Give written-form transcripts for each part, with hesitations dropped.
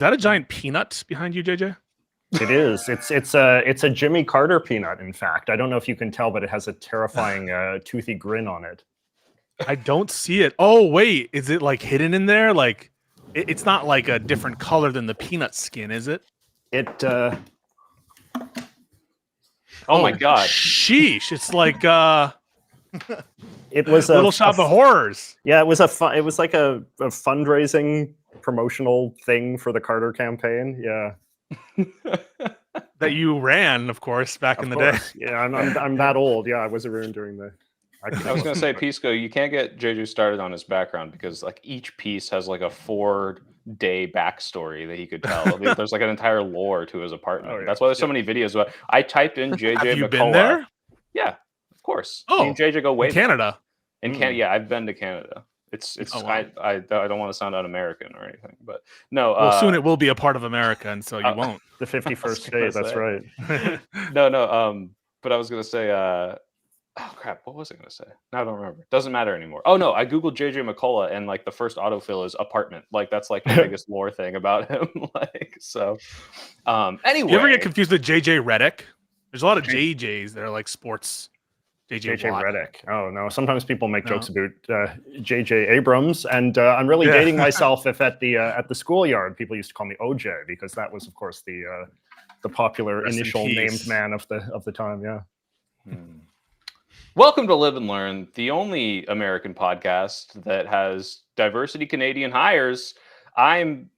that a giant peanut behind you, JJ? It is. It's a Jimmy Carter peanut. In fact, I don't know if you can tell, but it has a terrifying toothy grin on it. I don't see it. Oh wait, is it like hidden in there? Like it's not like a different color than the peanut skin, is it? It. Oh my god! Sheesh! It's like It was Little Shop of Horrors. Yeah, it was It was like a fundraising promotional thing for the Carter campaign. Yeah. That you ran, of course, back in the day. Yeah, I'm that old. Yeah, I was around during the. I was gonna say, Pisco, you can't get JJ started on his background because like each piece has like a 4-day backstory that he could tell. There's like an entire lore to his apartment. Yeah. That's why there's so many videos. I typed in JJ Have you McCullough. been there? Yeah, of course. Oh, me and JJ go way in Canada. In Canada, yeah, I've been to Canada. It's. Oh, wow. I don't want to sound un-American or anything, but no. Well, soon it will be a part of America, and so you won't. The 51st state. That's right. No. But I was gonna say. Oh crap! What was I gonna say? No, I don't remember. Doesn't matter anymore. Oh no, I googled JJ McCullough, and like the first autofill is apartment. Like that's like the biggest lore thing about him. Like so. Anyway, You ever get confused with JJ Redick? There's a lot of JJs that are like sports. JJ Redick. Oh no! Sometimes people make jokes about JJ Abrams, and I'm really dating myself if at the schoolyard people used to call me OJ because that was, of course, the popular initial named man of the time. Yeah. Welcome to Live and Learn, the only American podcast that has diversity Canadian hires. I'm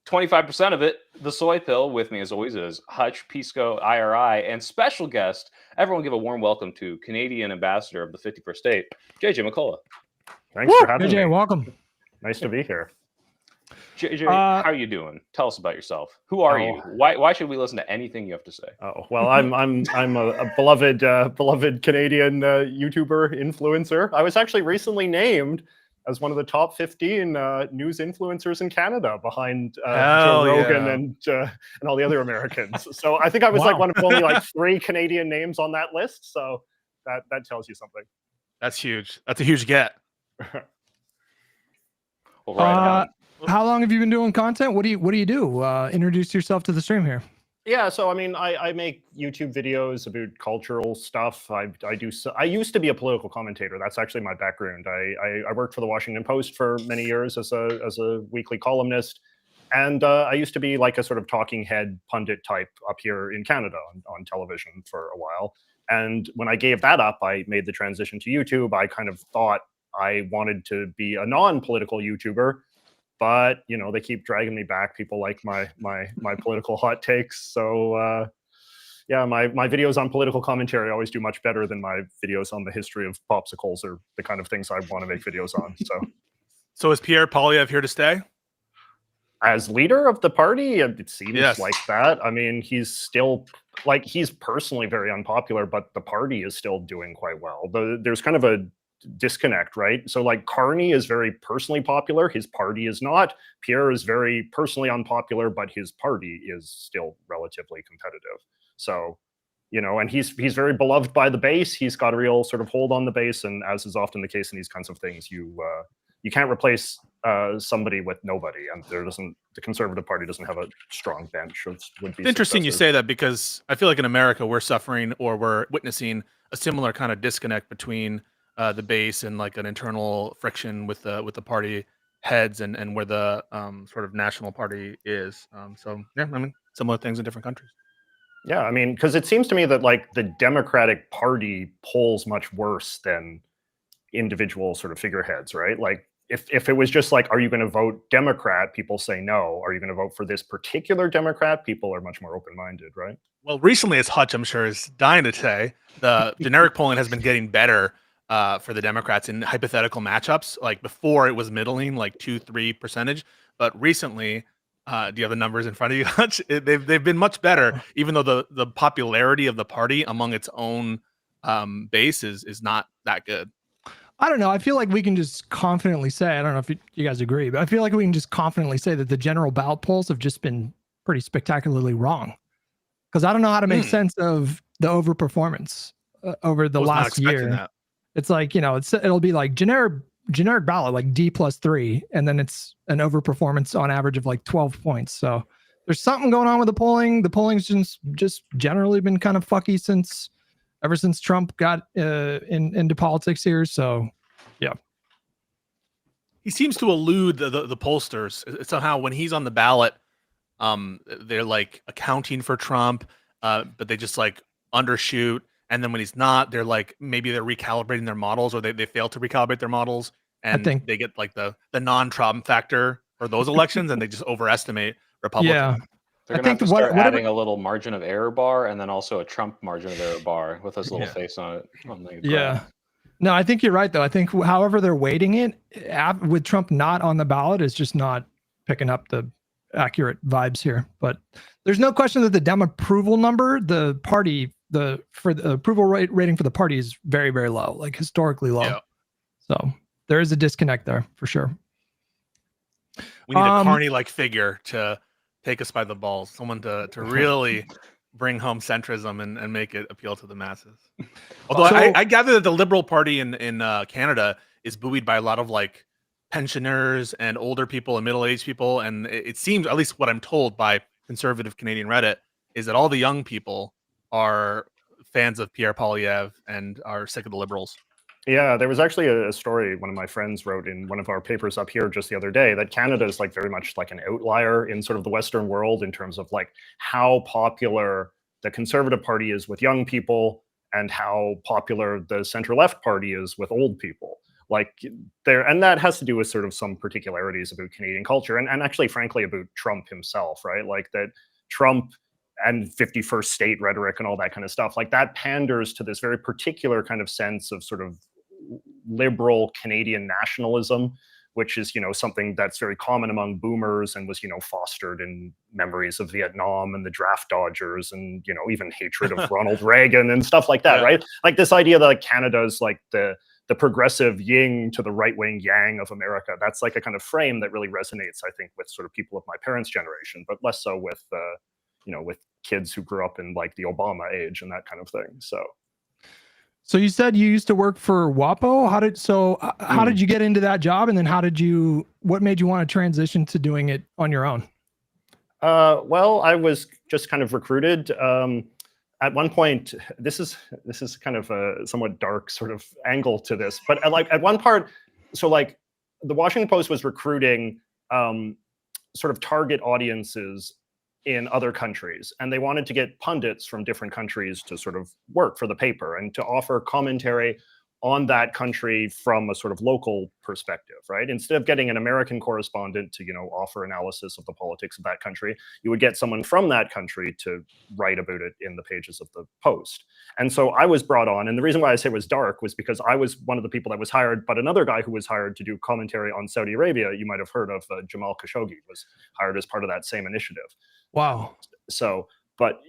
25% of it, the soy pill. With me as always is Hutch, Pisco, IRI, and special guest. Everyone give a warm welcome to Canadian ambassador of the 51st state, JJ McCullough. Thanks for having me. JJ, welcome. Nice to be here. JJ, how are you doing? Tell us about yourself. Who are you? Why should we listen to anything you have to say? Oh well, I'm a beloved Canadian YouTuber influencer. I was actually recently named as one of the top 15 news influencers in Canada, behind Joe Rogan and all the other Americans. So I think I was like one of only like 3 Canadian names on that list. So that tells you something. That's huge. That's a huge get. Well, right how long have you been doing content? What do you do? Introduce yourself to the stream here. Yeah, so I mean, I make YouTube videos about cultural stuff. I used to be a political commentator. That's actually my background. I worked for the Washington Post for many years as a weekly columnist, and I used to be like a sort of talking head pundit type up here in Canada on television for a while. And when I gave that up, I made the transition to YouTube. I kind of thought I wanted to be a non-political YouTuber. But they keep dragging me back. People like my political hot takes. So yeah, my videos on political commentary always do much better than my videos on the history of popsicles or the kind of things I want to make videos on. So is Pierre Poilievre here to stay? As leader of the party, it seems like that. I mean, he's still he's personally very unpopular, but the party is still doing quite well. There's kind of a disconnect, right? So like Carney is very personally popular, his party is not. Pierre is very personally unpopular, but his party is still relatively competitive. So and he's very beloved by the base. He's got a real sort of hold on the base, and as is often the case in these kinds of things, you can't replace somebody with nobody, and the Conservative Party doesn't have a strong bench of would-be. It's interesting you say that, because I feel like in America we're suffering, or we're witnessing, a similar kind of disconnect between the base and like an internal friction with the party heads and where the sort of national party is. So yeah, I mean, similar things in different countries. Yeah, I mean, because it seems to me that like the Democratic Party polls much worse than individual sort of figureheads, right? Like if it was just like, are you going to vote Democrat? People say no. Are you going to vote for this particular Democrat? People are much more open-minded, right? Well, recently, as Hutch, I'm sure, is dying to say, the generic polling has been getting better for the Democrats in hypothetical matchups. Like before, it was middling, like 2-3%, but recently, do you have the numbers in front of you, Hutch? They've been much better, even though the popularity of the party among its own base is not that good. I don't know. I feel like we can just confidently say, I don't know if you guys agree, but I feel like we can just confidently say that the general ballot polls have just been pretty spectacularly wrong. Because I don't know how to make sense of the overperformance over the last year. That. It's like, it'll be like generic ballot, like D+3, and then it's an overperformance on average of like 12 points. So there's something going on with the polling. The polling's just generally been kind of fucky ever since Trump got into politics here. So yeah. He seems to elude the pollsters somehow when he's on the ballot. They're like accounting for Trump, but they just like undershoot. And then when he's not, they're like maybe they're recalibrating their models, or they fail to recalibrate their models, and think- they get like the non-Trump factor for those elections, and they just overestimate Republicans. Yeah. They're gonna have to start adding a little margin of error bar, and then also a Trump margin of error bar with his little face on it. On the graph. No, I think you're right though. I think however they're weighting it, with Trump not on the ballot, is just not picking up the accurate vibes here. But there's no question that the Dem approval number, the approval rating for the party is very, very low, like historically low. Yeah. So there is a disconnect there for sure. We need a Carney-like figure to take us by the balls, someone to really bring home centrism and make it appeal to the masses. Although I gather that the Liberal Party in Canada is buoyed by a lot of like pensioners and older people and middle-aged people, and it seems, at least what I'm told by conservative Canadian Reddit, is that all the young people are fans of Pierre Poilievre and are sick of the Liberals. Yeah, there was actually a story one of my friends wrote in one of our papers up here just the other day, that Canada is like very much like an outlier in sort of the Western world in terms of like how popular the Conservative Party is with young people and how popular the center-left party is with old people. Like and that has to do with sort of some particularities about Canadian culture and actually, frankly, about Trump himself, right? Like that Trump and 51st state rhetoric and all that kind of stuff, like that panders to this very particular kind of sense of sort of liberal Canadian nationalism, which is, something that's very common among boomers and was, fostered in memories of Vietnam and the draft dodgers and, even hatred of Ronald Reagan and stuff like that, right? Like this idea that like Canada is like the progressive yin to the right-wing yang of America. That's like a kind of frame that really resonates, I think, with sort of people of my parents' generation, but less so with, with kids who grew up in like the Obama age and that kind of thing. So you said you used to work for WAPO. How did you get into that job? And then what made you want to transition to doing it on your own? Well, I was just kind of recruited. At one point, this is kind of a somewhat dark sort of angle to this, but at one part, so like the Washington Post was recruiting sort of target audiences in other countries, and they wanted to get pundits from different countries to sort of work for the paper and to offer commentary on that country from a sort of local perspective, right? Instead of getting an American correspondent to, offer analysis of the politics of that country, you would get someone from that country to write about it in the pages of the Post. And so I was brought on, and the reason why I say it was dark was because I was one of the people that was hired, but another guy who was hired to do commentary on Saudi Arabia, you might have heard of, Jamal Khashoggi, was hired as part of that same initiative. Wow. So, but,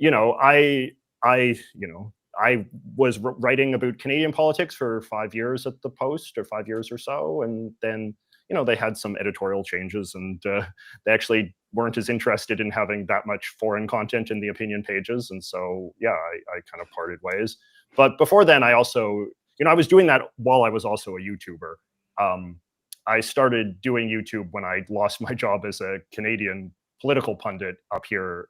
I was writing about Canadian politics for 5 years at the Post, or 5 years or so. And then, they had some editorial changes, and they actually weren't as interested in having that much foreign content in the opinion pages. And so, yeah, I kind of parted ways. But before then, I also, I was doing that while I was also a YouTuber. I started doing YouTube when I lost my job as a Canadian political pundit up here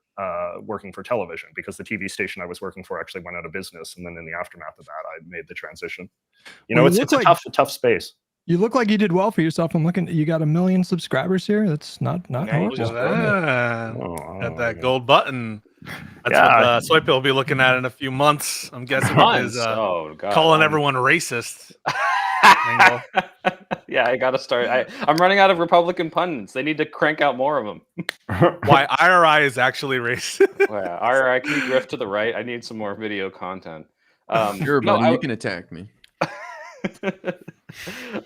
working for television, because the TV station I was working for actually went out of business. And then in the aftermath of that, I made the transition. It's a tough space. You look like you did well for yourself. I'm looking, you got 1 million subscribers here. That's not horrible. Got that gold button. That's what Soypil will be looking at in a few months. I'm guessing is calling everyone racist. Yeah, I gotta start. I'm running out of Republican pundits. They need to crank out more of them. Why IRI is actually racist? Yeah, IRI, can you grift to the right? I need some more video content. Sure, buddy, you can attack me.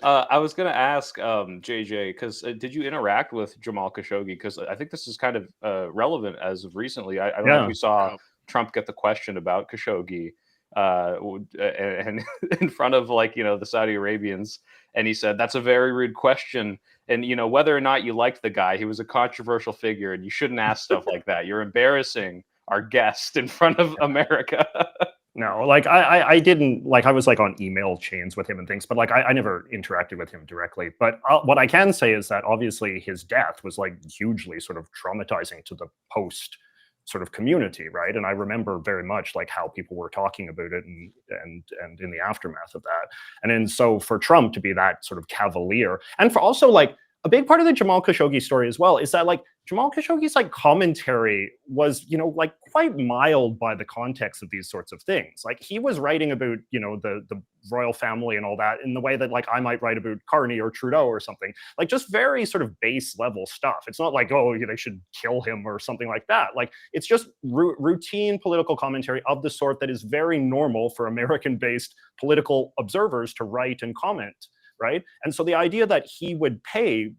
I was gonna ask JJ, because did you interact with Jamal Khashoggi? Because I think this is kind of relevant as of recently. I don't know if you saw Trump get the question about Khashoggi and in front of the Saudi Arabians, and he said that's a very rude question, and whether or not you liked the guy, he was a controversial figure, and you shouldn't ask stuff like that. You're embarrassing our guest in front of America. No, like I didn't like I was like on email chains with him and things, but like I never interacted with him directly. But what I can say is that obviously his death was like hugely sort of traumatizing to the post sort of community, right? And I remember very much like how people were talking about it and in the aftermath of that. And then so for Trump to be that sort of cavalier, and for also like a big part of the Jamal Khashoggi story as well is that like Jamal Khashoggi's like commentary was, you know, like quite mild by the context of these sorts of things. Like he was writing about, you know, the royal family and all that in the way that like I might write about Carney or Trudeau or something, like just very sort of base level stuff. It's not like, oh, they should kill him or something like that. Like it's just routine political commentary of the sort that is very normal for American-based political observers to write and comment. Right. And so the idea that he would pay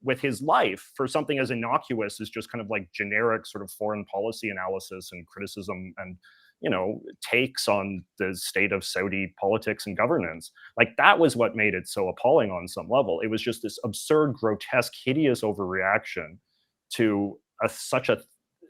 with his life for something as innocuous as just kind of like generic sort of foreign policy analysis and criticism and, you know, takes on the state of Saudi politics and governance, like that was what made it so appalling on some level. It was just this absurd, grotesque, hideous overreaction to such a,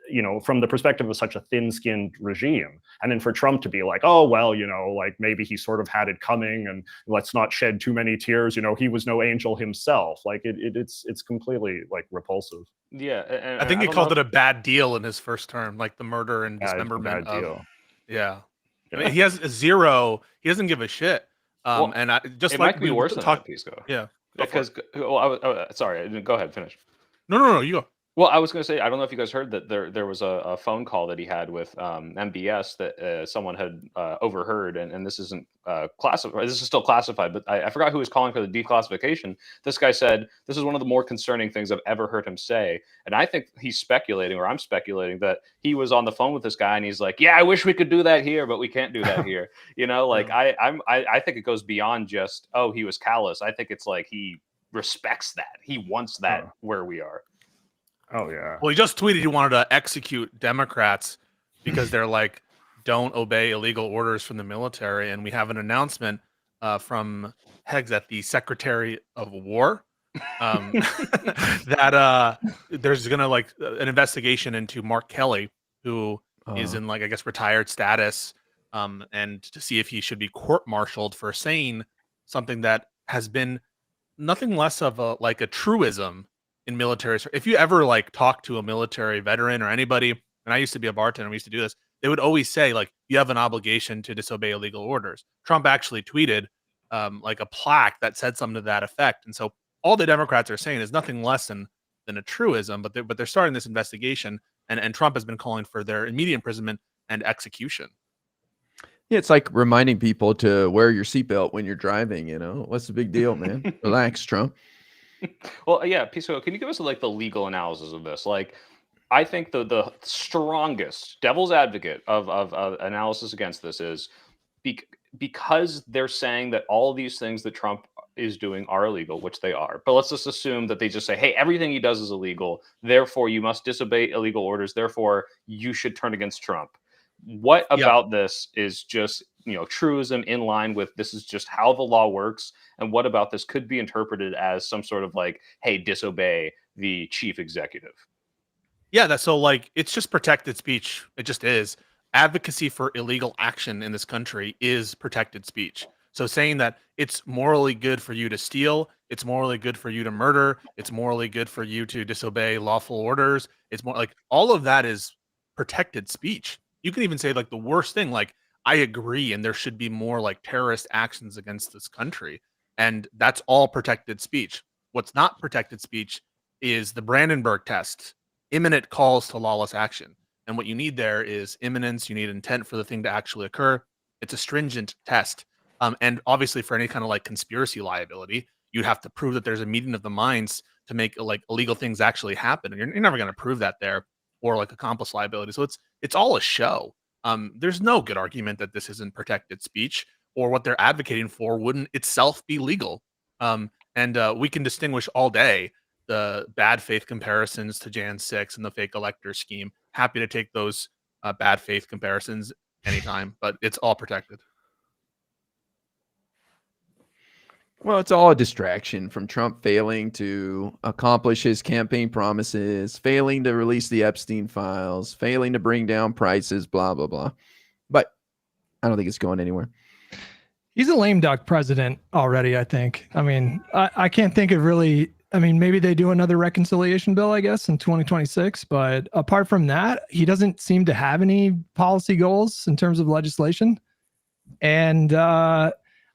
you know, from the perspective of such a thin-skinned regime. And then for Trump to be like, oh, well, you know, like maybe he sort of had it coming and let's not shed too many tears. You know, he was no angel himself. Like it's completely like repulsive. Yeah. And I think he called it a bad deal in his first term, like the murder and dismemberment of. Yeah. I mean, he has zero. He doesn't give a shit. Well, and I just it like might be worse than that, Pisco. Yeah. Because sorry, go ahead, finish. No, you go. Well, I was going to say, I don't know if you guys heard that there was a phone call that he had with MBS that someone had overheard, and this isn't classified. This is still classified, but I forgot who was calling for the declassification. This guy said, this is one of the more concerning things I've ever heard him say. And I think he's speculating, or I'm speculating, that he was on the phone with this guy, and he's like, yeah, I wish we could do that here, but we can't do that here. You know, like I think it goes beyond just, oh, he was callous. I think it's like he respects that. He wants that where we are. Oh, yeah. Well, he just tweeted he wanted to execute Democrats because they're like, don't obey illegal orders from the military. And we have an announcement from Hegs at the Secretary of War that there's going to like an investigation into Mark Kelly, who is in like, I guess, retired status, and to see if he should be court-martialed for saying something that has been nothing less of a truism in military. If you ever like talk to a military veteran or anybody, and I used to be a bartender, we used to do this, they would always say like, you have an obligation to disobey illegal orders. Trump actually tweeted like a plaque that said something to that effect. And so all the Democrats are saying is nothing less than a truism, but they're starting this investigation, and Trump has been calling for their immediate imprisonment and execution. Yeah, it's like reminding people to wear your seatbelt when you're driving. You know, what's the big deal, man? Relax, Trump. Well, yeah, Pisco, can you give us like the legal analysis of this? Like, I think the strongest devil's advocate of analysis against this is because they're saying that all these things that Trump is doing are illegal, which they are. But let's just assume that they just say, hey, everything he does is illegal. Therefore, you must disobey illegal orders. Therefore, you should turn against Trump. What about this is just, you know, truism in line with this is just how the law works? And what about this could be interpreted as some sort of like, hey, disobey the chief executive? Yeah, that's so like it's just protected speech. It just is. Advocacy for illegal action in this country is protected speech. So saying that it's morally good for you to steal, it's morally good for you to murder, it's morally good for you to disobey lawful orders, it's more like all of that is protected speech. You can even say like the worst thing, like I agree, and there should be more like terrorist actions against this country. And that's all protected speech. What's not protected speech is the Brandenburg test, imminent calls to lawless action. And what you need there is imminence. You need intent for the thing to actually occur. It's a stringent test. And obviously for any kind of like conspiracy liability, you'd have to prove that there's a meeting of the minds to make like illegal things actually happen. And you're never going to prove that there, or like accomplice liability. So it's all a show. There's no good argument that this isn't protected speech, or what they're advocating for wouldn't itself be legal. And we can distinguish all day the bad faith comparisons to Jan 6 and the fake elector scheme. Happy to take those bad faith comparisons anytime, but it's all protected. Well, it's all a distraction from Trump failing to accomplish his campaign promises, failing to release the Epstein files, failing to bring down prices, blah, blah, blah. But I don't think it's going anywhere. He's a lame duck president already, I think. I mean, I can't think of really. I mean, maybe they do another reconciliation bill, I guess, in 2026. But apart from that, he doesn't seem to have any policy goals in terms of legislation. And I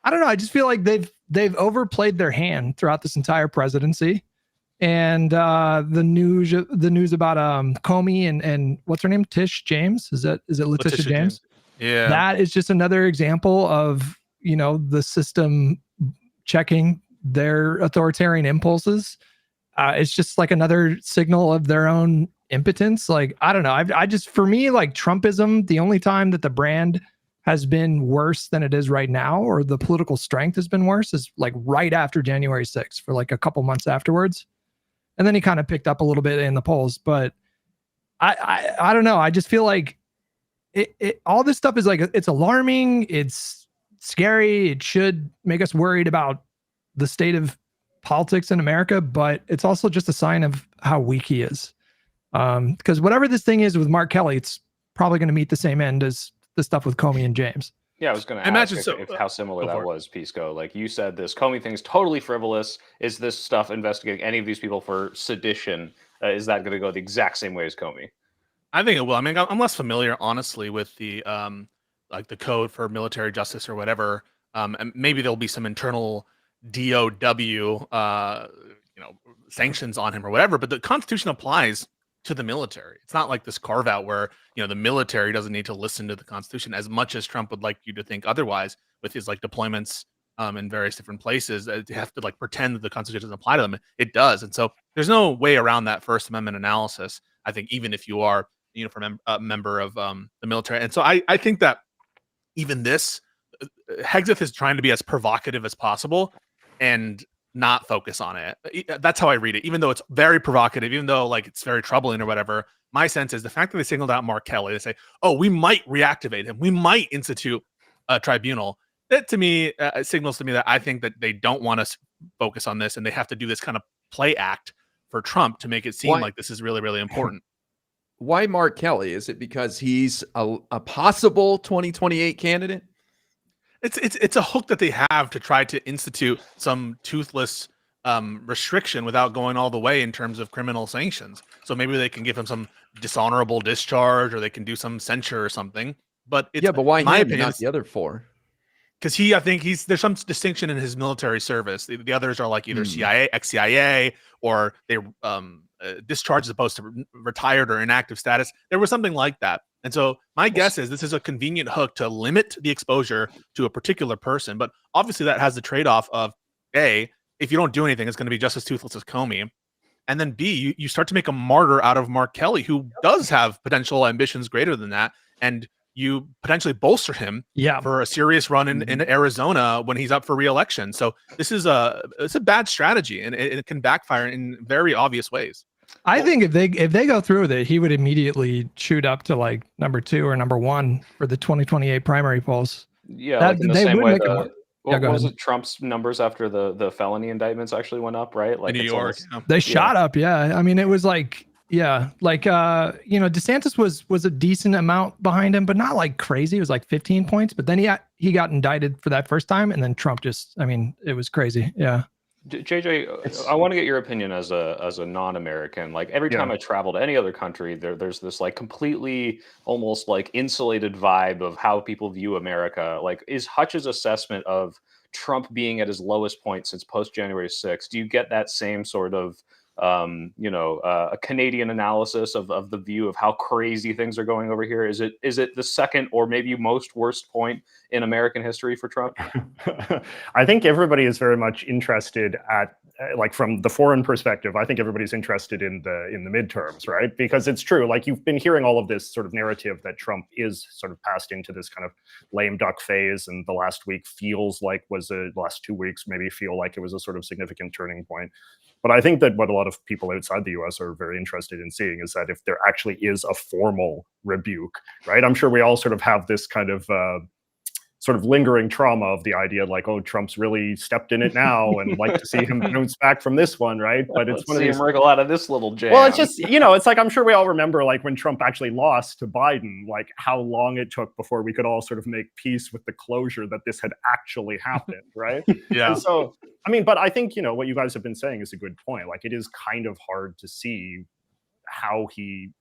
don't know. I just feel like they've overplayed their hand throughout this entire presidency. And the news about Comey and what's her name, Tish James? Is it Letitia James? Yeah, That is just another example of the system checking their authoritarian impulses. It's just like another signal of their own impotence. Like, I don't know. I just, for me, like Trumpism, the only time that the brand has been worse than it is right now, or the political strength has been worse, is like right after January 6th for like a couple months afterwards. And then he kind of picked up a little bit in the polls, but I don't know. I just feel like it all this stuff is like, it's alarming. It's scary. It should make us worried about the state of politics in America, but it's also just a sign of how weak he is. Because whatever this thing is with Mark Kelly, it's probably going to meet the same end as the stuff with Comey and James. Yeah, I was going to Imagine ask so- if how similar that for it. was, Pisco. Like you said, this Comey thing is totally frivolous. Is this stuff investigating any of these people for sedition? Is that going to go the exact same way as Comey? I think it will. I mean, I'm less familiar, honestly, with the like the code for military justice or whatever. And maybe there'll be some internal DOW, sanctions on him or whatever. But the Constitution applies to the military. It's not like this carve out where the military doesn't need to listen to the Constitution as much as Trump would like you to think otherwise with his like deployments in various different places. They have to like pretend that the Constitution doesn't apply to them. It does, and so there's no way around that First Amendment analysis. I think even if you are a uniform member of the military, and so I think that even this Hegseth is trying to be as provocative as possible and not focus on it. That's how I read it. Even though it's very provocative, even though like it's very troubling or whatever, my sense is the fact that they singled out Mark Kelly, they say, "Oh, we might reactivate him. We might institute a tribunal." That to me signals to me that I think that they don't want us focus on this, and they have to do this kind of play act for Trump to make it seem like this is really, really important. Why Mark Kelly? Is it because he's a possible 2028 candidate? It's a hook that they have to try to institute some toothless restriction without going all the way in terms of criminal sanctions. So maybe they can give him some dishonorable discharge, or they can do some censure or something. But it's, but why my him, opinion, not the other four? because I think there's some distinction in his military service. The others are like either CIA, ex-CIA, or they discharged as opposed to retired or inactive status. There was something like that. And so my guess is this is a convenient hook to limit the exposure to a particular person. But obviously that has the trade-off of A, if you don't do anything, it's going to be just as toothless as Comey. And then B, you start to make a martyr out of Mark Kelly, who does have potential ambitions greater than that. And you potentially bolster him for a serious run in Arizona when he's up for re-election. So this is it's a bad strategy, and it can backfire in very obvious ways. I think if they go through with it, he would immediately shoot up to like number 2 or number 1 for the 2028 primary polls. Yeah, like in the same way what was ahead. it? Trump's numbers after the felony indictments actually went up, right? Like In New York, they shot up. Yeah, I mean it was like DeSantis was a decent amount behind him, but not like crazy. It was like 15 points. But then he got indicted for that first time, and then Trump it was crazy. Yeah. JJ, I want to get your opinion as a non-American. Like every time I travel to any other country, there's this like completely almost like insulated vibe of how people view America. Like, is Hutch's assessment of Trump being at his lowest point since post January 6th? Do you get that same sort of a Canadian analysis of the view of how crazy things are going over here? Is it the second or maybe most worst point in American history for Trump? I think everybody is very much interested at like from the foreign perspective. I think everybody's interested in the midterms, right? Because it's true. Like you've been hearing all of this sort of narrative that Trump is sort of passed into this kind of lame duck phase, and the last week feels like last 2 weeks maybe feel like it was a sort of significant turning point. But I think that what a lot of people outside the US are very interested in seeing is that if there actually is a formal rebuke, right? I'm sure we all sort of have this kind of sort of lingering trauma of the idea like, oh, Trump's really stepped in it now, and like to see him bounce back from this one, right? But it's Let's one of see these. him wriggle out of this little jam. Well, it's just, it's like, I'm sure we all remember like when Trump actually lost to Biden, like how long it took before we could all sort of make peace with the closure that this had actually happened, right? Yeah. And so, I mean, but I think, what you guys have been saying is a good point. Like, it is kind of hard to see how he,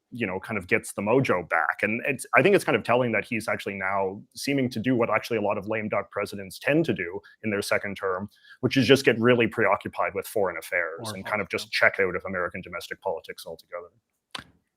kind of gets the mojo back. And I think it's kind of telling that he's actually now seeming to do what actually a lot of lame duck presidents tend to do in their second term, which is just get really preoccupied with foreign affairs and kind of just check out of American domestic politics altogether.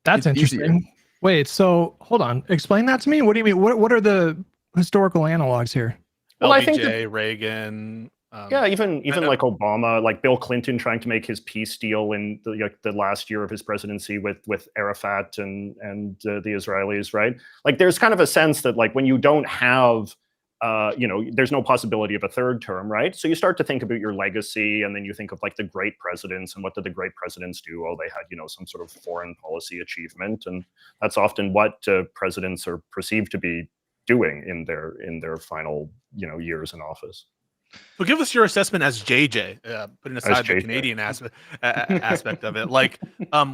That's It's interesting. easier. Wait, so hold on. Explain that to me. What do you mean? What are the historical analogs here? Well, LBJ, I think Reagan. Yeah, even like Obama, like Bill Clinton trying to make his peace deal in the last year of his presidency with Arafat and the Israelis, right? Like, there's kind of a sense that like when you don't have, there's no possibility of a third term, right? So you start to think about your legacy, and then you think of like the great presidents, and what did the great presidents do? Oh, they had some sort of foreign policy achievement, and that's often what presidents are perceived to be doing in their final years in office. So give us your assessment as JJ, putting aside the JJ. Canadian aspect of it. Like,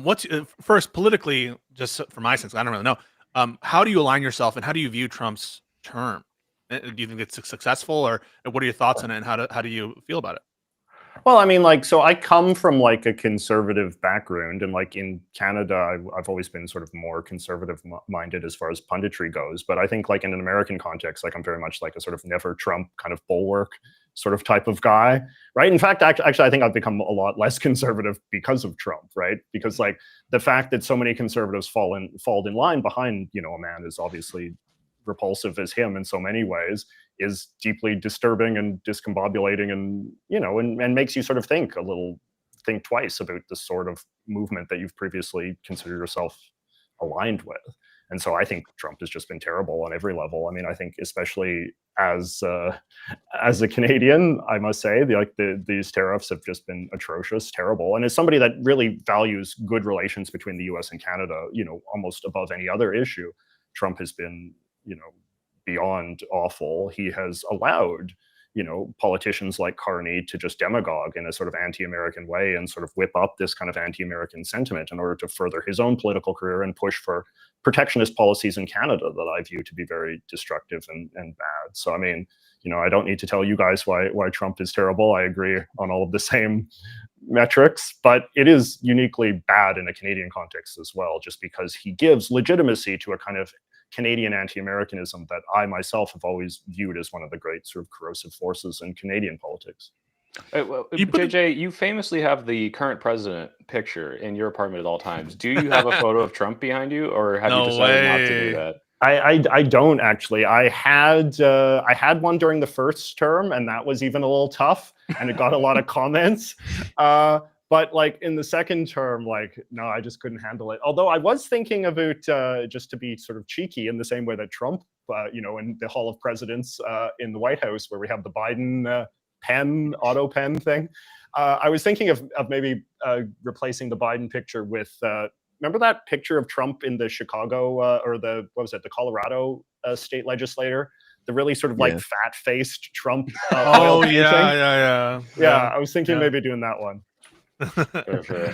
what's first politically, just for my sense, I don't really know. How do you align yourself, and how do you view Trump's term? Do you think it's successful, or what are your thoughts on it, and how do you feel about it? Well, I mean, like, so I come from like a conservative background, and like in Canada, I've always been sort of more conservative minded as far as punditry goes. But I think like in an American context, like I'm very much like a sort of never Trump kind of bulwark sort of type of guy, right? In fact, actually, I think I've become a lot less conservative because of Trump, right? Because like the fact that so many conservatives fall in line behind, a man as obviously repulsive as him in so many ways is deeply disturbing and discombobulating, and and makes you sort of think twice about the sort of movement that you've previously considered yourself aligned with. And so I think Trump has just been terrible on every level. I mean, I think especially as a Canadian, I must say, these tariffs have just been atrocious, terrible. And as somebody that really values good relations between the U.S. and Canada, almost above any other issue, Trump has been, beyond awful. He has allowed, politicians like Carney to just demagogue in a sort of anti-American way and sort of whip up this kind of anti-American sentiment in order to further his own political career and push for protectionist policies in Canada that I view to be very destructive and bad. So, I mean, I don't need to tell you guys why Trump is terrible. I agree on all of the same metrics, but it is uniquely bad in a Canadian context as well, just because he gives legitimacy to a kind of Canadian anti-Americanism that I myself have always viewed as one of the great sort of corrosive forces in Canadian politics. Well, JJ, you famously have the current president picture in your apartment at all times. Do you have a photo of Trump behind you, or have you decided not to do that? I don't actually. I had one during the first term, and that was even a little tough, and it got a lot of comments. But like in the second term, like, no, I just couldn't handle it. Although I was thinking about just to be sort of cheeky in the same way that Trump, in the Hall of Presidents in the White House, where we have the Biden auto pen thing. I was thinking of maybe replacing the Biden picture with, remember that picture of Trump in the Chicago or the Colorado state legislator? The really sort of like fat-faced Trump. Oh yeah. I was thinking maybe doing that one. Sure.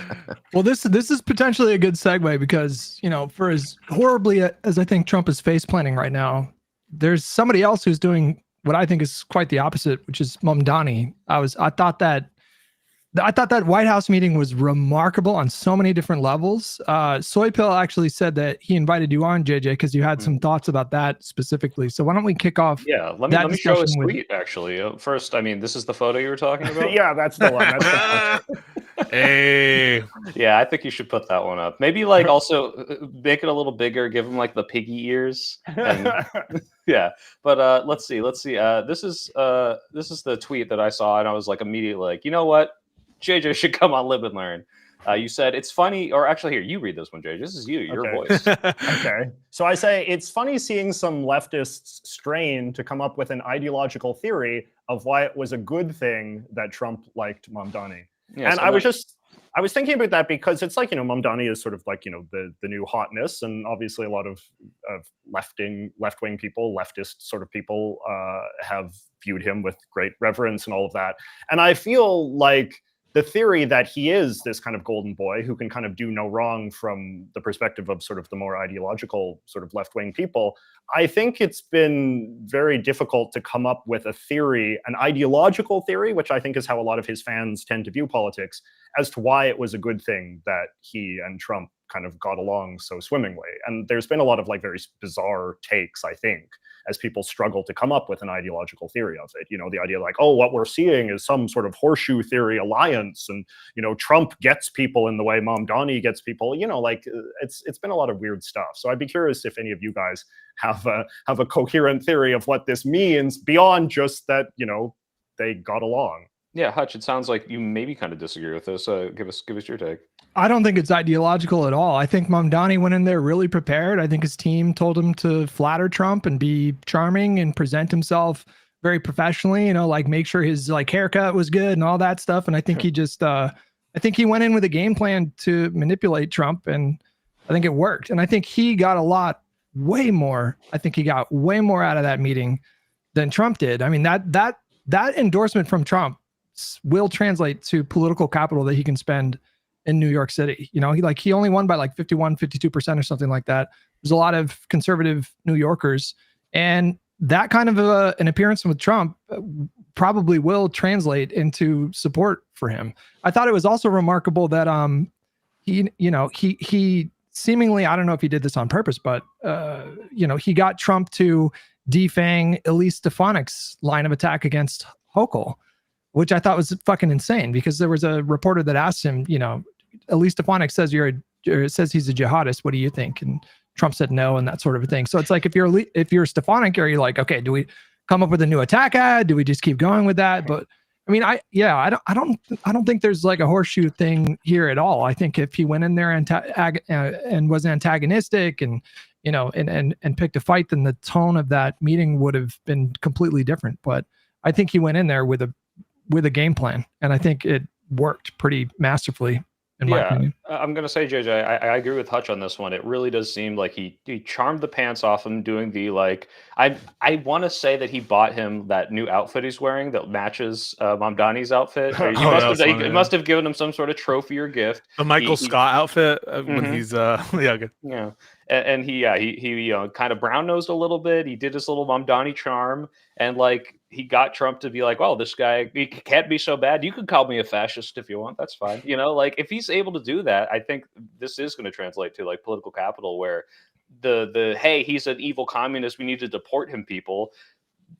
Well, this is potentially a good segue because, for as horribly as I think Trump is face planting right now, there's somebody else who's doing what I think is quite the opposite, which is Mamdani. I thought that White House meeting was remarkable on so many different levels. Soypill actually said that he invited you on, JJ, because you had some thoughts about that specifically. So why don't we kick off? Yeah, let me show his tweet, actually. First, I mean, this is the photo you were talking about? Yeah, that's the one. That's the one. Hey. Yeah, I think you should put that one up. Maybe like also make it a little bigger, give him like the piggy ears. And, yeah, but let's see. This is the tweet that I saw, and I was like immediately like, you know what? JJ should come on Live and Learn. You said it's funny, or actually here, you read this one, JJ. This is your voice. Okay. So I say, it's funny seeing some leftists strain to come up with an ideological theory of why it was a good thing that Trump liked Mamdani. Yeah, and I was thinking about that because it's like, Mamdani is sort of like, the new hotness, and obviously a lot of left-wing people, leftist sort of people, have viewed him with great reverence and all of that. And I feel like the theory that he is this kind of golden boy who can kind of do no wrong from the perspective of sort of the more ideological sort of left-wing people, I think it's been very difficult to come up with a theory, an ideological theory, which I think is how a lot of his fans tend to view politics, as to why it was a good thing that he and Trump kind of got along so swimmingly. And there's been a lot of like very bizarre takes, I think, as people struggle to come up with an ideological theory of it. You know, the idea like, oh, what we're seeing is some sort of horseshoe theory alliance, and you know, Trump gets people in the way Mamdani gets people. You know, like it's been a lot of weird stuff. So I'd be curious if any of you guys have a coherent theory of what this means beyond just that, you know, they got along. Yeah, Hutch, it sounds like you maybe kind of disagree with this. Give us your take. I don't think it's ideological at all. I think Mamdani went in there really prepared. I think his team told him to flatter Trump and be charming and present himself very professionally, you know, like make sure his like haircut was good and all that stuff. And I think he just, I think he went in with a game plan to manipulate Trump, and I think it worked. And I think he got way more out of that meeting than Trump did. I mean, that endorsement from Trump will translate to political capital that he can spend in New York City. You know, he only won by like 52% or something like that. There's a lot of conservative New Yorkers, and that kind of an appearance with Trump probably will translate into support for him. I thought it was also remarkable that he seemingly, I don't know if he did this on purpose, but he got Trump to defang Elise Stefanik's line of attack against Hochul, which I thought was fucking insane, because there was a reporter that asked him, you know, Elise Stefanik says says he's a jihadist. What do you think? And Trump said no, and that sort of a thing. So it's like, if you're Stefanik, are you like, okay, do we come up with a new attack ad? Do we just keep going with that? But I mean, I don't think there's like a horseshoe thing here at all. I think if he went in there and was antagonistic and, you know, and picked a fight, then the tone of that meeting would have been completely different. But I think he went in there with a game plan, and I think it worked pretty masterfully, in my opinion. I'm going to say, JJ, I agree with Hutch on this one. It really does seem like he charmed the pants off him doing the, like, I want to say that he bought him that new outfit he's wearing that matches Mamdani's outfit. He must have given him some sort of trophy or gift. The Michael Scott outfit when he's good. Yeah. And he kind of brown nosed a little bit. He did his little Mamdani charm, and like he got Trump to be like, "Well, this guy, he can't be so bad. You could call me a fascist if you want. That's fine." You know, like if he's able to do that, I think this is going to translate to like political capital, where the hey, he's an evil communist, we need to deport him people.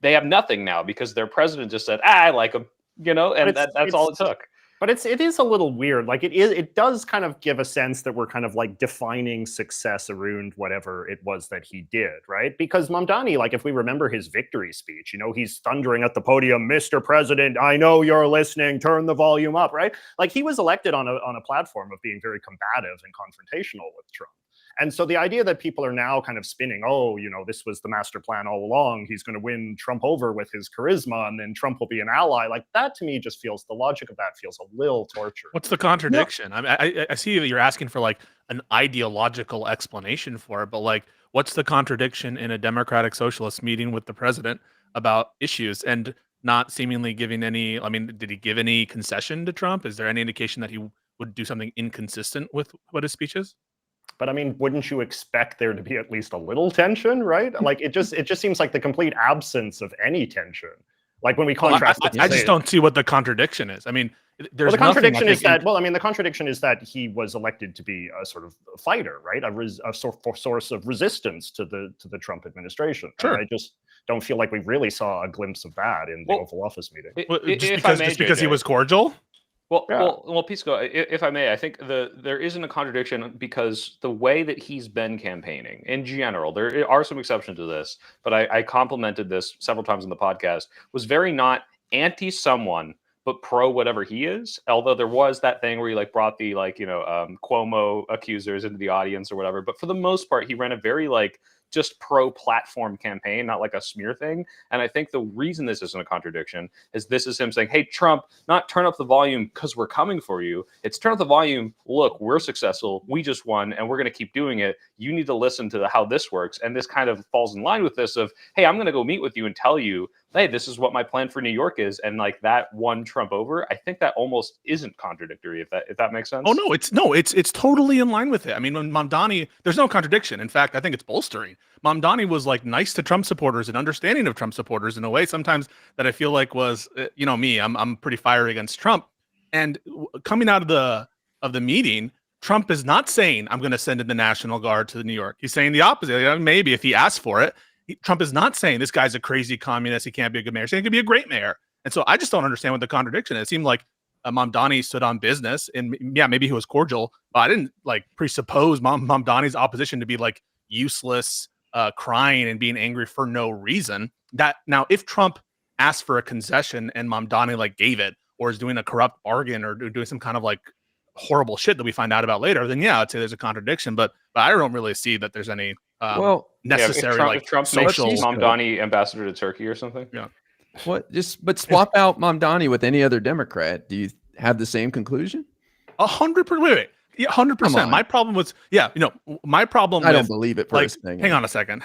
They have nothing now because their president just said, "I like him," you know, and that's all it took. But it is a little weird. Like it does kind of give a sense that we're kind of like defining success around whatever it was that he did, right? Because Mamdani, like if we remember his victory speech, you know, he's thundering at the podium, "Mr. President, I know you're listening, turn the volume up," right? Like he was elected on a platform of being very combative and confrontational with Trump. And so the idea that people are now kind of spinning, oh, you know, this was the master plan all along, he's going to win Trump over with his charisma, and then Trump will be an ally, like that to me just feels, the logic of that feels a little tortured. What's the contradiction? I mean, I see that you're asking for like an ideological explanation for it, but like, what's the contradiction in a Democratic Socialist meeting with the president about issues and not seemingly giving any? I mean, did he give any concession to Trump? Is there any indication that he would do something inconsistent with what his speech is? But I mean, wouldn't you expect there to be at least a little tension, right? Like it just seems like the complete absence of any tension. Like when we contrast, I just don't see what the contradiction is. I mean, there's the contradiction nothing, is that. Well, I mean, the contradiction is that he was elected to be a sort of fighter, right? A source of resistance to the Trump administration. Sure. And I just don't feel like we really saw a glimpse of that in the Oval Office meeting. Just because he was cordial. Well, Pisco, if I may, I think there isn't a contradiction, because the way that he's been campaigning in general, there are some exceptions to this, but I complimented this several times in the podcast, was very not anti someone, but pro whatever he is. Although there was that thing where he like brought the Cuomo accusers into the audience or whatever, but for the most part, he ran a very like just pro-platform campaign, not like a smear thing. And I think the reason this isn't a contradiction is this is him saying, hey, Trump, not turn up the volume because we're coming for you. It's turn up the volume. Look, we're successful. We just won, and we're going to keep doing it. You need to listen to how this works. And this kind of falls in line with this of, hey, I'm going to go meet with you and tell you, hey, this is what my plan for New York is. And like that won Trump over. I think that almost isn't contradictory, if that makes sense. Oh no, it's totally in line with it. I mean, when Mamdani, there's no contradiction. In fact, I think it's bolstering. Mamdani was like nice to Trump supporters and understanding of Trump supporters in a way sometimes that I feel like was, me, I'm pretty fiery against Trump. And coming out of the meeting, Trump is not saying I'm going to send in the National Guard to New York. He's saying the opposite. Maybe if he asked for it. Trump is not saying this guy's a crazy communist. He can't be a good mayor. He's saying he could be a great mayor. And so I just don't understand what the contradiction is. It seemed like Mamdani stood on business, and yeah, maybe he was cordial, but I didn't like presuppose Mamdani's opposition to be like useless, crying and being angry for no reason. That now, if Trump asked for a concession and Mamdani like gave it, or is doing a corrupt bargain, or doing some kind of like horrible shit that we find out about later, then yeah, I'd say there's a contradiction. But I don't really see that there's any necessary if Trump social makes Mamdani ambassador to Turkey or something. Yeah. But swap out Mamdani with any other Democrat. Do you have the same conclusion? 100%. Wait. Yeah, 100%. My problem was, my problem. I don't believe it for a second. Hang on a second.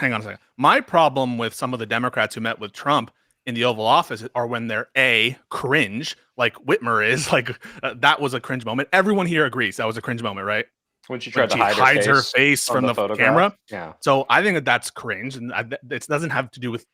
My problem with some of the Democrats who met with Trump in the Oval Office are when they're cringe, like Whitmer is. Like that was a cringe moment. Everyone here agrees that was a cringe moment, right? When she tried to hide her face from the camera. Yeah. So I think that's cringe, and it doesn't have to do with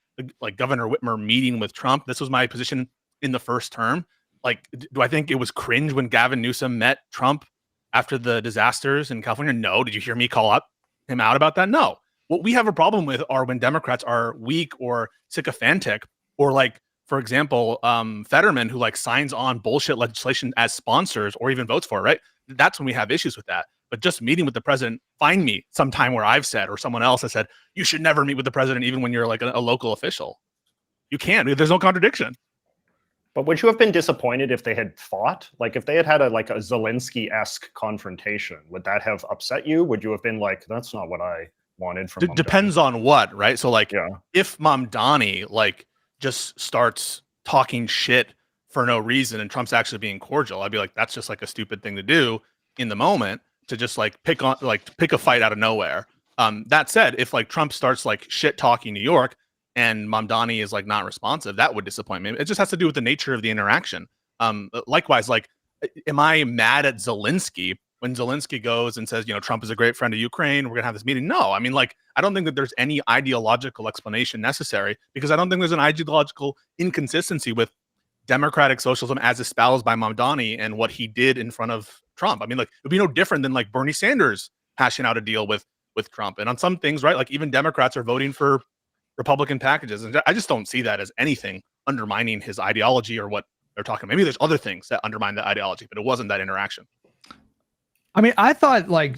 like Governor Whitmer meeting with Trump. This was my position in the first term. Like, do I think it was cringe when Gavin Newsom met Trump after the disasters in California? No. Did you hear me call him out about that? No. What we have a problem with are when Democrats are weak or sycophantic, or like, for example, Fetterman, who like signs on bullshit legislation as sponsors or even votes for it, right? That's when we have issues with that. But just meeting with the president, find me sometime where I've said, or someone else has said, you should never meet with the president, even when you're like a local official. You can't. There's no contradiction. But would you have been disappointed if they had fought? Like if they had a Zelensky-esque confrontation, would that have upset you? Would you have been like, that's not what I wanted from Mamdani? Depends on what, right? So like, if Mamdani like just starts talking shit for no reason and Trump's actually being cordial, I'd be like, that's just like a stupid thing to do in the moment, to just like pick a fight out of nowhere. That said, if like Trump starts like shit talking New York and Mamdani is like not responsive, that would disappoint me. It just has to do with the nature of the interaction. Likewise, like, am I mad at Zelensky when Zelensky goes and says, Trump is a great friend of Ukraine, we're gonna have this meeting? No, I mean, like, I don't think that there's any ideological explanation necessary, because I don't think there's an ideological inconsistency with democratic socialism as espoused by Mamdani and what he did in front of Trump. I mean, like, it would be no different than like Bernie Sanders hashing out a deal with Trump. And on some things, right, like even Democrats are voting for Republican packages. And I just don't see that as anything undermining his ideology or what they're talking about. Maybe there's other things that undermine the ideology, but it wasn't that interaction. I mean, I thought like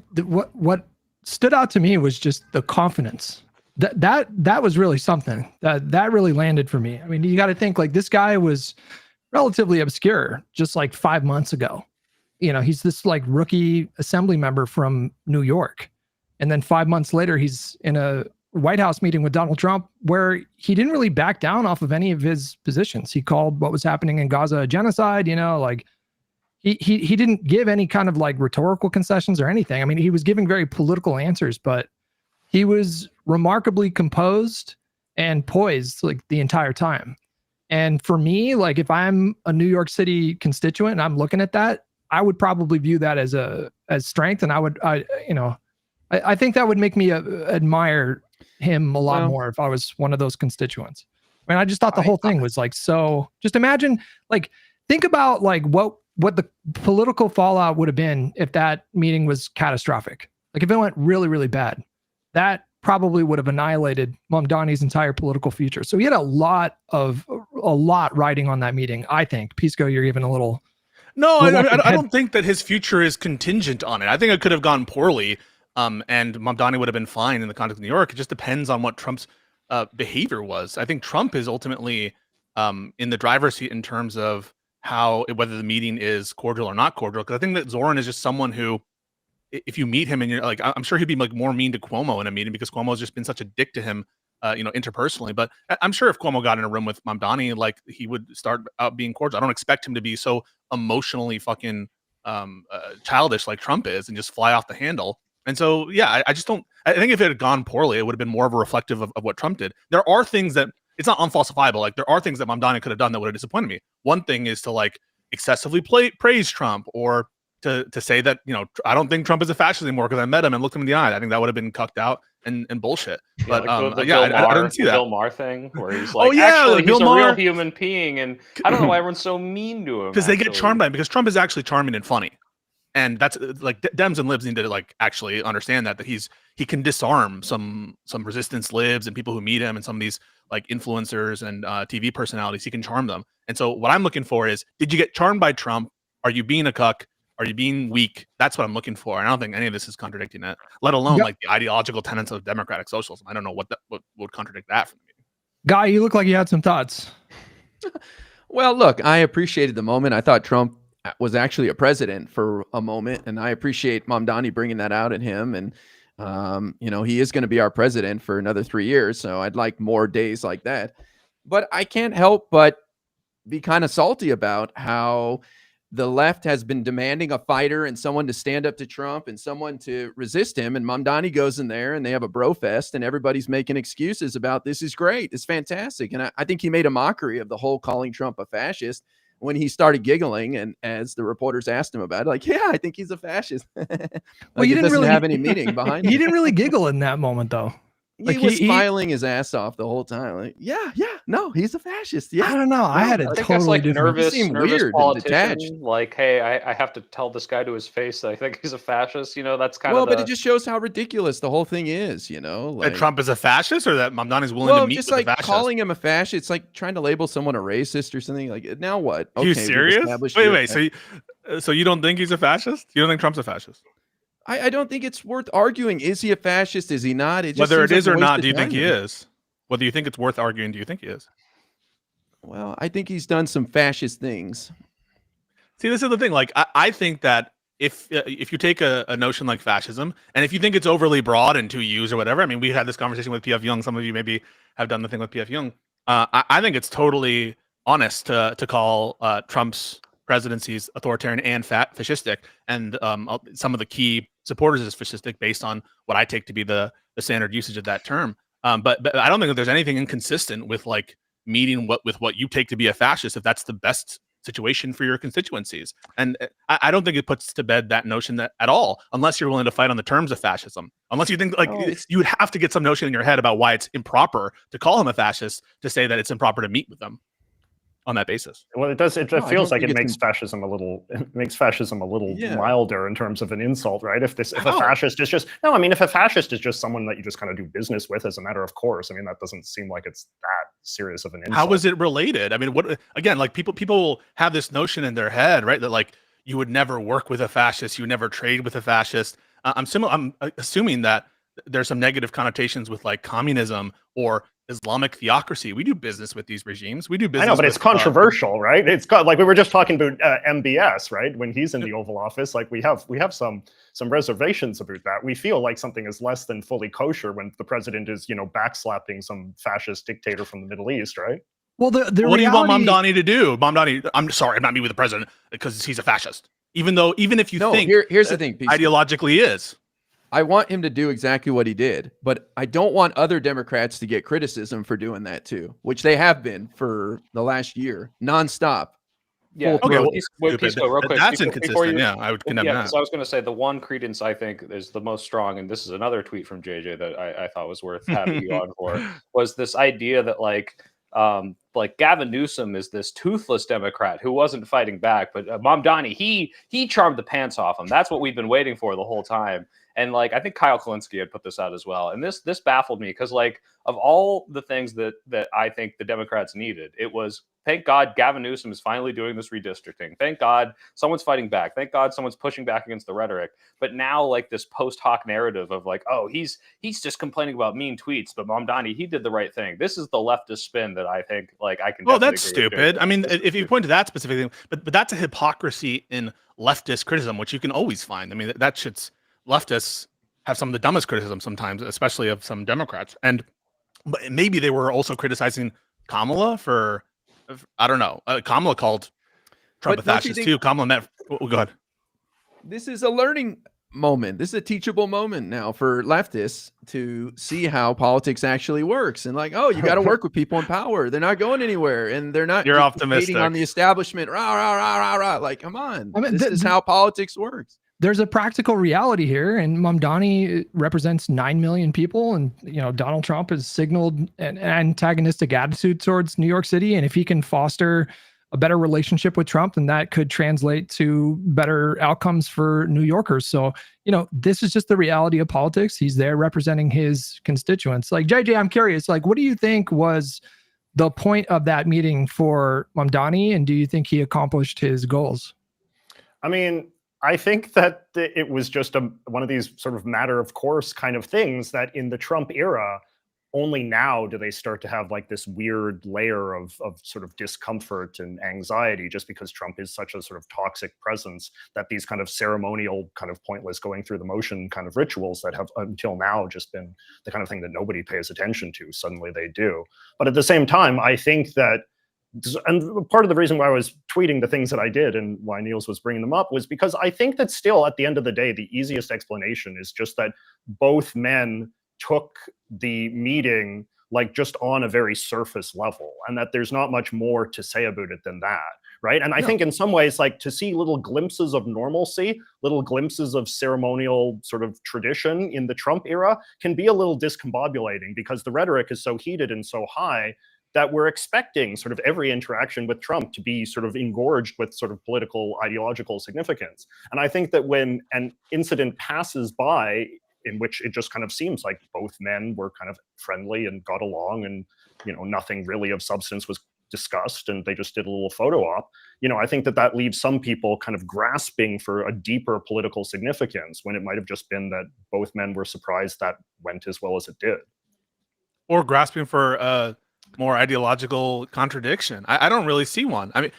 what stood out to me was just the confidence. That was really something that really landed for me. I mean, you got to think like this guy was relatively obscure just like 5 months ago. He's this like rookie assembly member from New York. And then 5 months later, he's in a White House meeting with Donald Trump where he didn't really back down off of any of his positions. He called what was happening in Gaza a genocide, like he didn't give any kind of like rhetorical concessions or anything. I mean, he was giving very political answers, but he was remarkably composed and poised like the entire time. And for me, like if I'm a New York City constituent and I'm looking at that, I would probably view that as strength. And I think that would make me admire him a lot more if I was one of those constituents. I mean, I just thought the whole thing was like, so just imagine, like, think about like what the political fallout would have been if that meeting was catastrophic. Like if it went really, really bad, that probably would have annihilated Mamdani's entire political future. So he had a lot riding on that meeting. I think Pisco, you're even a little. No, I don't think that his future is contingent on it. I think it could have gone poorly, and Mamdani would have been fine in the context of New York. It just depends on what Trump's behavior was. I think Trump is ultimately in the driver's seat in terms of whether the meeting is cordial or not cordial. Because I think that Zoran is just someone who if you meet him and you're like, I'm sure he'd be like more mean to Cuomo in a meeting because Cuomo's just been such a dick to him, interpersonally. But I'm sure if Cuomo got in a room with Mamdani, like he would start out being cordial. I don't expect him to be so emotionally fucking childish like Trump is and just fly off the handle. And so, yeah, I just don't. I think if it had gone poorly, it would have been more of a reflective of what Trump did. There are things that it's not unfalsifiable. Like there are things that Mamdani could have done that would have disappointed me. One thing is to like excessively praise Trump or to say that, I don't think Trump is a fascist anymore because I met him and looked him in the eye. I think that would have been cucked out and bullshit. But like the I didn't see that. Bill Maher thing where he's like, the Bill he's a Maher real human being, and I don't know why everyone's so mean to him. Because they get charmed by him because Trump is actually charming and funny. And that's like Dems and libs need to like actually understand that he can disarm some resistance libs and people who meet him and some of these like influencers and TV personalities. He can charm them. And so what I'm looking for is, did you get charmed by Trump? Are you being a cuck? Are you being weak? That's what I'm looking for. And I don't think any of this is contradicting that, let alone like the ideological tenets of democratic socialism. I don't know what would contradict that from me. Guy, you look like you had some thoughts. Well, look, I appreciated the moment. I thought Trump was actually a president for a moment, and I appreciate Mamdani bringing that out in him. And he is going to be our president for another 3 years, so I'd like more days like that. But I can't help but be kind of salty about how the left has been demanding a fighter and someone to stand up to Trump and someone to resist him. And Mamdani goes in there and they have a bro fest and everybody's making excuses about this is great. It's fantastic. And I think he made a mockery of the whole calling Trump a fascist when he started giggling. And as the reporters asked him about it, like, yeah, I think he's a fascist. Well, you didn't really have any meaning behind it. He didn't really giggle in that moment, though. Like he was smiling his ass off the whole time. Like, yeah, no, he's a fascist. Yeah, I don't know. I had a totally like different. nervous weird politician. Like, hey, I have to tell this guy to his face that I think he's a fascist. That's kind of. But it just shows how ridiculous the whole thing is. Like, that Trump is a fascist, or that Mamdani's willing to meet just with like a fascist. calling him a fascist. It's like trying to label someone a racist or something. Like, now what? Okay, you serious? Wait. So you don't think he's a fascist? You don't think Trump's a fascist? I don't think it's worth arguing. Is he a fascist? Is he not? It just Whether it is like or not, do you think he is? Whether you think it's worth arguing, do you think he is? Well, I think he's done some fascist things. See, this is the thing. Like, I think that if you take a notion like fascism, and if you think it's overly broad and too used or whatever, I mean, we had this conversation with P.F. Young. Some of you maybe have done the thing with P.F. Young. I think it's totally honest to call Trump's presidencies authoritarian and fascistic, and some of the key supporters is fascistic based on what I take to be the standard usage of that term. But I don't think that there's anything inconsistent with like meeting with what you take to be a fascist if that's the best situation for your constituencies. And I don't think it puts to bed that notion that at all, unless you're willing to fight on the terms of fascism. Unless you think like you would have to get some notion in your head about why it's improper to call him a fascist to say that it's improper to meet with them on that basis. Well, it does. It feels like it makes fascism a little. It makes fascism a little milder in terms of an insult, right? If a fascist is just if a fascist is just someone that you just kind of do business with as a matter of course, I mean, that doesn't seem like it's that serious of an insult. How is it related? I mean, what again? Like people have this notion in their head, right? That like you would never work with a fascist, you would never trade with a fascist. I'm assuming that there's some negative connotations with like communism or Islamic theocracy. We do business with these regimes. We do business. I know, but it's controversial, right? It's got like we were just talking about MBS, right? When he's in the Oval Office, like we have some reservations about that. We feel like something is less than fully kosher when the president is, backslapping some fascist dictator from the Middle East, right? Well, what do you want Mamdani to do? Mamdani, I'm sorry, I'm not meeting with the president because he's a fascist. Even if you think here's the thing, ideologically is. I want him to do exactly what he did, but I don't want other Democrats to get criticism for doing that too, which they have been for the last year, nonstop. Yeah. Okay. Pisco, real quick. That's inconsistent. I would condemn that. So I was going to say the one credence I think is the most strong, and this is another tweet from JJ that I thought was worth having you on for, was this idea that like Gavin Newsom is this toothless Democrat who wasn't fighting back, but Mamdani, he charmed the pants off him. That's what we've been waiting for the whole time. And like I think Kyle Kalinske had put this out as well. And this baffled me because like of all the things that I think the Democrats needed, it was thank God Gavin Newsom is finally doing this redistricting. Thank God someone's fighting back. Thank God someone's pushing back against the rhetoric. But now like this post hoc narrative of like, oh, he's just complaining about mean tweets, but Mamdani, he did the right thing. This is the leftist spin that I think like I can. Well, that's stupid. I mean, if you point to that specific thing, but that's a hypocrisy in leftist criticism, which you can always find. I mean, that shit's leftists have some of the dumbest criticism sometimes, especially of some Democrats. And but maybe they were also criticizing Kamala for, I don't know. Kamala called Trump But a don't you fascist think- too. Kamala met. Oh, go ahead. This is a learning moment. This is a teachable moment now for leftists to see how politics actually works. And like, oh, you got to work with people in power. They're not going anywhere, and they're not You're hating optimistic. on the establishment. Rah, rah, rah, rah, rah. Like, come on. I mean, this is how politics works. There's a practical reality here, and Mamdani represents 9 million people, and Donald Trump has signaled an antagonistic attitude towards New York City, and if he can foster a better relationship with Trump, then that could translate to better outcomes for New Yorkers. So, this is just the reality of politics. He's there representing his constituents. Like, JJ, I'm curious, like, what do you think was the point of that meeting for Mamdani, and do you think he accomplished his goals? I mean, I think that it was just one of these sort of matter of course kind of things that in the Trump era, only now do they start to have like this weird layer of sort of discomfort and anxiety, just because Trump is such a sort of toxic presence, that these kind of ceremonial, kind of pointless, going through the motion kind of rituals that have until now just been the kind of thing that nobody pays attention to, suddenly they do. But at the same time, I think that, and part of the reason why I was tweeting the things that I did and why Niels was bringing them up was because I think that still at the end of the day, the easiest explanation is just that both men took the meeting like just on a very surface level, and that there's not much more to say about it than that, right? And I think in some ways, like, to see little glimpses of normalcy, little glimpses of ceremonial sort of tradition in the Trump era can be a little discombobulating, because the rhetoric is so heated and so high that we're expecting sort of every interaction with Trump to be sort of engorged with sort of political, ideological significance. And I think that when an incident passes by in which it just kind of seems like both men were kind of friendly and got along, and nothing really of substance was discussed, and they just did a little photo op, I think that leaves some people kind of grasping for a deeper political significance, when it might have just been that both men were surprised that went as well as it did. Or grasping for more ideological contradiction. I don't really see one. I mean,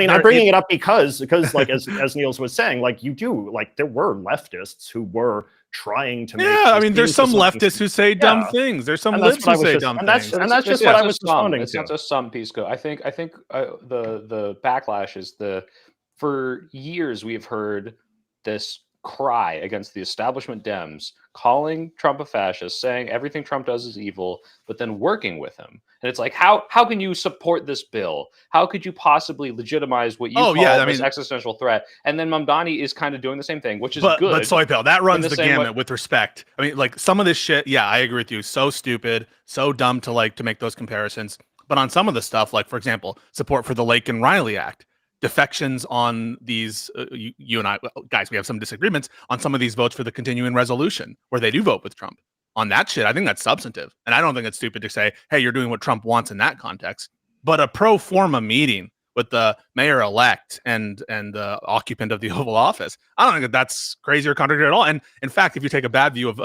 I'm bringing it up because like as Niels was saying, like, there were leftists who were trying to make. Yeah, I mean, there's some leftists who say dumb things. There's some libs who say dumb things. And that's just what I was responding to. It's not just some, Pisco. I think the backlash is for years we have heard this cry against the establishment Dems, calling Trump a fascist, saying everything Trump does is evil, but then working with him. And it's like, how can you support this bill? How could you possibly legitimize what you call this existential threat? And then Mamdani is kind of doing the same thing, which is good. But Soypel, that runs the gamut way. with respect. I mean, like, some of this shit, yeah, I agree with you. So stupid, so dumb to make those comparisons. But on some of the stuff, like, for example, support for the Lake and Riley Act, defections on these, you and I, guys, we have some disagreements on some of these votes for the continuing resolution where they do vote with Trump. On that shit, I think that's substantive. And I don't think it's stupid to say, hey, you're doing what Trump wants in that context. But a pro forma meeting with the mayor-elect and the occupant of the Oval Office, I don't think that that's crazy or contradictory at all. And in fact, if you take a bad view of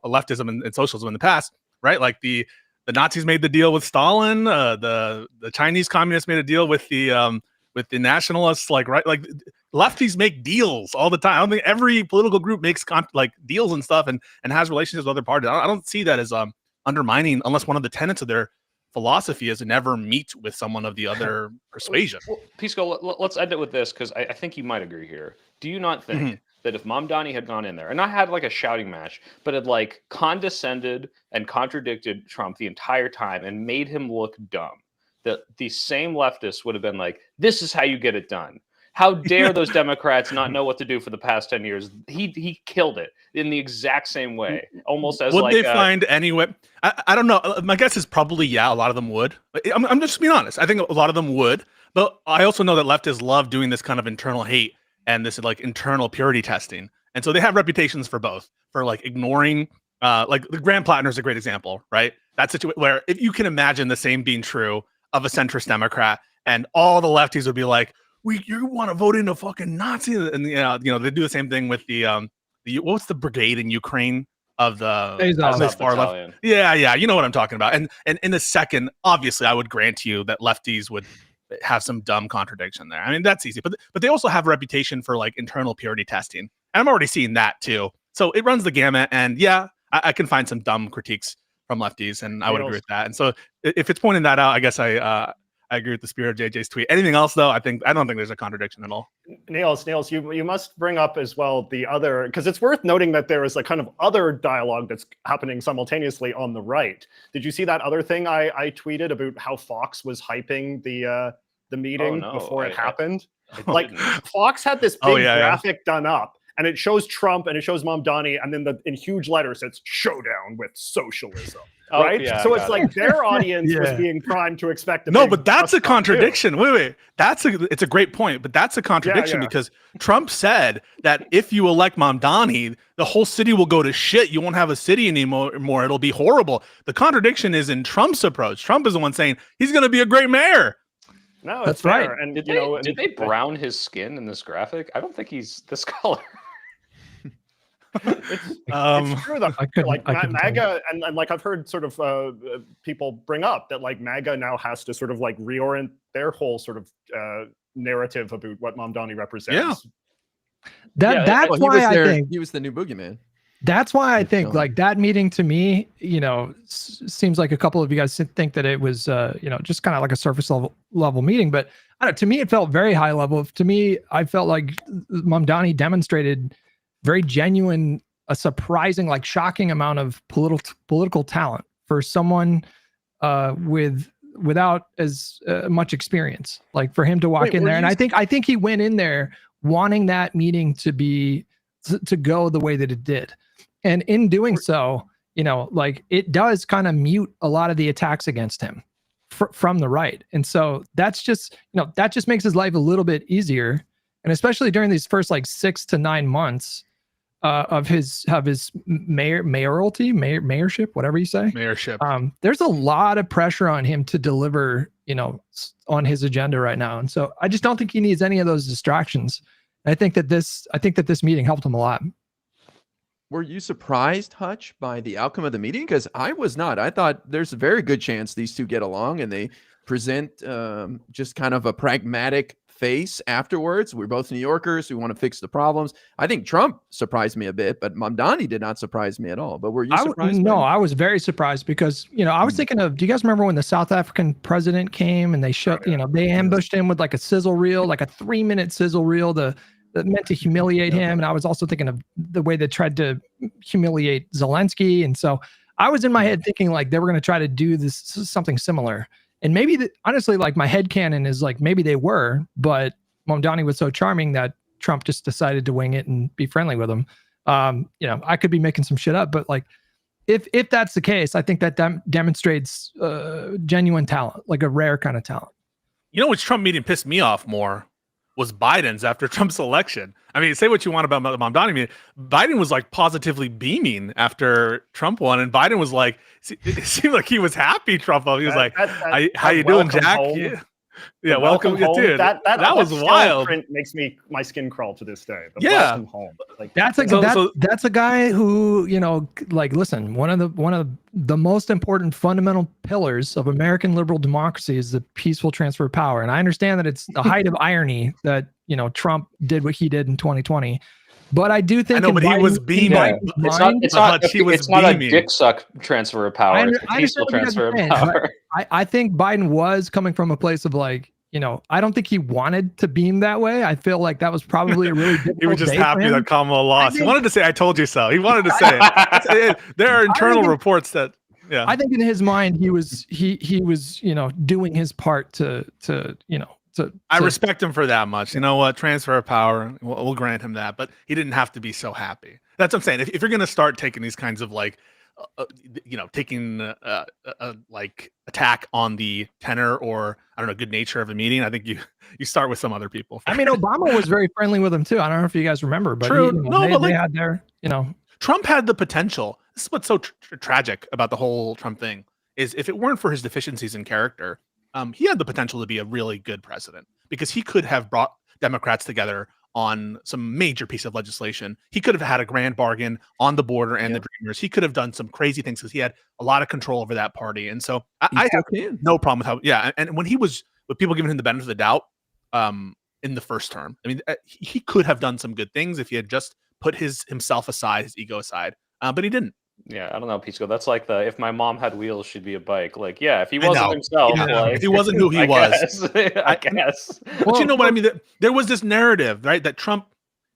leftism and socialism in the past, right, like the Nazis made the deal with Stalin, the Chinese communists made a deal with the nationalists, like, right, like, lefties make deals all the time. I don't think every political group makes deals and stuff and has relationships with other parties. I don't see that as undermining, unless one of the tenets of their philosophy is to never meet with someone of the other persuasion. Well, Pisco, let's end it with this, because I think you might agree here. Do you not think that if Mamdani had gone in there and not had like a shouting match, but had like condescended and contradicted Trump the entire time and made him look dumb, that the same leftists would have been like, this is how you get it done? How dare those Democrats not know what to do for the past 10 years? He killed it in the exact same way, almost as would they find any way? I don't know. My guess is probably, yeah, a lot of them would. I'm just being honest. I think a lot of them would. But I also know that leftists love doing this kind of internal hate and this like internal purity testing. And so they have reputations for both, for like ignoring, like the Graham Plattner is a great example, right? That situation where if you can imagine the same being true of a centrist Democrat, and all the lefties would be like, you want to vote in a fucking Nazi, and they do the same thing with the what's the brigade in Ukraine of the far left? Yeah, you know what I'm talking about. And in a second, obviously, I would grant you that lefties would have some dumb contradiction there. I mean, that's easy, but they also have a reputation for like internal purity testing, and I'm already seeing that too. So it runs the gamut, and yeah, I can find some dumb critiques from lefties, and I would agree with that. And so if it's pointing that out, I guess I agree with the spirit of JJ's tweet. Anything else though? I don't think there's a contradiction at all. Nails, you must bring up as well the other, because it's worth noting that there is a kind of other dialogue that's happening simultaneously on the right. Did you see that other thing I tweeted about how Fox was hyping the meeting before it happened? Like Fox had this big graphic done up, and it shows Trump and it shows Mamdani, and then in huge letters it's "Showdown with Socialism." Right? Yeah, so it's like their audience was being primed to expect but that's a contradiction. Wait. It's a great point, but that's a contradiction because Trump said that if you elect Mamdani, the whole city will go to shit. You won't have a city anymore. It'll be horrible. The contradiction is in Trump's approach. Trump is the one saying he's going to be a great mayor. No, that's right. And did they brown his skin in this graphic? I don't think he's this color. It's true though. Like MAGA, and like I've heard sort of people bring up that like MAGA now has to sort of like reorient their whole sort of narrative about what Mamdani represents. That's why I think he was the new boogeyman. That's why I think like that meeting to me, seems like a couple of you guys think that it was, just kind of like a surface level meeting. But I don't know, to me, it felt very high level. To me, I felt like Mamdani demonstrated very genuine, a surprising, like shocking amount of political talent for someone without as much experience. Like for him to walk in there, and I think he went in there wanting that meeting to go the way that it did. And in doing so, like it does kind of mute a lot of the attacks against him from the right. And so that's just, that just makes his life a little bit easier. And especially during these first like 6 to 9 months of his mayorship, whatever you say. Mayorship. There's a lot of pressure on him to deliver, on his agenda right now. And so I just don't think he needs any of those distractions. I think that this meeting helped him a lot. Were you surprised, Hutch, by the outcome of the meeting? Because I was not. I thought there's a very good chance these two get along and they present just kind of a pragmatic face afterwards. We're both New Yorkers. We want to fix the problems. I think Trump surprised me a bit, but Mamdani did not surprise me at all. But were you surprised? No, I was very surprised because, I was thinking of, do you guys remember when the South African president came and they they ambushed him with like a sizzle reel, like a 3-minute sizzle reel that meant to humiliate him. And I was also thinking of the way they tried to humiliate Zelensky. And so I was in my head thinking like they were going to try to do something similar. And maybe honestly, like my headcanon is like, maybe they were, but Mamdani was so charming that Trump just decided to wing it and be friendly with him. I could be making some shit up, but like, if that's the case, I think that demonstrates genuine talent, like a rare kind of talent. Which Trump meeting pissed me off more was Biden's after Trump's election. I mean, say what you want about Mamdani. I mean, Biden was like positively beaming after Trump won, and Biden was like, it seemed like he was happy. Trump, he was how you doing, Jack? Yeah, welcome home. Dude. That was wild. Print makes my skin crawl to this day. Welcome home. Like that's a guy who, listen, one of the most important fundamental pillars of American liberal democracy is the peaceful transfer of power. And I understand that it's the height of irony that, Trump did what he did in 2020. But I do think he was beaming. It's not a dick suck transfer of power. It's a peaceful transfer of power. I think Biden was coming from a place of like, I don't think he wanted to beam that way. I feel like that was probably a really difficult he was just day happy that Kamala lost. He wanted to say, I told you so. He wanted to say it. There are internal reports that, I think in his mind, he was doing his part to I respect him for that much. You know what? Transfer of power, we'll grant him that, but he didn't have to be so happy. That's what I'm saying. If you're going to start taking these kinds of like, taking a attack on the tenor or good nature of a meeting, I think you start with some other people. I mean, Obama was very friendly with him too. I don't know if you guys remember, but true. They had their, Trump had the potential. This is what's so tragic about the whole Trump thing is if it weren't for his deficiencies in character, he had the potential to be a really good president because he could have brought Democrats together on some major piece of legislation. He could have had a grand bargain on the border and the Dreamers. He could have done some crazy things because he had a lot of control over that party. And so I have no problem with how, and when he was, with people giving him the benefit of the doubt in the first term, I mean, he could have done some good things if he had just put himself aside, his ego aside. But he didn't. Yeah, I don't know, Pisco. That's like the if my mom had wheels, she'd be a bike. Like, yeah, if he I wasn't know. himself, Yeah. like If he wasn't who he was. I guess. But you know what I mean? There was this narrative, right? That Trump,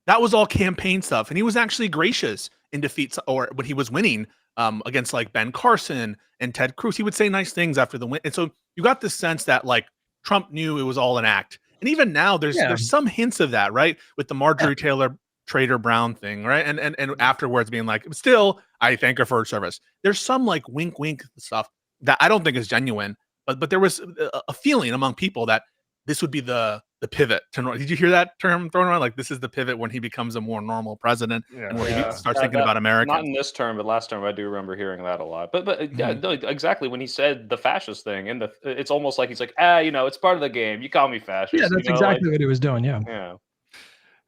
that was all campaign stuff. And he was actually gracious in defeats, or when he was winning against like Ben Carson and Ted Cruz. He would say nice things after the win. And so you got this sense that like Trump knew it was all an act. And even now there's some hints of that, right? With the Marjorie Taylor Trader Brown thing, right? And afterwards being like, still, I thank her for her service. There's some like wink stuff that I don't think is genuine, but there was a feeling among people that this would be the pivot to did you hear that term thrown around? Like, this is the pivot when he becomes a more normal president and where he starts thinking about Americans. Not in this term, but last term I do remember hearing that a lot. But yeah, no, exactly, when he said the fascist thing, and it's almost like he's like, it's part of the game. You call me fascist. Yeah, that's exactly what he was doing. Yeah. Yeah.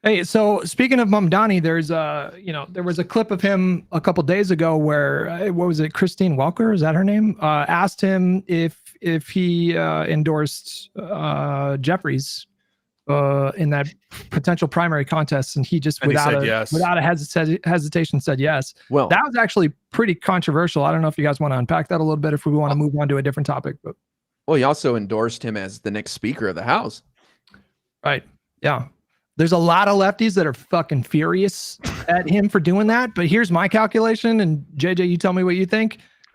Hey, so speaking of Mamdani, there's there was a clip of him a couple days ago where what was it? Christine Walker, is that her name? Asked him if he endorsed Jeffries in that potential primary contest, and he just without a hesitation said yes. Well, that was actually pretty controversial. I don't know if you guys want to unpack that a little bit if we want to move on to a different topic. But he also endorsed him as the next Speaker of the House. Right. Yeah. There's a lot of lefties that are fucking furious at him for doing that. But here's my calculation, and JJ, you tell me what you think.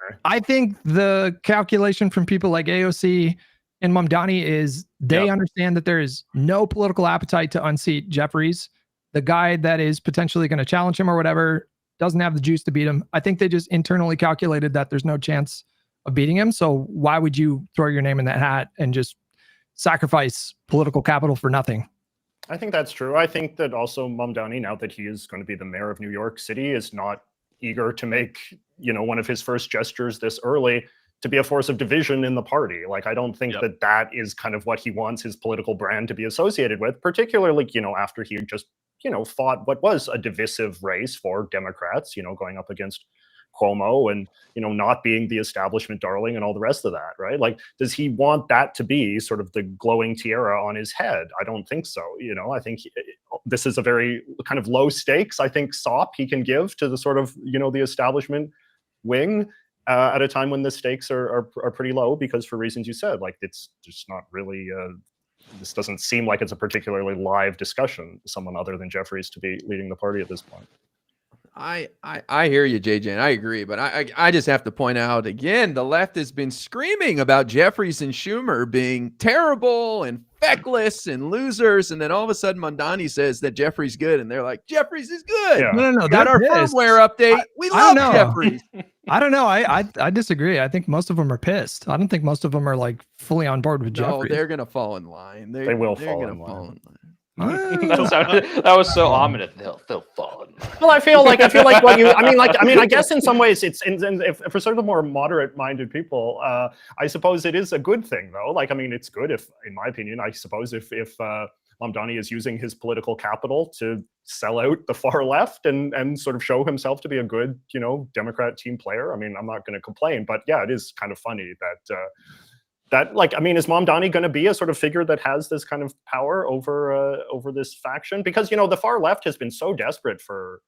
Okay. I think the calculation from people like AOC and Mamdani is they understand that there is no political appetite to unseat Jeffries. The guy that is potentially going to challenge him or whatever doesn't have the juice to beat him. I think they just internally calculated that there's no chance of beating him. So why would you throw your name in that hat and just sacrifice political capital for nothing? I think that's true. I think that also Mamdani, now that he is going to be the mayor of New York City, is not eager to make, one of his first gestures this early to be a force of division in the party. Like, I don't think that is kind of what he wants his political brand to be associated with, particularly, after he just, fought what was a divisive race for Democrats, going up against Cuomo and, not being the establishment darling and all the rest of that, right? Like, does he want that to be sort of the glowing tiara on his head? I don't think so. I think this is a very kind of low stakes, I think, sop he can give to the sort of, the establishment wing at a time when the stakes are pretty low, because for reasons you said, like, it's just not really, this doesn't seem like it's a particularly live discussion, someone other than Jeffries to be leading the party at this point. I hear you, JJ, and I agree, but I just have to point out again, the left has been screaming about Jeffries and Schumer being terrible and feckless and losers, and then all of a sudden Mamdani says that Jeffries good, and they're like, Jeffries is good. Yeah. No, Got our firmware update. We love Jeffries. I don't know. I disagree. I think most of them are pissed. I don't think most of them are like fully on board with Jeffries. No, they're gonna fall in line. They will fall in line. That was so ominous. They'll fall in line. Well, I feel like what you. I guess in some ways it's if for sort of more moderate-minded people, I suppose it is a good thing though. Like, it's good if, in my opinion, I suppose if Mamdani is using his political capital to sell out the far left and sort of show himself to be a good, Democrat team player. I'm not going to complain, but yeah, it is kind of funny that. Is Mamdani going to be a sort of figure that has this kind of power over this faction? Because, the far left has been so desperate for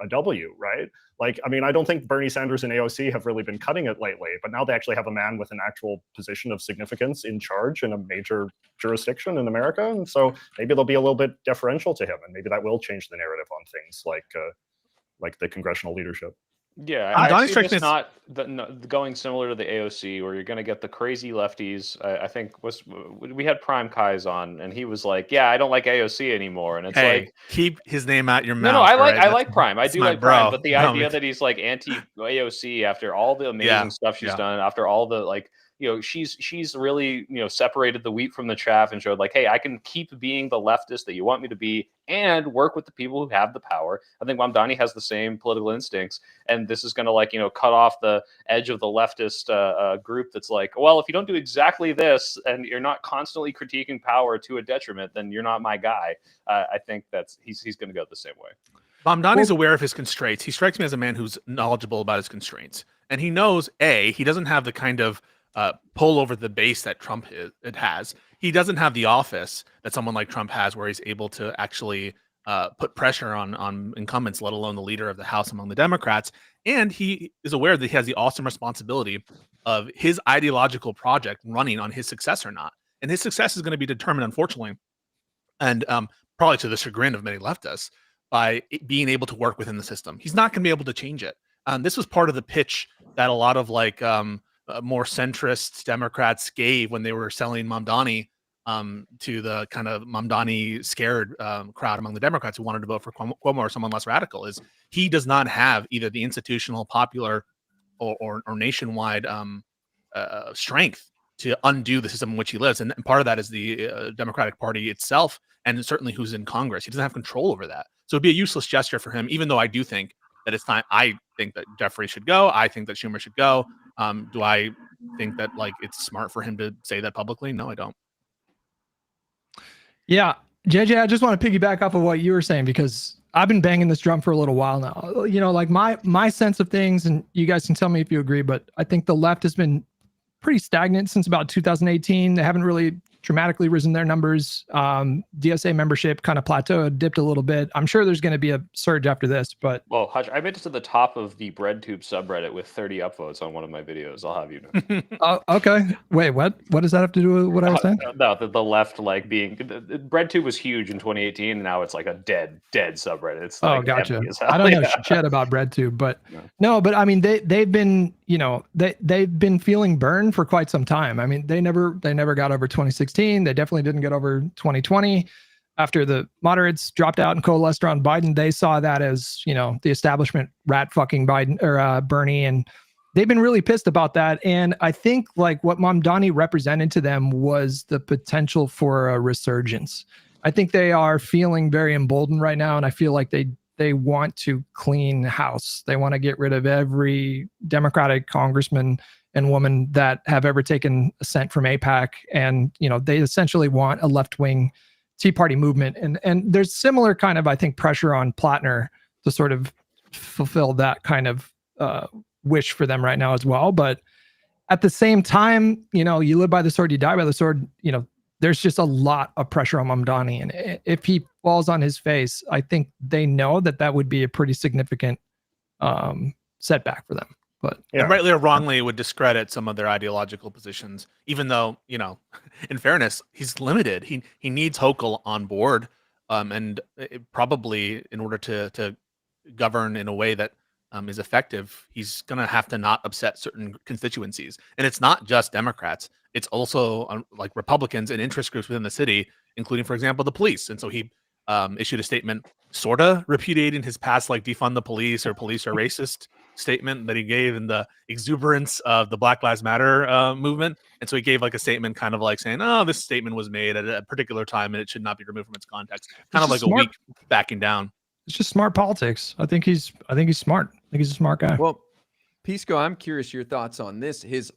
a W, right? Like, I don't think Bernie Sanders and AOC have really been cutting it lately, but now they actually have a man with an actual position of significance in charge in a major jurisdiction in America. And so maybe they'll be a little bit deferential to him, and maybe that will change the narrative on things like the congressional leadership. Yeah, I see this not going similar to the AOC, where you're going to get the crazy lefties. I think we had Prime Kai's on, and he was like, "Yeah, I don't like AOC anymore." And it's like, keep his name out your mouth. No, I like Prime. I do like Prime, but the idea that he's like anti AOC after all the amazing stuff she's done, after all the she's really separated the wheat from the chaff and showed like, hey, I can keep being the leftist that you want me to be and work with the people who have the power. I think Mamdani has the same political instincts, and this is going to cut off the edge of the leftist group that's like, well, if you don't do exactly this and you're not constantly critiquing power to a detriment, then you're not my guy. I think he's going to go the same way. Mamdani's aware of his constraints. He strikes me as a man who's knowledgeable about his constraints, and he knows he doesn't have the kind of pull over the base that Trump has. He doesn't have the office that someone like Trump has, where he's able to actually put pressure on incumbents, let alone the leader of the House among the Democrats. And he is aware that he has the awesome responsibility of his ideological project running on his success or not. And his success is going to be determined, unfortunately, and probably to the chagrin of many leftists, by being able to work within the system. He's not going to be able to change it. This was part of the pitch that a lot of more centrist Democrats gave when they were selling Mamdani to the kind of Mamdani scared crowd among the Democrats who wanted to vote for Cuomo or someone less radical. Is he does not have either the institutional, popular, or nationwide strength to undo the system in which he lives. And part of that is the Democratic Party itself, and certainly who's in Congress. He doesn't have control over that. So it'd be a useless gesture for him, even though I do think that it's time. I think that Jeffrey should go. I think that Schumer should go. Do I think that it's smart for him to say that publicly? No, I don't. Yeah. JJ, I just want to piggyback off of what you were saying, because I've been banging this drum for a little while now. My sense of things, and you guys can tell me if you agree, but I think the left has been pretty stagnant since about 2018. They haven't really dramatically risen their numbers. DSA membership kind of plateaued, dipped a little bit. I'm sure there's going to be a surge after this, but well, Hutch, I made it to the top of the BreadTube subreddit with 30 upvotes on one of my videos. I'll have you know. Okay. Wait, what? What does that have to do with what I was saying? No, the left being BreadTube was huge in 2018, and now it's like a dead subreddit. It's gotcha. I don't know shit about BreadTube, but no, but I mean they've been they've been feeling burned for quite some time. I mean they never got over 2016. They definitely didn't get over 2020. After the moderates dropped out and coalesced around Biden, they saw that as, the establishment rat fucking Biden or Bernie. And they've been really pissed about that. And I think what Mamdani represented to them was the potential for a resurgence. I think they are feeling very emboldened right now. And I feel like they want to clean house. They want to get rid of every Democratic congressman and woman that have ever taken a cent from AIPAC. And, they essentially want a left-wing Tea Party movement. And there's similar kind of, I think, pressure on Plattner to sort of fulfill that kind of wish for them right now as well. But at the same time, you live by the sword, you die by the sword. There's just a lot of pressure on Mamdani. And if he falls on his face, I think they know that would be a pretty significant setback for them. But and rightly or wrongly, it would discredit some of their ideological positions, even though, in fairness, he's limited. He needs Hochul on board, and probably in order to govern in a way that is effective, he's going to have to not upset certain constituencies. And it's not just Democrats. It's also Republicans and interest groups within the city, including, for example, the police. And so he issued a statement sort of repudiating his past defund the police or police are racist statement that he gave in the exuberance of the Black Lives Matter movement. And so he gave a statement kind of saying, oh, this statement was made at a particular time and it should not be removed from its context. Kind of a weak backing down. It's just smart politics. I think he's smart. I think he's a smart guy. Well, Pisco, I'm curious your thoughts on this. His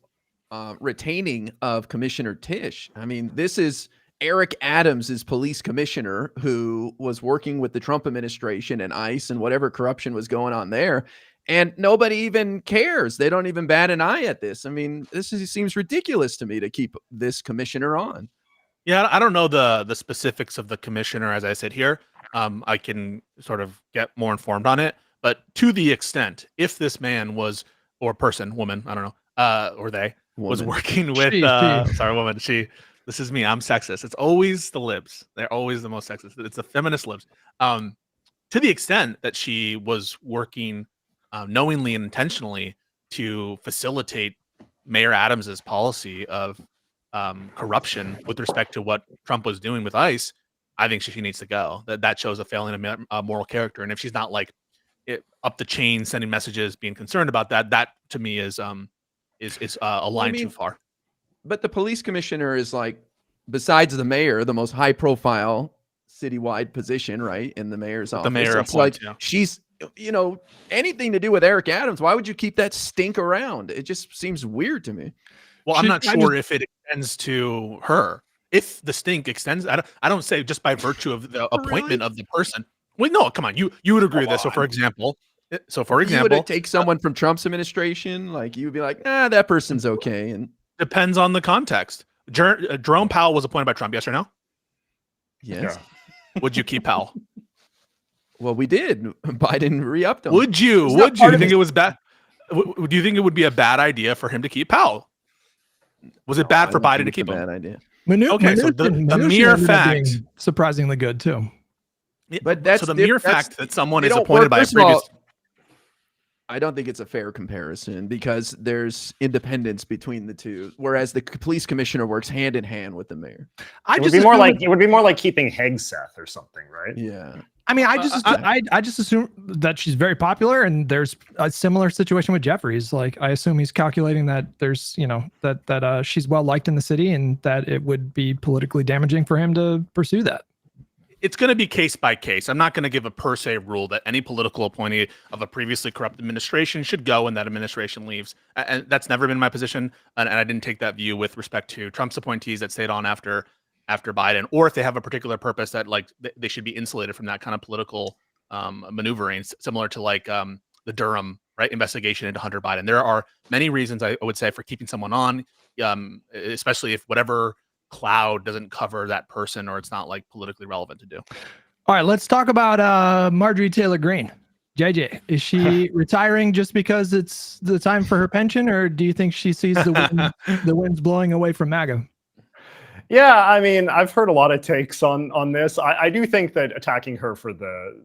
retaining of Commissioner Tisch. I mean, this is Eric Adams is police commissioner who was working with the Trump administration and ICE and whatever corruption was going on there. And nobody even cares. They don't even bat an eye at this. I mean, seems ridiculous to me to keep this commissioner on. Yeah, I don't know the specifics of the commissioner as I sit here. I can sort of get more informed on it. But to the extent, if this man was, or person, woman, I don't know, or they, was working with, sorry, woman, this is me, I'm sexist. It's always the libs. They're always the most sexist. It's the feminist libs. To the extent that she was working knowingly and intentionally to facilitate Mayor Adams's policy of corruption with respect to what Trump was doing with ICE, I think she needs to go. That shows a failing of moral character. And if she's not up the chain, sending messages, being concerned about that to me is a line too far. But the police commissioner is besides the mayor, the most high profile citywide position, right? In the mayor's office. The mayor appoints, she's, anything to do with Eric Adams. Why would you keep that stink around? It just seems weird to me. Well, I'm not sure if it extends to her. If the stink extends, I don't say just by virtue of the appointment of the person. Well, no, come on. You would agree with this. So for example, you would take someone from Trump's administration, you would be like, that person's okay. And depends on the context. Jerome Powell was appointed by Trump, yes or no? Yes. Would you keep Powell? Well, we did. Biden re-upped him. Would you? It's not Would you part of think his- it was bad? Do you think it would be a bad idea for him to keep Powell? Was it bad I for don't Biden think to it's a keep him? bad idea. Okay, so the Mnuchin mere ended up being fact- surprisingly good too. But that's so the diff- mere that's- fact that someone they is don't appointed work- by a first of all, previous. I don't think it's a fair comparison because there's independence between the two, whereas the police commissioner works hand in hand with the mayor. It would be more like keeping Hegseth or something, right? Yeah. I mean, I just assume that she's very popular, and there's a similar situation with Jeffries. Like, I assume he's calculating that there's, that she's well liked in the city, and that it would be politically damaging for him to pursue that. It's going to be case by case. I'm not going to give a per se rule that any political appointee of a previously corrupt administration should go when that administration leaves. And that's never been my position. And I didn't take that view with respect to Trump's appointees that stayed on after Biden, or if they have a particular purpose that like they should be insulated from that kind of political maneuvering, similar to like the Durham investigation into Hunter Biden. There are many reasons I would say for keeping someone on, especially if whatever cloud doesn't cover that person or it's not like politically relevant to do. All right, let's talk about Marjorie Taylor Greene. JJ, is she retiring just because it's the time for her pension, or do you think she sees the winds blowing away from MAGA? Yeah, I mean, I've heard a lot of takes on this. I do think that attacking her for the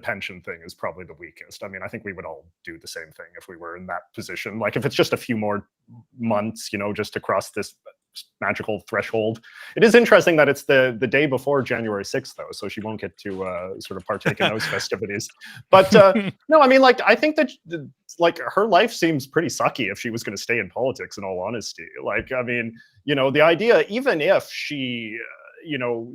pension thing is probably the weakest. I mean, I think we would all do the same thing if we were in that position. Like, if it's just a few more months, just to cross this magical threshold. It is interesting that it's the day before January 6th, though, so she won't get to sort of partake in those festivities. But no, I mean, like, I think that like her life seems pretty sucky if she was going to stay in politics, in all honesty. Like, I mean, the idea, even if she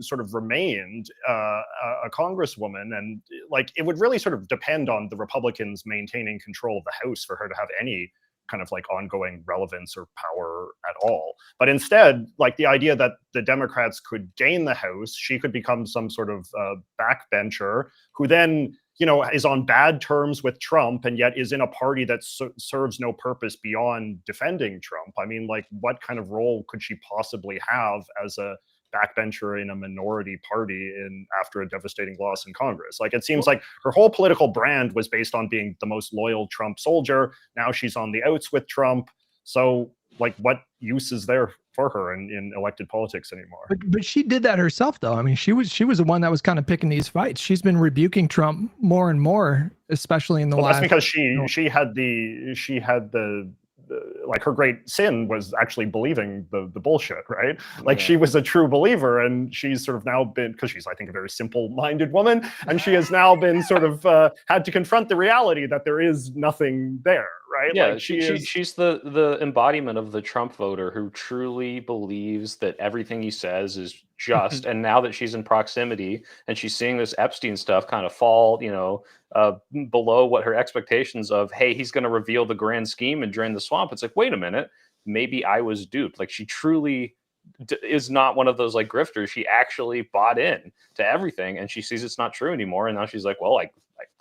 sort of remained a congresswoman, and like, it would really sort of depend on the Republicans maintaining control of the House for her to have any kind of like ongoing relevance or power at all. But instead, like, the idea that the Democrats could gain the House, she could become some sort of backbencher who then, is on bad terms with Trump and yet is in a party that serves no purpose beyond defending Trump. I mean, like, what kind of role could she possibly have as a backbencher in a minority party after a devastating loss in Congress? Like, it seems like her whole political brand was based on being the most loyal Trump soldier. Now she's on the outs with Trump. So, like, what use is there for her in elected politics anymore? But she did that herself, though. I mean, she was the one that was kind of picking these fights. She's been rebuking Trump more and more, especially in the last. That's because she had the like, her great sin was actually believing the bullshit, right? Like, she was a true believer, and she's sort of now been, because she's, I think, a very simple-minded woman, and she has now been sort of had to confront the reality that there is nothing there, right? Yeah, like, she's the embodiment of the Trump voter who truly believes that everything he says is just. And now that she's in proximity and she's seeing this Epstein stuff kind of fall, below what her expectations of, hey, he's going to reveal the grand scheme and drain the swamp. It's like, wait a minute, maybe I was duped. Like, she truly is not one of those like grifters. She actually bought in to everything, and she sees it's not true anymore. And now she's like, well, I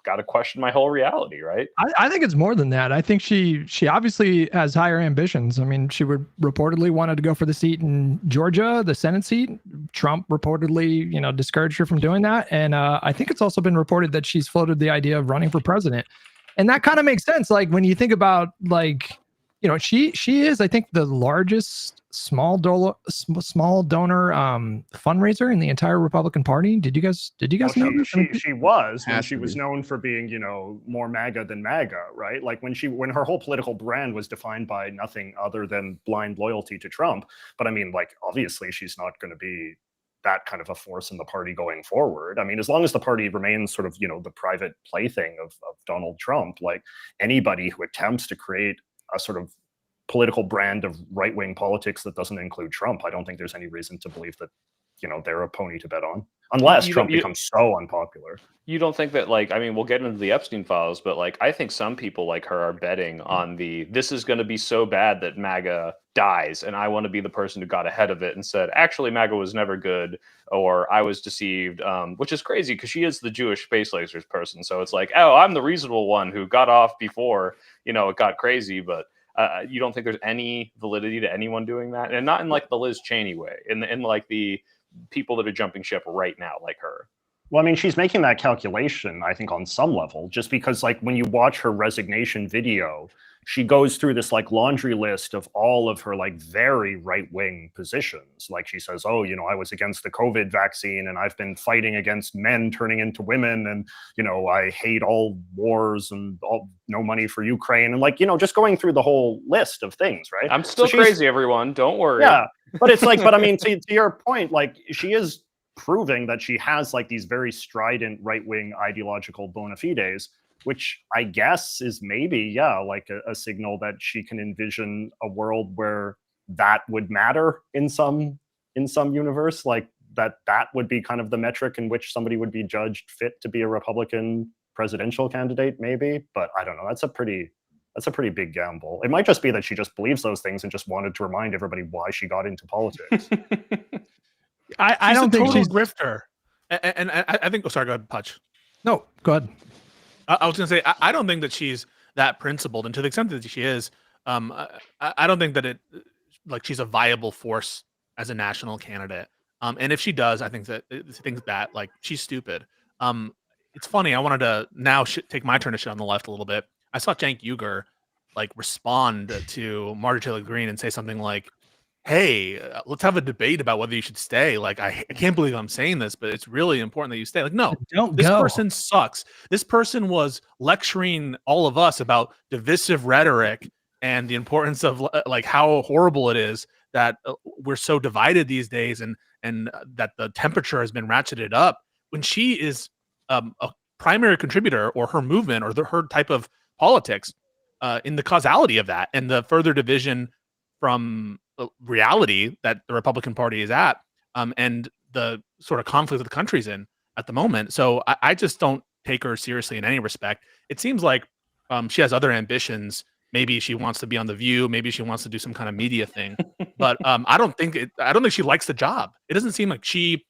got to question my whole reality, right? I think it's more than that. I think she obviously has higher ambitions. I mean, she would reportedly wanted to go for the seat in Georgia, the Senate seat. Trump reportedly, discouraged her from doing that. And I think it's also been reported that she's floated the idea of running for president. And that kind of makes sense. Like, when you think about, like, she is, I think, the largest small donor fundraiser in the entire Republican Party. Did you guys know this? She was, when she was known for being, more MAGA than MAGA, right? Like, when her whole political brand was defined by nothing other than blind loyalty to Trump. But I mean, like, obviously she's not going to be that kind of a force in the party going forward. I mean, as long as the party remains sort of, the private plaything of Donald Trump, like, anybody who attempts to create a sort of political brand of right-wing politics that doesn't include Trump, I don't think there's any reason to believe that, they're a pony to bet on, unless Trump becomes so unpopular. You don't think that, like, I mean, we'll get into the Epstein files, but like, I think some people like her are betting on this is going to be so bad that MAGA dies, and I want to be the person who got ahead of it and said, actually, MAGA was never good, or I was deceived, which is crazy because she is the Jewish space lasers person. So it's like, oh, I'm the reasonable one who got off before, it got crazy. But you don't think there's any validity to anyone doing that? And not in like the Liz Cheney way, in like the people that are jumping ship right now, like her. Well, I mean, she's making that calculation, I think, on some level, just because, like, when you watch her resignation video, she goes through this like laundry list of all of her like very right-wing positions. Like she says, oh, you know, I was against the COVID vaccine and I've been fighting against men turning into women, and, you know, I hate all wars and no money for Ukraine, and, like, you know, just going through the whole list of things, right? I'm still crazy, everyone. Don't worry. Yeah, but it's like, but I mean, to your point, like, she is proving that she has like these very strident right-wing ideological bona fides, which I guess is maybe, yeah, like a signal that she can envision a world where that would matter in some universe, like that would be kind of the metric in which somebody would be judged fit to be a Republican presidential candidate, maybe. But I don't know. That's a pretty big gamble. It might just be that she just believes those things and just wanted to remind everybody why she got into politics. I don't think she's a grifter, and I think. Oh, sorry, go ahead, Putch. No, go ahead. I was going to say, I don't think that she's that principled, and to the extent that she is, I don't think that she's a viable force as a national candidate. And if she does, I think that like she's stupid. It's funny. I wanted to now take my turn to shit on the left a little bit. I saw Cenk Uygur like respond to Marjorie Taylor Greene and say something like, hey, let's have a debate about whether you should stay. Like, I can't believe I'm saying this, but it's really important that you stay. Like, no, this person sucks. This person was lecturing all of us about divisive rhetoric and the importance of like how horrible it is that we're so divided these days, and that the temperature has been ratcheted up, when she is a primary contributor, or her movement, or her type of politics in the causality of that and the further division from reality that the Republican Party is at, and the sort of conflict that the country's in at the moment. So I just don't take her seriously in any respect. It seems like she has other ambitions. Maybe she wants to be on The View. Maybe she wants to do some kind of media thing. But I don't think she likes the job. It doesn't seem like she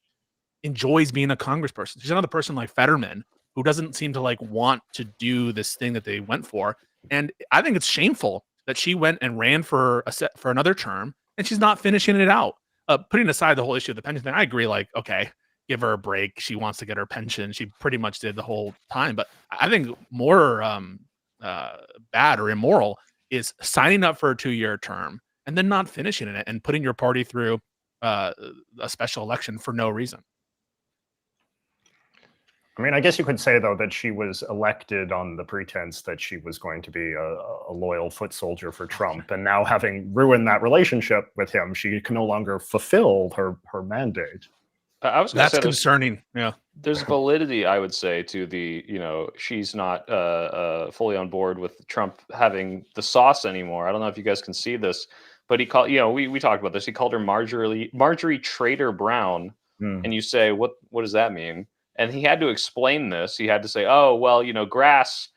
enjoys being a congressperson. She's another person like Fetterman, who doesn't seem to like want to do this thing that they went for. And I think it's shameful that she went and ran for another term, and she's not finishing it out. Putting aside the whole issue of the pension thing, I agree. Like, okay, give her a break. She wants to get her pension. She pretty much did the whole time. But I think more bad or immoral is signing up for a 2-year term and then not finishing it and putting your party through a special election for no reason. I mean, I guess you could say, though, that she was elected on the pretense that she was going to be a loyal foot soldier for Trump. And now, having ruined that relationship with him, she can no longer fulfill her mandate. I was going to say concerning. Yeah. There's validity, I would say, to the, you know, she's not fully on board with Trump having the sauce anymore. I don't know if you guys can see this, but he called, you know, we talked about this. He called her Marjorie Trader Brown. And you say, what does that mean? And he had to explain this. He had to say, oh, well, you know, grass,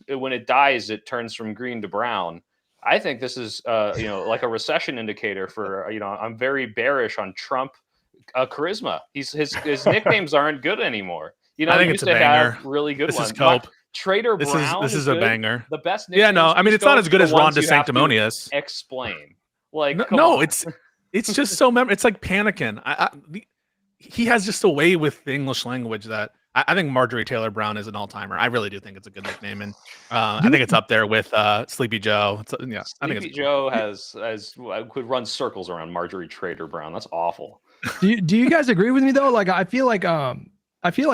when it dies, it turns from green to brown. I think this is, you know, like a recession indicator for, you know, I'm very bearish on Trump charisma. His nicknames aren't good anymore. You know, I think he it's used a to banger. have really good This ones. is Cope. Trader Brown. This is a banger. The best. Yeah, no, I mean, it's not as good as Ron DeSanctimonious. Explain. Like, no, it's just so it's like panicking. He has just a way with the English language that I think Marjorie Taylor Brown is an all-timer. I really do think it's a good nickname, and I think it's up there with Sleepy Joe. Sleepy Joe could run circles around Marjorie Trader Brown. That's awful. Do you guys agree with me though? Like, I feel like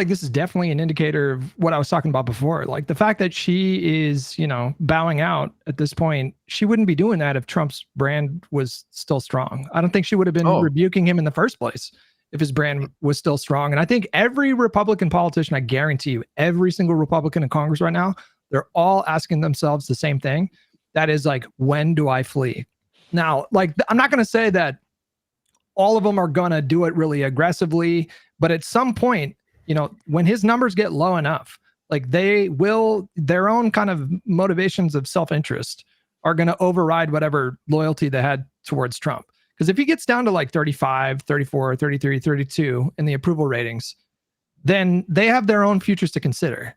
this is definitely an indicator of what I was talking about before. Like the fact that she is, you know, bowing out at this point. She wouldn't be doing that if Trump's brand was still strong. I don't think she would have been rebuking him in the first place if his brand was still strong. And I think every Republican politician, I guarantee you, every single Republican in Congress right now, they're all asking themselves the same thing. That is like, when do I flee? Now, like, I'm not going to say that all of them are going to do it really aggressively, but at some point, you know, when his numbers get low enough, like their own kind of motivations of self-interest are going to override whatever loyalty they had towards Trump. Because if he gets down to like 35, 34, 33, 32 in the approval ratings, then they have their own futures to consider.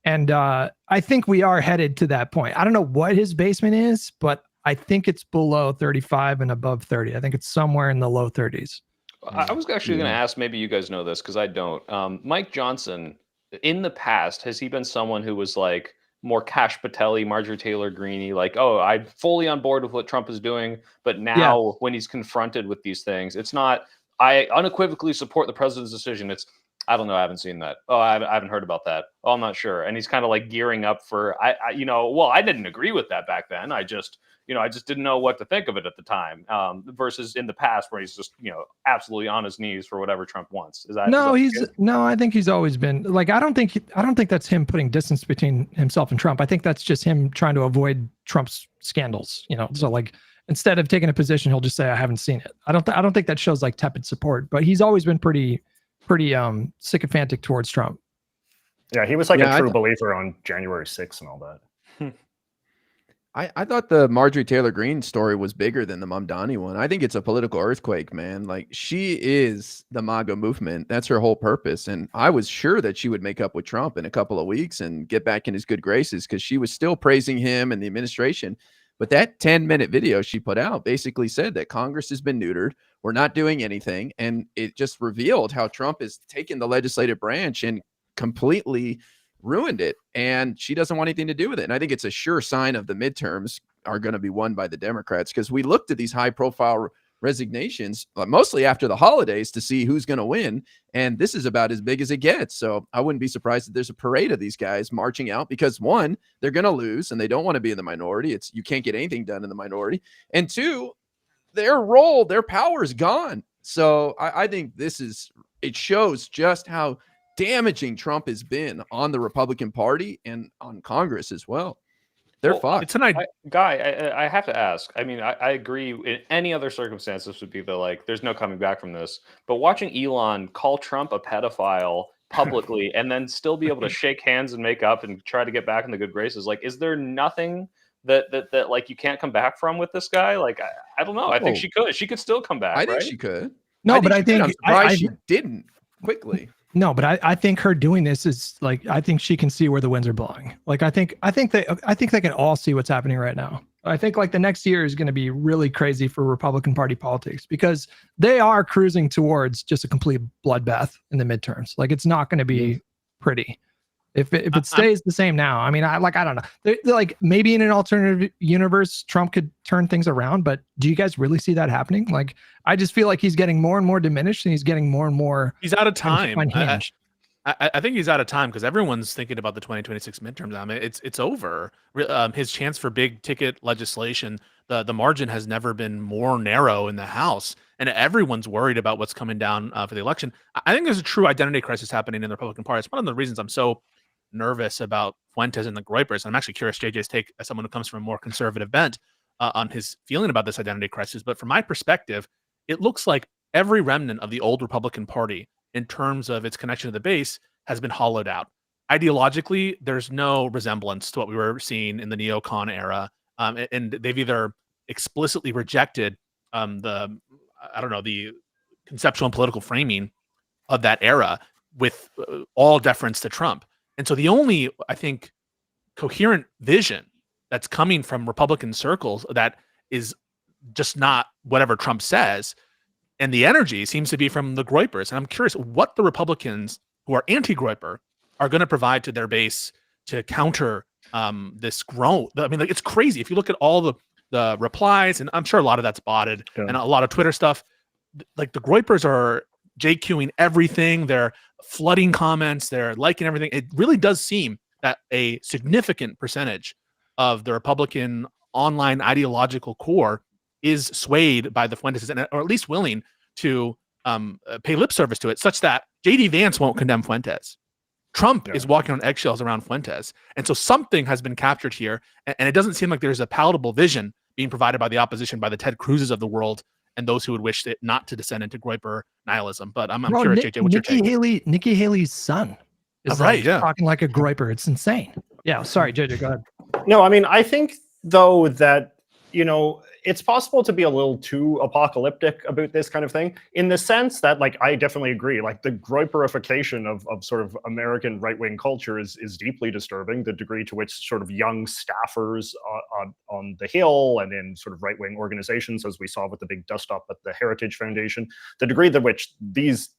And I think we are headed to that point. I don't know what his basement is, but I think it's below 35 and above 30. I think it's somewhere in the low 30s. I was actually going to ask, maybe you guys know this because I don't. Mike Johnson, in the past, has he been someone who was like more Cash Patelli, Marjorie Taylor Greene, like, oh, I'm fully on board with what Trump is doing, but now when he's confronted with these things, it's not, I unequivocally support the president's decision. It's, I don't know, I haven't seen that. Oh, I haven't heard about that. Oh, I'm not sure. And he's kind of like gearing up for, well, I didn't agree with that back then. I just didn't know what to think of it at the time. Versus in the past where he's just, absolutely on his knees for whatever Trump wants. Is that no? I think he's always been like, I don't think that's him putting distance between himself and Trump. I think that's just him trying to avoid Trump's scandals. So like instead of taking a position, he'll just say I haven't seen it. I don't think that shows like tepid support. But he's always been pretty sycophantic towards Trump. Yeah, he was like a true believer on January 6th and all that. I thought the Marjorie Taylor Greene story was bigger than the Mamdani one. I think it's a political earthquake, man. Like, she is the MAGA movement. That's her whole purpose. And I was sure that she would make up with Trump in a couple of weeks and get back in his good graces because she was still praising him and the administration. But that 10-minute video she put out basically said that Congress has been neutered. We're not doing anything. And it just revealed how Trump has taken the legislative branch and completely ruined it. And she doesn't want anything to do with it. And I think it's a sure sign of the midterms are going to be won by the Democrats because we looked at these high-profile resignations mostly after the holidays to see who's going to win. And this is about as big as it gets. So I wouldn't be surprised if there's a parade of these guys marching out because one, they're going to lose and they don't want to be in the minority. You can't get anything done in the minority. And two, their power is gone. So I think it shows just how damaging Trump has been on the Republican Party and on Congress as well. They're fucked. It's an idea. Guy, I have to ask. I mean, I agree. In any other circumstance, this would be there's no coming back from this. But watching Elon call Trump a pedophile publicly and then still be able to shake hands and make up and try to get back in the good graces, like, is there nothing that like you can't come back from with this guy? Like, I don't know. I think she could. She could still come back. I think she could. No, but I think I'm surprised she didn't quickly. No, but I think her doing this is like, I think she can see where the winds are blowing. Like, I think they can all see what's happening right now. I think like the next year is going to be really crazy for Republican Party politics because they are cruising towards just a complete bloodbath in the midterms. Like, it's not going to be pretty. If it stays the same now, I mean, I don't know. They're like, maybe in an alternative universe, Trump could turn things around. But do you guys really see that happening? Like, I just feel like he's getting more and more diminished, and he's getting more and more. He's out of time. I think he's out of time because everyone's thinking about the 2026 midterms. I mean, it's over. His chance for big ticket legislation, the margin has never been more narrow in the House, and everyone's worried about what's coming down for the election. I think there's a true identity crisis happening in the Republican Party. It's one of the reasons I'm so nervous about Fuentes and the Groypers. I'm actually curious JJ's take as someone who comes from a more conservative bent on his feeling about this identity crisis. But from my perspective, it looks like every remnant of the old Republican Party in terms of its connection to the base has been hollowed out. Ideologically, there's no resemblance to what we were seeing in the neocon era. And they've either explicitly rejected the conceptual and political framing of that era with all deference to Trump. And so the only, I think, coherent vision that's coming from Republican circles that is just not whatever Trump says, and the energy seems to be from the Groypers. And I'm curious what the Republicans who are anti-Groyper are going to provide to their base to counter this growth. I mean, like, it's crazy. If you look at all the replies, and I'm sure a lot of that's botted, and a lot of Twitter stuff, like the Groypers are JQing everything. They're flooding comments. They're liking everything. It really does seem that a significant percentage of the Republican online ideological core is swayed by the Fuentes, or at least willing to pay lip service to it, such that J.D. Vance won't condemn Fuentes. Trump is walking on eggshells around Fuentes. And so something has been captured here, and it doesn't seem like there's a palatable vision being provided by the opposition, by the Ted Cruzes of the world, and those who would wish it not to descend into Groyper nihilism. But I'm curious, JJ, what's your take? Nikki Haley's son is talking like a Groyper. It's insane. Yeah, sorry, JJ, go ahead. No, I mean, I think, though, that, it's possible to be a little too apocalyptic about this kind of thing, in the sense that, like, I definitely agree. Like, the Groyperification of sort of American right-wing culture is deeply disturbing. The degree to which sort of young staffers on the Hill and in sort of right-wing organizations, as we saw with the big dust-up at the Heritage Foundation, the degree to which these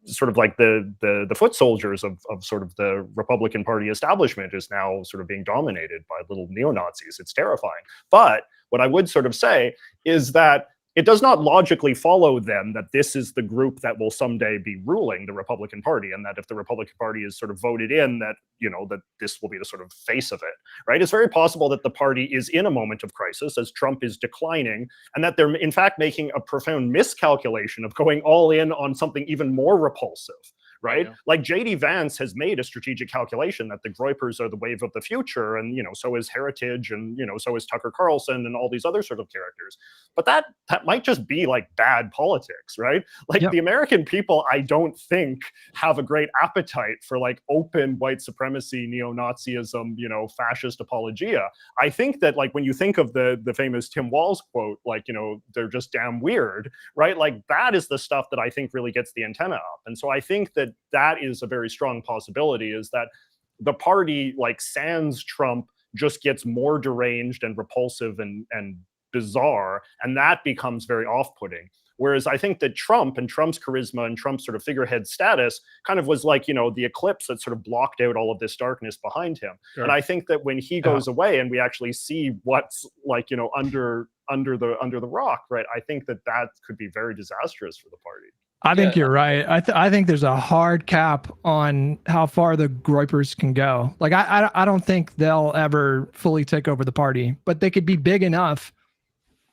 sort of like the foot soldiers of sort of the Republican Party establishment is now sort of being dominated by little neo-Nazis. It's terrifying. But what I would sort of say is that it does not logically follow then that this is the group that will someday be ruling the Republican Party, and that if the Republican Party is sort of voted in, that, you know, that this will be the sort of face of it, right? It's very possible that the party is in a moment of crisis as Trump is declining, and that they're in fact making a profound miscalculation of going all in on something even more repulsive. Right? Yeah. Like JD Vance has made a strategic calculation that the Groypers are the wave of the future, and, you know, so is Heritage, and, you know, so is Tucker Carlson and all these other sort of characters. But that might just be like bad politics, right? Like, the American people, I don't think, have a great appetite for like open white supremacy, neo-Nazism, you know, fascist apologia. I think that, like, when you think of the famous Tim Walz quote, like, you know, they're just damn weird, right? Like, that is the stuff that I think really gets the antenna up. And so I think that is a very strong possibility, is that the party, like, sans Trump, just gets more deranged and repulsive and bizarre, and that becomes very off-putting. Whereas I think that Trump and Trump's charisma and Trump's sort of figurehead status kind of was like, you know, the eclipse that sort of blocked out all of this darkness behind him. Sure. And I think that when he goes away and we actually see what's, like, you know, under the rock, right, I think that could be very disastrous for the party. I think you're right. I think there's a hard cap on how far the Groypers can go. Like, I don't think they'll ever fully take over the party, but they could be big enough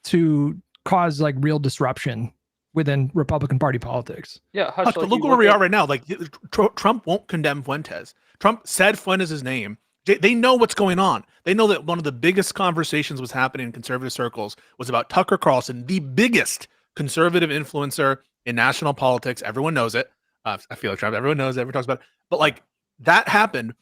to cause like real disruption within Republican Party politics. Yeah, Hush, but look where we are right now. Like, Trump won't condemn Fuentes. Trump said Fuentes' name. They know what's going on. They know that one of the biggest conversations was happening in conservative circles was about Tucker Carlson, the biggest conservative influencer in national politics. Everyone knows it. I feel like Trump, everyone knows it, everyone talks about it. But like, that happened.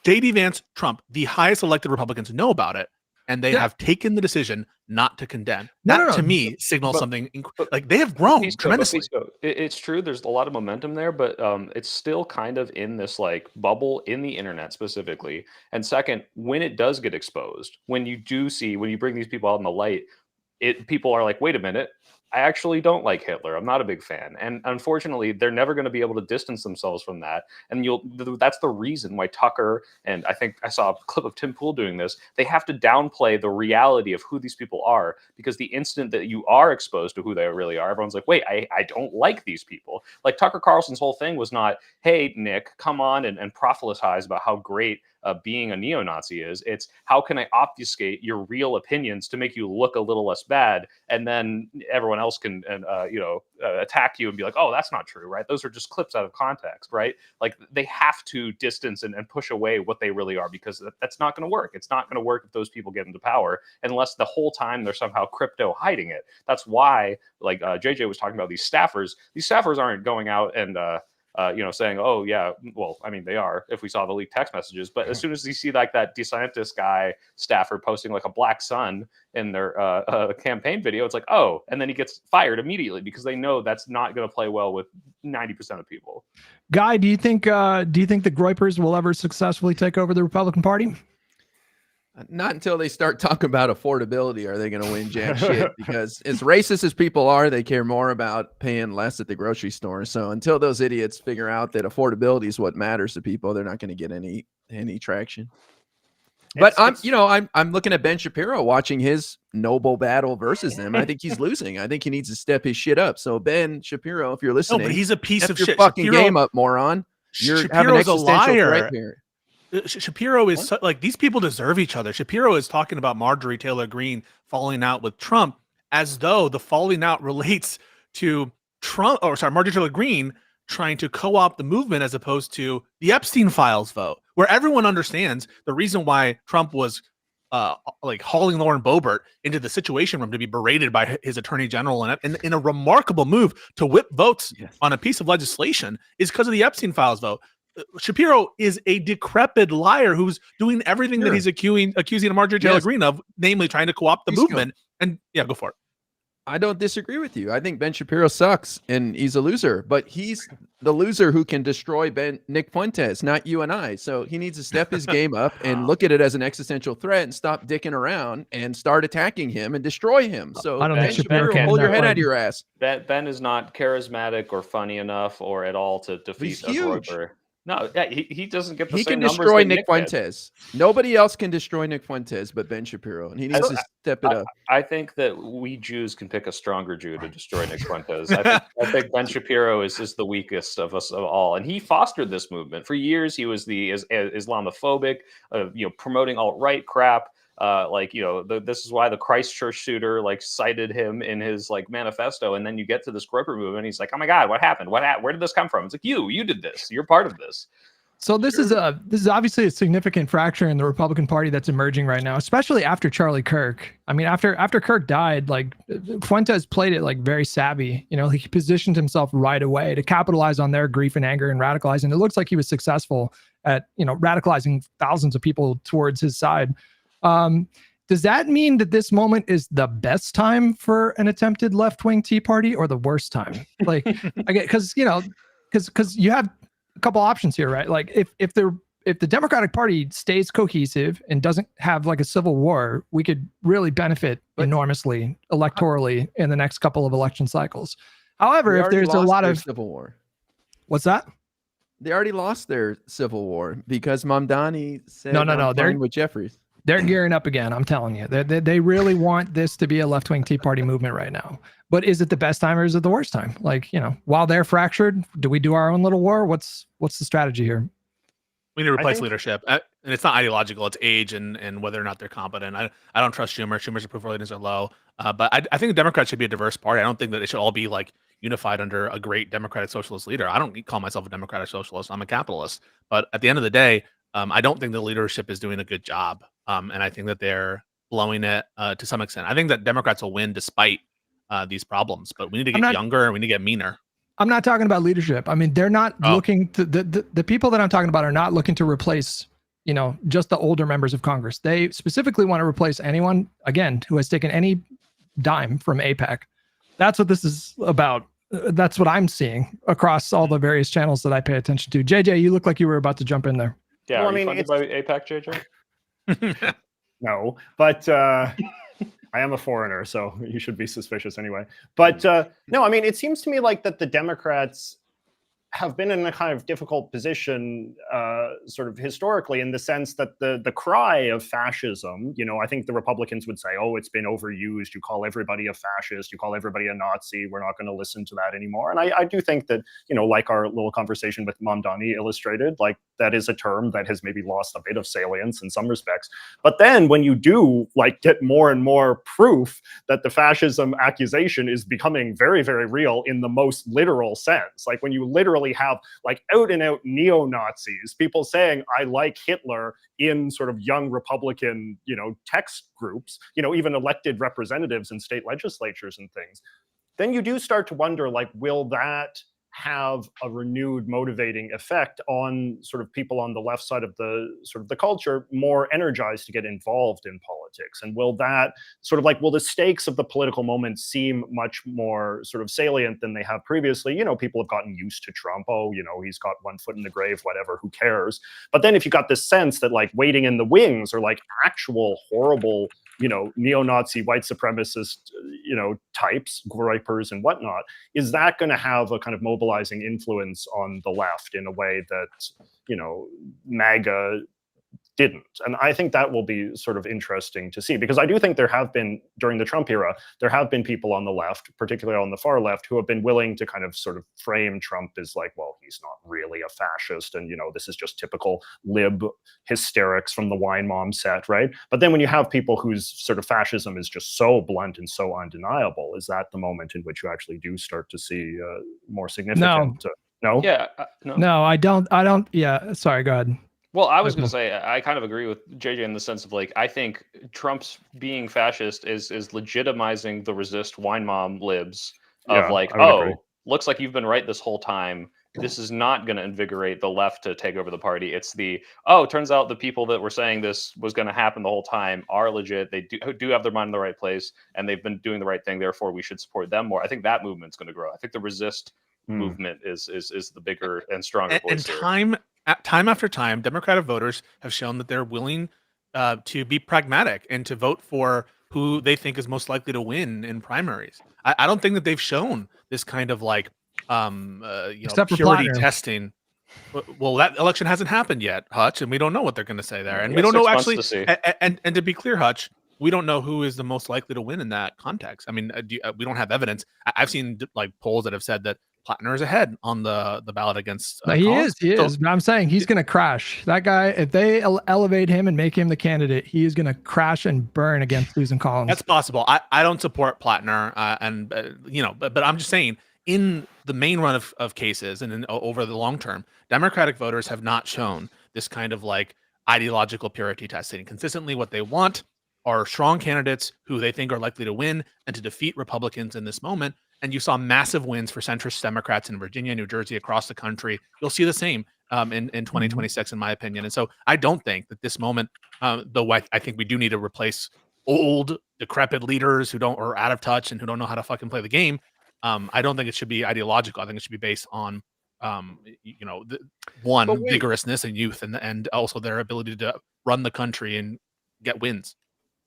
JD Vance, Trump, the highest elected Republicans know about it, and they have taken the decision not to condemn. That to me signals something like they have grown tremendously. It's true. There's a lot of momentum there, but it's still kind of in this like bubble in the internet specifically. And second, when it does get exposed, when you bring these people out in the light, people are like, wait a minute, I actually don't like Hitler. I'm not a big fan. And unfortunately, they're never going to be able to distance themselves from that. And that's the reason why Tucker, and I think I saw a clip of Tim Pool doing this, they have to downplay the reality of who these people are, because the instant that you are exposed to who they really are, everyone's like, wait, I don't like these people. Like, Tucker Carlson's whole thing was not, hey, Nick, come on and proselytize about how great being a neo-Nazi is. It's how can I obfuscate your real opinions to make you look a little less bad, and then everyone else can attack you and be like, oh, that's not true, right? Those are just clips out of context, right? Like, they have to distance and push away what they really are, because that's not going to work. It's not going to work if those people get into power, unless the whole time they're somehow crypto hiding it. That's why, like JJ was talking about, these staffers aren't going out and saying, oh yeah, well, I mean, they are, if we saw the leaked text messages, but as soon as you see like that DeSantis guy staffer posting like a black sun in their campaign video, it's like, oh, and then he gets fired immediately, because they know that's not going to play well with 90% of people. Guy, do you think the Groypers will ever successfully take over the Republican Party? Not until they start talking about affordability are they going to win jack shit, because as racist as people are, they care more about paying less at the grocery store. So until those idiots figure out that affordability is what matters to people, they're not going to get any traction. But I'm looking at Ben Shapiro, watching his noble battle versus them. I think he's losing. I think he needs to step his shit up. So Ben Shapiro, if you're listening, no, but he's a piece of shit. Fucking game up, moron. You're having an existential threat here. Shapiro is like, these people deserve each other. Shapiro is talking about Marjorie Taylor Greene falling out with Trump as though the falling out relates to Marjorie Taylor Greene trying to co-opt the movement, as opposed to the Epstein files vote, where everyone understands the reason why Trump was like hauling Lauren Boebert into the Situation Room to be berated by his attorney general and in a remarkable move to whip votes on a piece of legislation is because of the Epstein files vote. Shapiro is a decrepit liar who's doing everything that Sure. he's accusing Marjorie Taylor Yes. Greene of, namely trying to co-opt the Pisco. movement. And yeah, go for it. I don't disagree with you. I think Ben Shapiro sucks and he's a loser, but he's the loser who can destroy Nick Fuentes, not you and I. So he needs to step his game up and look at it as an existential threat and stop dicking around and start attacking him and destroy him. So I don't Ben think Shapiro Shapiro, can pull in your that head way. out of your ass. Ben is not charismatic or funny enough or at all to defeat He's a huge. Groyper. No, yeah, he doesn't get the He same can numbers destroy that Nick did. Fuentes. Nobody else can destroy Nick Fuentes but Ben Shapiro, and he needs to step it up. I think that we Jews can pick a stronger Jew to destroy Nick Fuentes. I think Ben Shapiro is the weakest of us of all, and he fostered this movement for years. He was the Islamophobic, promoting alt-right crap. This is why the Christchurch shooter cited him in his manifesto, and then you get to this Groyper movement, and he's like, "Oh my God, what happened? Where did this come from?" It's like you did this. You're part of this. So this is obviously a significant fracture in the Republican Party that's emerging right now, especially after Charlie Kirk. I mean, after Kirk died, Fuentes played it very savvy. He positioned himself right away to capitalize on their grief and anger and radicalize. And it looks like he was successful at radicalizing thousands of people towards his side. Does that mean that this moment is the best time for an attempted left-wing Tea Party or the worst time? Because you have a couple options here, right? If the Democratic Party stays cohesive and doesn't have a civil war, we could really benefit enormously electorally in the next couple of election cycles. However, if there's a lot of civil war, what's that? They already lost their civil war because Mamdani said no, they're with Jeffries. They're gearing up again. I'm telling you, they really want this to be a left-wing Tea Party movement right now. But is it the best time or is it the worst time? While they're fractured, do we do our own little war? What's the strategy here? We need to replace leadership, and it's not ideological. It's age and whether or not they're competent. I don't trust Schumer. Schumer's approval ratings are low. But I think the Democrats should be a diverse party. I don't think that they should all be unified under a great democratic socialist leader. I don't call myself a democratic socialist. I'm a capitalist. But at the end of the day, I don't think the leadership is doing a good job. And I think that they're blowing it to some extent. I think that Democrats will win despite these problems, but we need to get younger and we need to get meaner. I'm not talking about leadership. I mean, they're not looking to the people that I'm talking about are not looking to replace, just the older members of Congress. They specifically want to replace anyone, again, who has taken any dime from AIPAC. That's what this is about. That's what I'm seeing across all the various channels that I pay attention to. JJ, you look like you were about to jump in there. Yeah, are you funded by AIPAC, JJ? No, but I am a foreigner, so you should be suspicious anyway. But no, I mean, it seems to me that the Democrats have been in a kind of difficult position sort of historically, in the sense that the cry of fascism, I think the Republicans would say, oh, it's been overused. You call everybody a fascist. You call everybody a Nazi. We're not going to listen to that anymore. And I do think that, our little conversation with Mamdani illustrated, that is a term that has maybe lost a bit of salience in some respects. But then when you do get more and more proof that the fascism accusation is becoming very, very real in the most literal sense, when you literally have out and out neo-Nazis, people saying I like Hitler in sort of young Republican, text groups, even elected representatives in state legislatures and things, then you do start to wonder, will that have a renewed motivating effect on sort of people on the left side of the culture more energized to get involved in politics? And will that sort of will the stakes of the political moment seem much more sort of salient than they have previously? People have gotten used to Trump. Oh, he's got one foot in the grave, whatever, who cares? But then if you got this sense that waiting in the wings are actual horrible, neo-Nazi white supremacist, types, Groypers and whatnot, is that going to have a kind of mobilizing influence on the left in a way that, MAGA didn't? And I think that will be sort of interesting to see, because I do think there have been, during the Trump era, there have been people on the left, particularly on the far left, who have been willing to kind of sort of frame Trump as well, he's not really a fascist, and this is just typical lib hysterics from the wine mom set, right? But then when you have people whose sort of fascism is just so blunt and so undeniable, is that the moment in which you actually do start to see more significant? No. Yeah. No, I don't. Yeah. Sorry. Go ahead. Well, I was going to say, I kind of agree with JJ in the sense of I think Trump's being fascist is legitimizing the resist wine mom libs of agree. Looks like you've been right this whole time. this is not going to invigorate the left to take over the party. It's it turns out the people that were saying this was going to happen the whole time are legit. They do have their mind in the right place, and they've been doing the right thing. Therefore, we should support them more. I think that movement's going to grow. I think the resist movement is the bigger and stronger voice. And time after time, Democratic voters have shown that they're willing to be pragmatic and to vote for who they think is most likely to win in primaries. I don't think that they've shown this kind of like purity testing. Well, that election hasn't happened yet, Hutch, and we don't know what they're going to say there, and we don't know actually. And to be clear, Hutch, we don't know who is the most likely to win in that context. I mean, we don't have evidence. I've seen like polls that have said that Plattner is ahead on the ballot against. He is. But I'm saying he's going to crash. That guy, if they elevate him and make him the candidate, he is going to crash and burn against Susan Collins. That's possible. I don't support Plattner, but I'm just saying in the main run of cases and over the long term, Democratic voters have not shown this kind of like ideological purity testing. Consistently, what they want are strong candidates who they think are likely to win and to defeat Republicans in this moment. And you saw massive wins for centrist Democrats in Virginia, New Jersey, across the country. You'll see the same in 2026, in my opinion. And so I don't think that this moment, though I think we do need to replace old, decrepit leaders who are out of touch and who don't know how to fucking play the game. I don't think it should be ideological. I think it should be based on, vigorousness and youth and also their ability to run the country and get wins.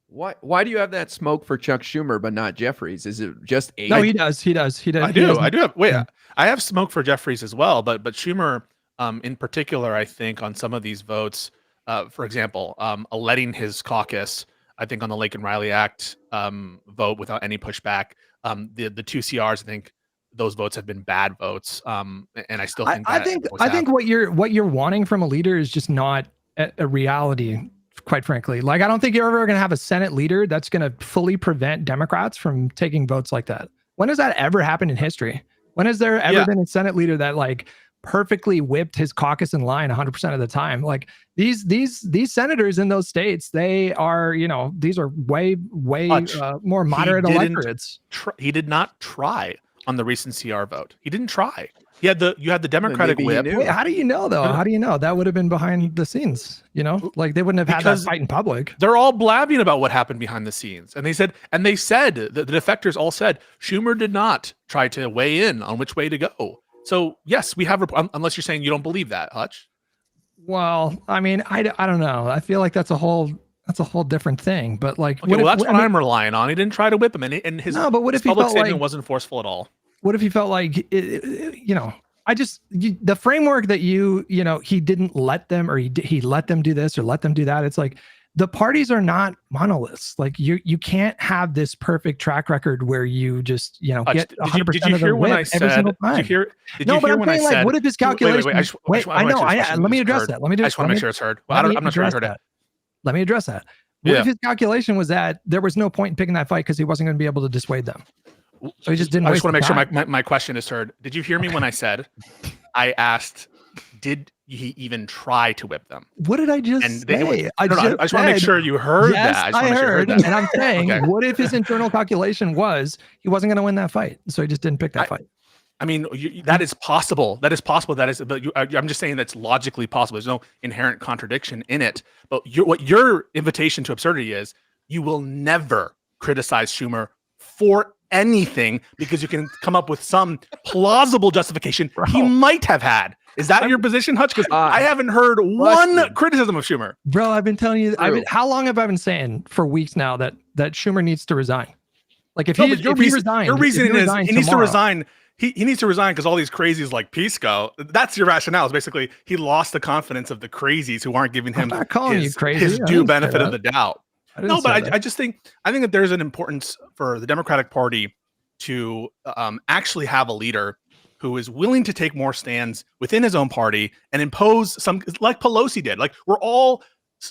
Why do you have that smoke for Chuck Schumer but not Jeffries? Is it just age? No, he does. I do have. Wait, I have smoke for Jeffries as well, but Schumer, in particular, I think on some of these votes, for example, letting his caucus, I think on the Lake and Riley Act vote without any pushback, the two CRs, I think those votes have been bad votes, and I still think I think what you're wanting from a leader is just not a reality. Quite frankly, like I don't think you're ever going to have a Senate leader that's going to fully prevent Democrats from taking votes like that. When has that ever happened in history? When has there ever been a Senate leader that like perfectly whipped his caucus in line 100% of the time? Like these senators in those states, they are, these are way more moderate electorates. He did not try on the recent CR vote. He didn't try. You had the Democratic whip. Wait, how do you know though? How do you know? That would have been behind the scenes, Like they wouldn't have had that fight in public. They're all blabbing about what happened behind the scenes. And they said the defectors all said Schumer did not try to weigh in on which way to go. So yes, we have, unless you're saying you don't believe that, Hutch. Well, I mean, I don't know. I feel like that's a whole different thing. But like, okay, that's what I'm relying on. He didn't try to whip him, and his public statement wasn't forceful at all. What if he felt like, the framework that he didn't let them, or he let them do this or let them do that. It's like the parties are not monoliths. Like you can't have this perfect track record where you just, get 100% of the whip every single time. Did you hear when I said, what if his calculation? Wait, I know. Let me address that. I just want to make sure it's heard. Well, I'm not sure I heard it. Let me address that. What if his calculation was that there was no point in picking that fight because he wasn't going to be able to dissuade them? So he just didn't. I just want to make sure my question is heard. Did you hear me when I said, I asked, did he even try to whip them? What did I just say? I just want to make sure you heard that. I heard, and I'm saying, what if his internal calculation was he wasn't going to win that fight, so he just didn't pick that fight? I mean, that is possible. But I'm just saying that's logically possible. There's no inherent contradiction in it. But what your invitation to absurdity is, you will never criticize Schumer for anything because you can come up with some plausible justification he might have had. Is that your position, Hutch? Because I haven't heard one criticism of Schumer. Bro, I've been telling you, how long have I been saying for weeks now that Schumer needs to resign? Like if he resigned, your reasoning is he needs to resign. He needs to resign because all these crazies like Pisco. That's your rationale. Is basically he lost the confidence of the crazies who aren't giving him his due benefit of the doubt. No, but I just think that there's an importance for the Democratic Party to actually have a leader who is willing to take more stands within his own party and impose some, like Pelosi did. Like we're all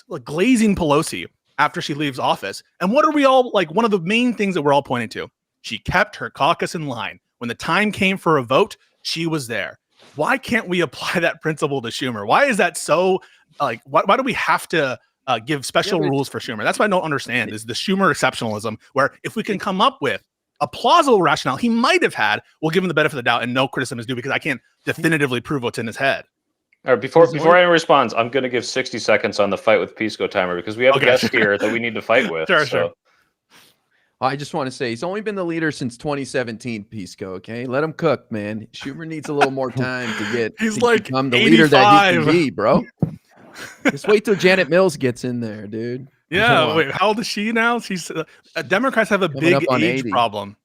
like glazing Pelosi after she leaves office. And what are we all like? One of the main things that we're all pointing to, she kept her caucus in line. When the time came for a vote, she was there. Why can't we apply that principle to Schumer? Why is that so like, why do we have to give special rules for Schumer? That's what I don't understand is the Schumer exceptionalism, where if we can come up with a plausible rationale he might have had. We'll give him the benefit of the doubt, and no criticism is due because I can't definitively prove what's in his head. All right, before anyone responds, I'm going to give 60 seconds on the fight with Pisco timer because we have a guest here that we need to fight with. Sure. I just want to say he's only been the leader since 2017, Pisco. Okay, let him cook, man. Schumer needs a little more time to get He's to like become the leader that he can 85. be, bro. Just wait till Janet Mills gets in there, dude. Yeah, wait, how old is she now? She's Democrats have a Coming big up on age 80. problem.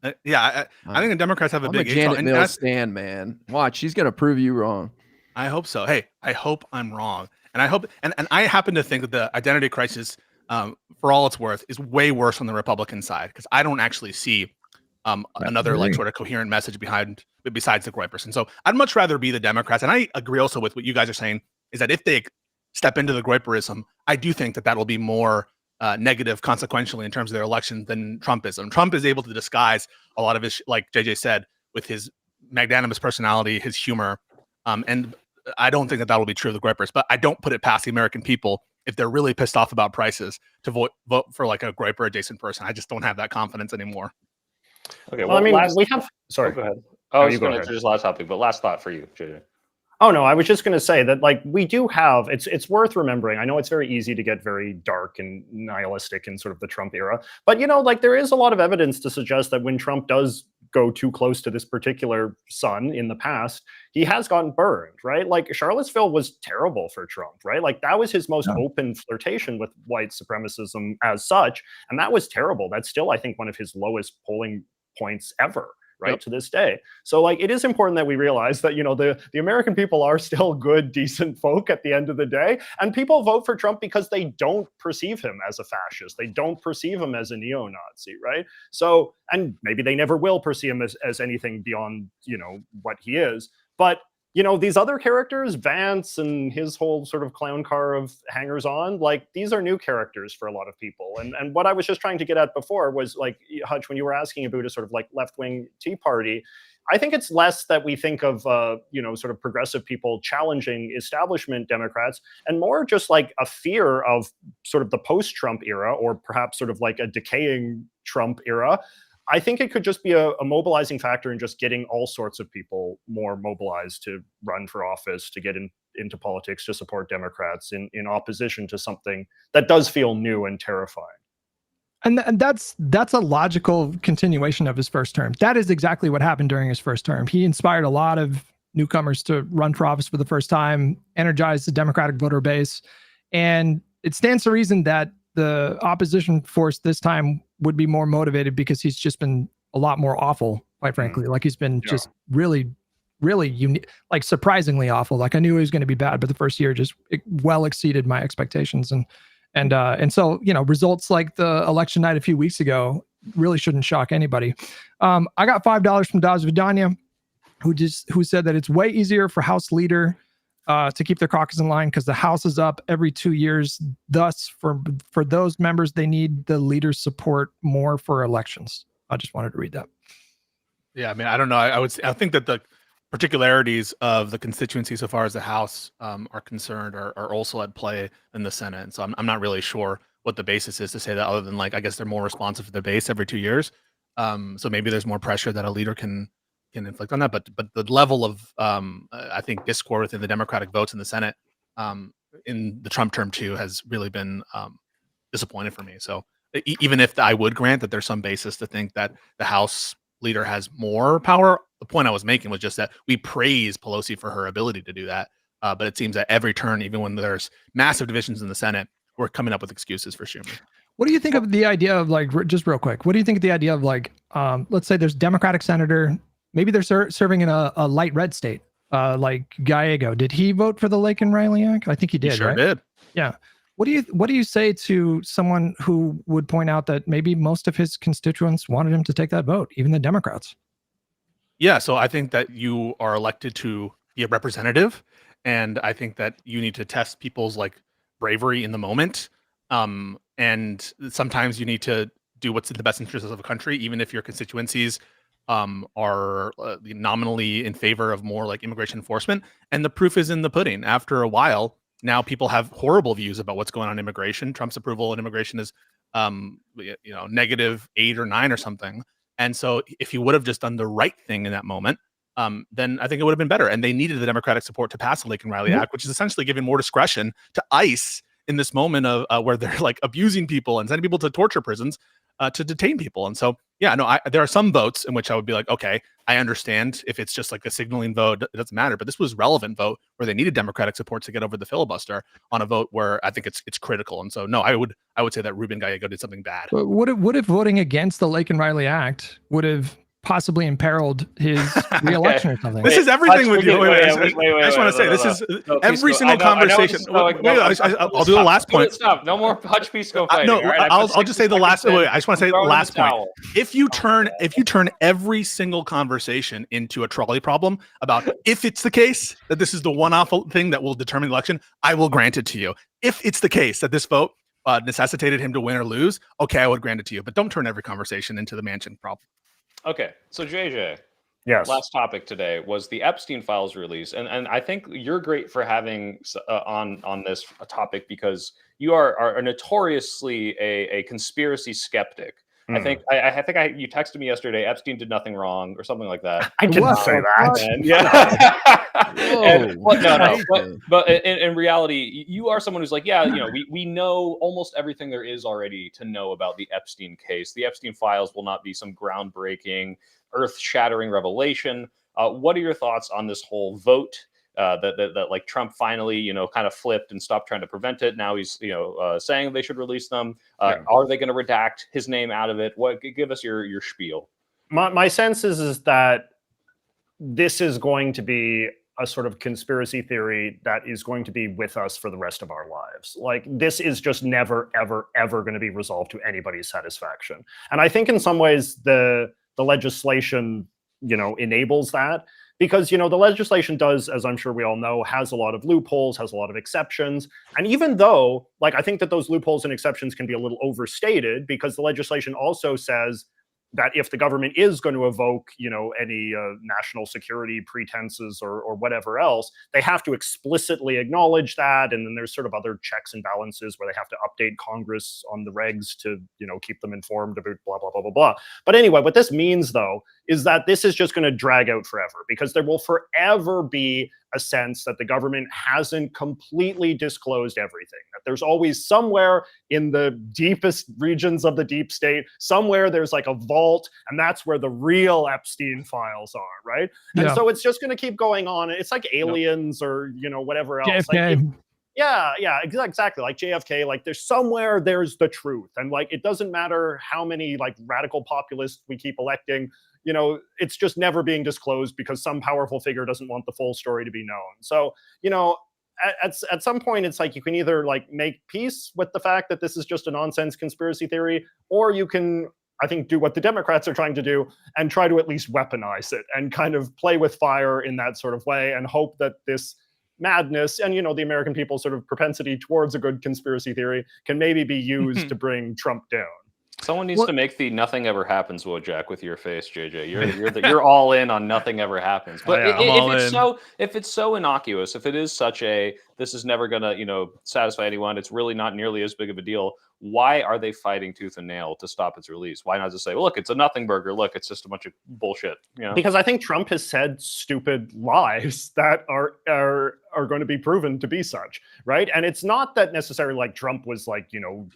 I think the Democrats have a I'm big a age Janet problem. Mills stan, man. Watch, she's gonna prove you wrong. I hope so. Hey, I hope I'm wrong, and I hope, and I happen to think that the identity crisis, for all it's worth, is way worse on the Republican side because I don't actually see another like sort of coherent message besides the Groypers. And so I'd much rather be the Democrats. And I agree also with what you guys are saying is that if they step into the Groyperism, I do think that will be more negative consequentially in terms of their election than Trumpism. Trump is able to disguise a lot of his, like JJ said, with his magnanimous personality, his humor, and I don't think that will be true of the Groypers. But I don't put it past the American people if they're really pissed off about prices to vote for like a Groyper adjacent person. I just don't have that confidence anymore. Okay. Well, I mean, we have. Sorry. Go ahead. I was go going to ahead. introduce last topic, but last thought for you, JJ. Oh no, I was just going to say that like we do have it's worth remembering. I know it's very easy to get very dark and nihilistic in sort of the Trump era, but like there is a lot of evidence to suggest that when Trump does go too close to this particular son in the past, he has gotten burned, right? Like Charlottesville was terrible for Trump, right? Like that was his most open flirtation with white supremacism as such, and that was terrible. That's still, I think, one of his lowest polling points ever. Right, to this day. So like it is important that we realize that the American people are still good, decent folk at the end of the day, and people vote for Trump because they don't perceive him as a fascist. They don't perceive him as a neo-Nazi, right? So, and maybe they never will perceive him as anything beyond what he is. But these other characters, Vance and his whole sort of clown car of hangers-on, like these are new characters for a lot of people. And what I was just trying to get at before was like, Hutch, when you were asking about a sort of like left-wing Tea Party, I think it's less that we think of, sort of progressive people challenging establishment Democrats and more just like a fear of sort of the post-Trump era or perhaps sort of like a decaying Trump era. I think it could just be a mobilizing factor in just getting all sorts of people more mobilized to run for office, to get into politics, to support Democrats in opposition to something that does feel new and terrifying. And that's a logical continuation of his first term. That is exactly what happened during his first term. He inspired a lot of newcomers to run for office for the first time, energized the Democratic voter base, and it stands to reason that the opposition force this time would be more motivated because he's just been a lot more awful, quite frankly. Like he's been just really, really unique, like surprisingly awful. Like I knew he was going to be bad, but the first year just well exceeded my expectations. And so, results like the election night a few weeks ago really shouldn't shock anybody. I got $5 from Daz Vidania, who said that it's way easier for House leader to keep their caucus in line because the House is up every 2 years. Thus, for those members, they need the leader's support more for elections. I just wanted to read that. Yeah, I mean, I don't know. I think that the particularities of the constituency so far as the House are concerned are also at play in the Senate. And so I'm not really sure what the basis is to say that, other than like I guess they're more responsive to the base every 2 years. So maybe there's more pressure that a leader can inflict on that. But the level of I think discord within the Democratic votes in the Senate in the Trump term too has really been disappointing for me. So even if I would grant that there's some basis to think that the House leader has more power, the point I was making was just that we praise Pelosi for her ability to do that. But it seems that every turn, even when there's massive divisions in the Senate, we're coming up with excuses for Schumer. What do you think of the idea of like, just real quick, what do you think of the idea of like, let's say there's Democratic senator, maybe they're serving in a light red state, like Gallego. Did he vote for the Laken Riley Act? I think he did. He sure right? did. Yeah. What do you say to someone who would point out that maybe most of his constituents wanted him to take that vote, even the Democrats? Yeah, so I think that you are elected to be a representative, and I think that you need to test people's like bravery in the moment. And sometimes you need to do what's in the best interests of the country, even if your constituencies are nominally in favor of more like immigration enforcement. And the proof is in the pudding. After a while, now people have horrible views about what's going on in immigration. Trump's approval in immigration is -8 or 9 or something. And so if he would have just done the right thing in that moment, then I think it would have been better. And they needed the Democratic support to pass the Laken Riley Act, which is essentially giving more discretion to ICE in this moment of where they're like abusing people and sending people to torture prisons to detain people. And so, yeah, no, there are some votes in which I would be like, okay, I understand if it's just like a signaling vote, it doesn't matter. But this was relevant vote where they needed Democratic support to get over the filibuster on a vote where I think it's critical. And so, no, I would say that Ruben Gallego did something bad. But what if voting against the Laken Riley Act would have possibly imperilled his reelection or something? This is everything with you. I just want to say this is every single conversation. I'll do the last point. Stop. No more Hutch Pisco fighting. No, I'll just say the last. Wait, I just want to say the last point. If you turn every single conversation into a trolley problem about if it's the case that this is the one-off thing that will determine the election, I will grant it to you. If it's the case that this vote necessitated him to win or lose, okay, I would grant it to you. But don't turn every conversation into the Manchin problem. Okay, so JJ, Yes. last topic today was the Epstein files release, and I think you're great for having on this topic because you are notoriously a conspiracy skeptic. I think you texted me yesterday. Epstein did nothing wrong, or something like that. I didn't say that. And, yeah. But in reality, you are someone who's like, yeah, we know almost everything there is already to know about the Epstein case. The Epstein files will not be some groundbreaking, earth-shattering revelation. What are your thoughts on this whole vote? That like Trump finally, kind of flipped and stopped trying to prevent it. Now he's, saying they should release them. Are they going to redact his name out of it? Give us your spiel. My sense is that this is going to be a sort of conspiracy theory that is going to be with us for the rest of our lives. Like, this is just never, ever, ever going to be resolved to anybody's satisfaction. And I think in some ways the legislation, enables that. Because, the legislation does, as I'm sure we all know, has a lot of loopholes, has a lot of exceptions. And even though, I think that those loopholes and exceptions can be a little overstated, because the legislation also says that if the government is going to evoke, any national security pretenses or whatever else, they have to explicitly acknowledge that. And then there's sort of other checks and balances where they have to update Congress on the regs to, keep them informed about blah, blah, blah, blah, blah. But anyway, what this means, though, is that this is just going to drag out forever, because there will forever be a sense that the government hasn't completely disclosed everything, that there's always somewhere in the deepest regions of the deep state, somewhere there's like a vault, and that's where the real Epstein files are, right? And so it's just going to keep going on. It's like Aliens or, whatever else. Yeah, exactly. Like JFK, there's somewhere there's the truth. And it doesn't matter how many radical populists we keep electing, it's just never being disclosed because some powerful figure doesn't want the full story to be known. So, at some point, it's you can either make peace with the fact that this is just a nonsense conspiracy theory, or you can, I think, do what the Democrats are trying to do and try to at least weaponize it and kind of play with fire in that sort of way and hope that this madness and, the American people's sort of propensity towards a good conspiracy theory can maybe be used to bring Trump down. Someone needs to make the "nothing ever happens" Wojak with your face, JJ. You're all in on "nothing ever happens." But if it's so innocuous, if it is such a this is never gonna satisfy anyone, it's really not nearly as big of a deal. Why are they fighting tooth and nail to stop its release? Why not just say, well, look, it's a nothing burger. Look, it's just a bunch of bullshit. Because I think Trump has said stupid lies that are going to be proven to be such, right? And it's not that necessarily Trump was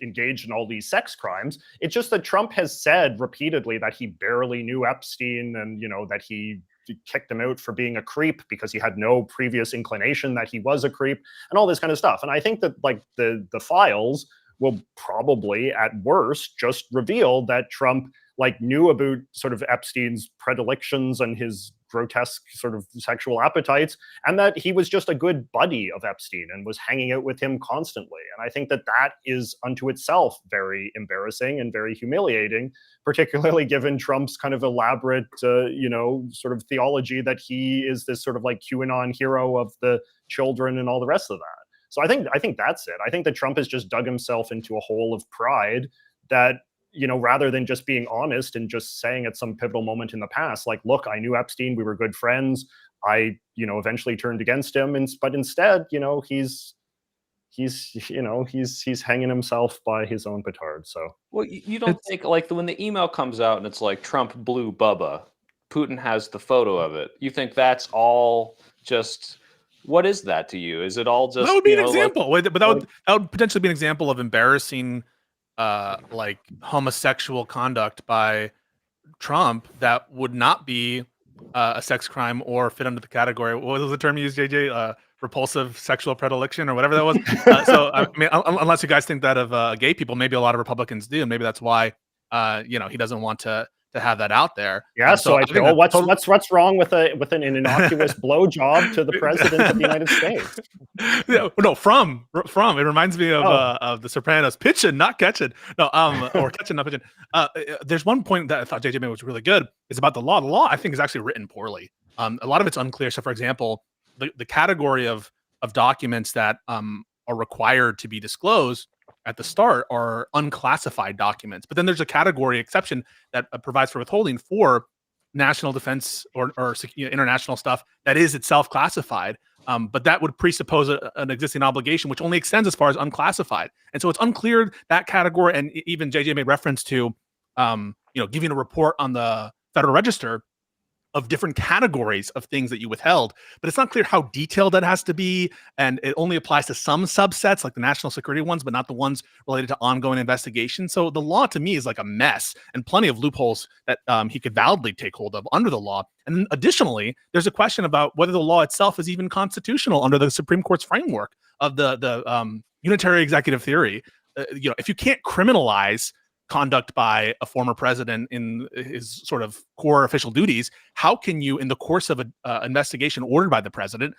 engaged in all these sex crimes. It's just that Trump has said repeatedly that he barely knew Epstein and, that he kicked him out for being a creep because he had no previous inclination that he was a creep and all this kind of stuff. And I think that the files will probably at worst just reveal that Trump knew about sort of Epstein's predilections and his grotesque sort of sexual appetites, and that he was just a good buddy of Epstein and was hanging out with him constantly. And I think that is unto itself very embarrassing and very humiliating, particularly given Trump's kind of elaborate, sort of theology that he is this sort of QAnon hero of the children and all the rest of that. So I think that's it. I think that Trump has just dug himself into a hole of pride that, rather than just being honest and just saying at some pivotal moment in the past, look, I knew Epstein, we were good friends. I, eventually turned against him. But instead, he's hanging himself by his own petard. So Well, you don't think like when the email comes out and it's like Trump blew Bubba, Putin has the photo of it. You think that's all just what is that to you? Is it all just That would be an like- example. But that would potentially be an example of embarrassing like homosexual conduct by Trump that would not be a sex crime or fit under the category. What was the term you used, JJ? Repulsive sexual predilection or whatever that was. So I mean, unless you guys think that of gay people, maybe a lot of Republicans do. Maybe that's why he doesn't want to have that out there. yeah, so I feel what's wrong with an innocuous blowjob to the president of the United States? Yeah, no, from it reminds me of the Sopranos, pitching, not catching. No, or catching, not pitching. There's one point that I thought JJ made was really good. It's about the law. The law, I think, is actually written poorly. A lot of it's unclear. So, for example, the category of documents that are required to be disclosed at the start are unclassified documents. But then there's a category exception that provides for withholding for national defense or international stuff that is itself classified. But that would presuppose an existing obligation, which only extends as far as unclassified. And so it's unclear that category. And even JJ made reference to, giving a report on the Federal Register of different categories of things that you withheld, but it's not clear how detailed that has to be. And it only applies to some subsets, like the national security ones, but not the ones related to ongoing investigation. So the law to me is like a mess and plenty of loopholes that he could validly take hold of under the law. And then additionally, there's a question about whether the law itself is even constitutional under the Supreme Court's framework of the unitary executive theory. If you can't criminalize conduct by a former president in his sort of core official duties, how can you, in the course of an investigation ordered by the president,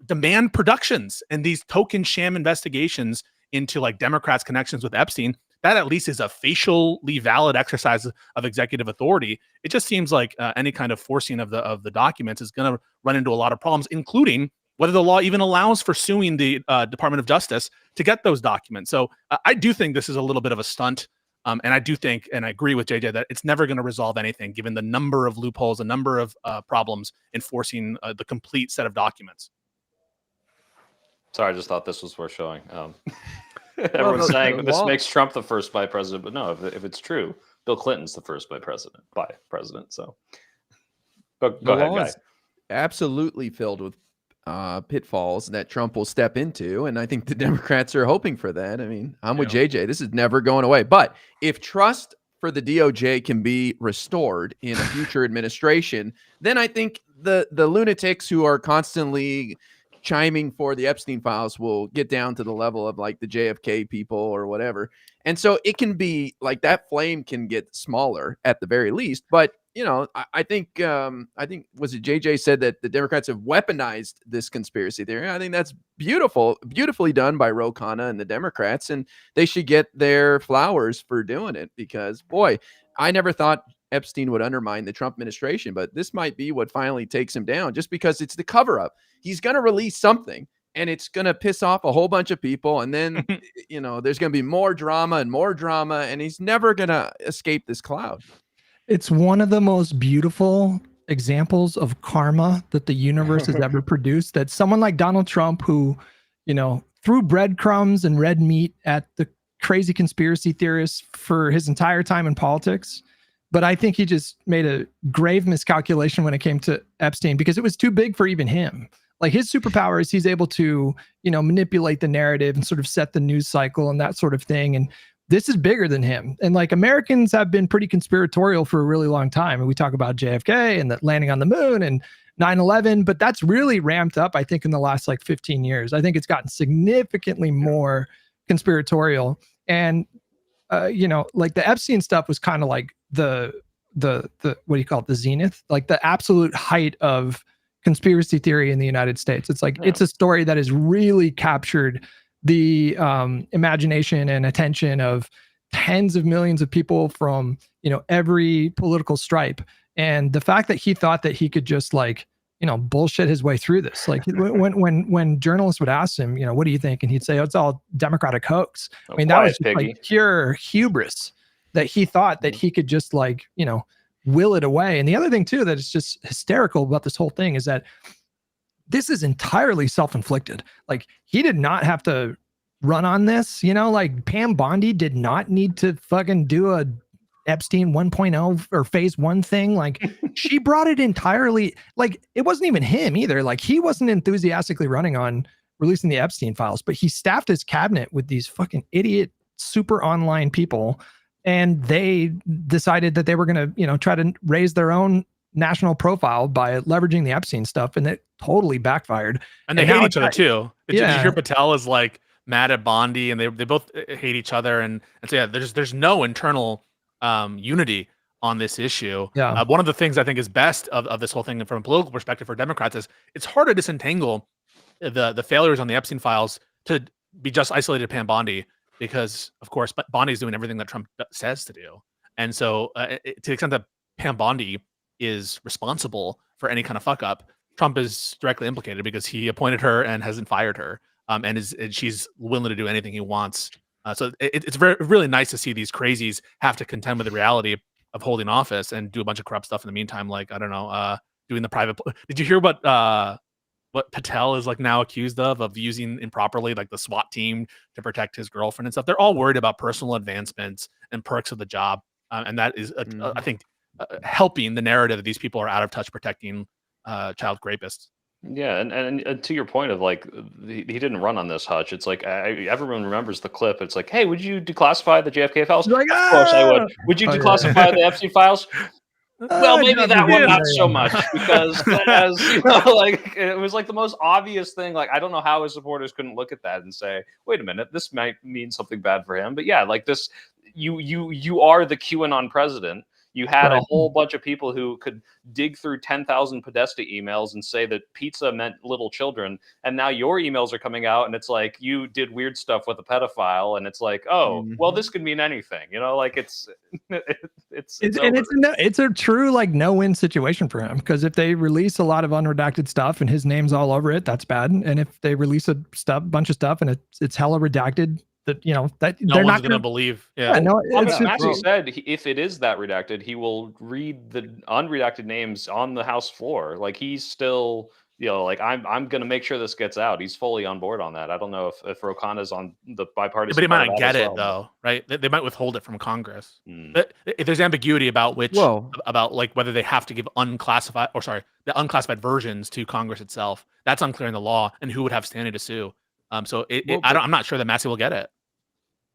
demand productions and these token sham investigations into like Democrats' connections with Epstein? That at least is a facially valid exercise of executive authority. It just seems like any kind of forcing of the documents is going to run into a lot of problems, including whether the law even allows for suing the Department of Justice to get those documents. So I do think this is a little bit of a stunt. And I do think, and I agree with JJ, that it's never going to resolve anything, given the number of loopholes, a number of problems enforcing the complete set of documents. Sorry, I just thought this was worth showing. Everyone's saying this makes Trump the first vice president, but no, if it's true, Bill Clinton's the first vice president. So, go ahead, guys. Absolutely filled with pitfalls that Trump will step into, and I think the Democrats are hoping for that. I mean, I'm with JJ. This is never going away. But if trust for the DOJ can be restored in a future administration, then I think the lunatics who are constantly chiming for the Epstein files will get down to the level of like the JFK people or whatever. And so it can be like that flame can get smaller at the very least. But I think was it JJ said that the Democrats have weaponized this conspiracy theory. I think that's beautifully done by Ro Khanna and the Democrats, and they should get their flowers for doing it, because boy, I never thought Epstein would undermine the Trump administration, but this might be what finally takes him down, just because it's the cover up. He's going to release something and it's going to piss off a whole bunch of people. And then, there's going to be more drama, and he's never going to escape this cloud. It's one of the most beautiful examples of karma that the universe has ever produced, that someone like Donald Trump, who, threw breadcrumbs and red meat at the crazy conspiracy theorists for his entire time in politics. But I think he just made a grave miscalculation when it came to Epstein, because it was too big for even him. Like, his superpower is he's able to, manipulate the narrative and sort of set the news cycle and that sort of thing. And this is bigger than him. And like, Americans have been pretty conspiratorial for a really long time. And we talk about JFK and the landing on the moon and 9/11, but that's really ramped up, I think, in the last like 15 years. I think it's gotten significantly more conspiratorial. And, like the Epstein stuff was kind of like the what do you call it? The zenith, like the absolute height of conspiracy theory in the United States. It's like, it's a story that has really captured the imagination and attention of tens of millions of people from, every political stripe. And the fact that he thought that he could just like, bullshit his way through this. Like, when journalists would ask him, what do you think? And he'd say, oh, it's all Democratic hoax. I mean, that was just like pure hubris, that he thought that he could just like, will it away. And the other thing too, that is just hysterical about this whole thing is that this is entirely self-inflicted. Like, he did not have to run on this. You know, like Pam Bondi did not need to fucking do a Epstein 1.0 or phase 1 thing. Like she brought it entirely, like it wasn't even him either. Like he wasn't enthusiastically running on releasing the Epstein files, but he staffed his cabinet with these fucking idiot, super online people. And they decided that they were going to, you know, try to raise their own national profile by leveraging the Epstein stuff. And it totally backfired. And they hate each other too. Did you Yeah. hear Patel is like mad at Bondi and they both hate each other. And so, yeah, there's no internal unity on this issue. Yeah. One of the things I think is best of this whole thing from a political perspective for Democrats is it's hard to disentangle the failures on the Epstein files to be just isolated to Pam Bondi because, of course, Bondi's doing everything that Trump says to do. And so to the extent that Pam Bondi is responsible for any kind of fuck up, Trump is directly implicated because he appointed her and hasn't fired her, and she's willing to do anything he wants. So it's really nice to see these crazies have to contend with the reality of holding office and do a bunch of corrupt stuff in the meantime. Like, I don't know, doing the private. Did you hear what Patel is like now accused of using improperly, like the SWAT team to protect his girlfriend and stuff? They're all worried about personal advancements and perks of the job, and that is, I think, helping the narrative that these people are out of touch protecting child rapists. Yeah, and to your point of like he didn't run on this, Hutch. It's like everyone remembers the clip. It's like, hey, would you declassify the JFK files? Like, of course I would. Would you declassify the Epstein files? Well, maybe that one not so much because as you know, like it was like the most obvious thing. Like I don't know how his supporters couldn't look at that and say, wait a minute, this might mean something bad for him. But yeah, like this, you are the QAnon president. You had a whole bunch of people who could dig through 10,000 Podesta emails and say that pizza meant little children. And now your emails are coming out and it's like you did weird stuff with a pedophile. And it's like, oh, well, this could mean anything. You know, like it's a true like no-win situation for him. Because if they release a lot of unredacted stuff and his name's all over it, that's bad. And if they release a bunch of stuff and it's hella redacted, that you know that no they're one's not gonna believe. Yeah, no. Massey said if it is that redacted, he will read the unredacted names on the House floor. Like he's still, you know, like I'm gonna make sure this gets out. He's fully on board on that. I don't know if Ro Khanna's on the bipartisan. But he might not get it though, right? They might withhold it from Congress. But if there's ambiguity about about like whether they have to give the unclassified versions to Congress itself, that's unclear in the law, and who would have standing to sue. So I'm not sure that Massey will get it.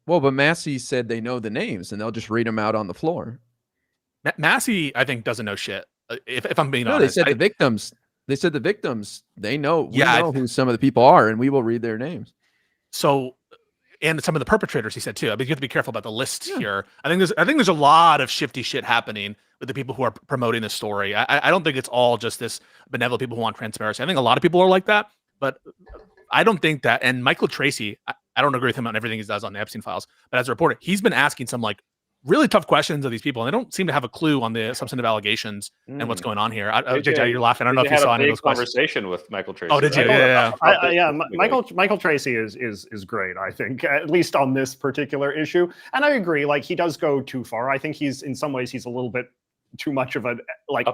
Well, but Massey said they know the names and they'll just read them out on the floor. Massey, I think, doesn't know shit. If I'm being honest, they said the victims. They said the victims. They know. We know who some of the people are, and we will read their names. So, and some of the perpetrators, he said too. I mean, you have to be careful about the list here. I think there's a lot of shifty shit happening with the people who are promoting this story. I don't think it's all just this benevolent people who want transparency. I think a lot of people are like that, but I don't think that. And Michael Tracy, I don't agree with him on everything he does on the Epstein files, but as a reporter, he's been asking some like really tough questions of these people, and they don't seem to have a clue on the substantive allegations and what's going on here. JJ, you're laughing. I don't know if you saw any of those conversation with Michael Tracy. Oh, did you? Right? Yeah. Michael Tracy is great. I think at least on this particular issue, and I agree. Like he does go too far. I think he's in some ways he's a little bit too much of a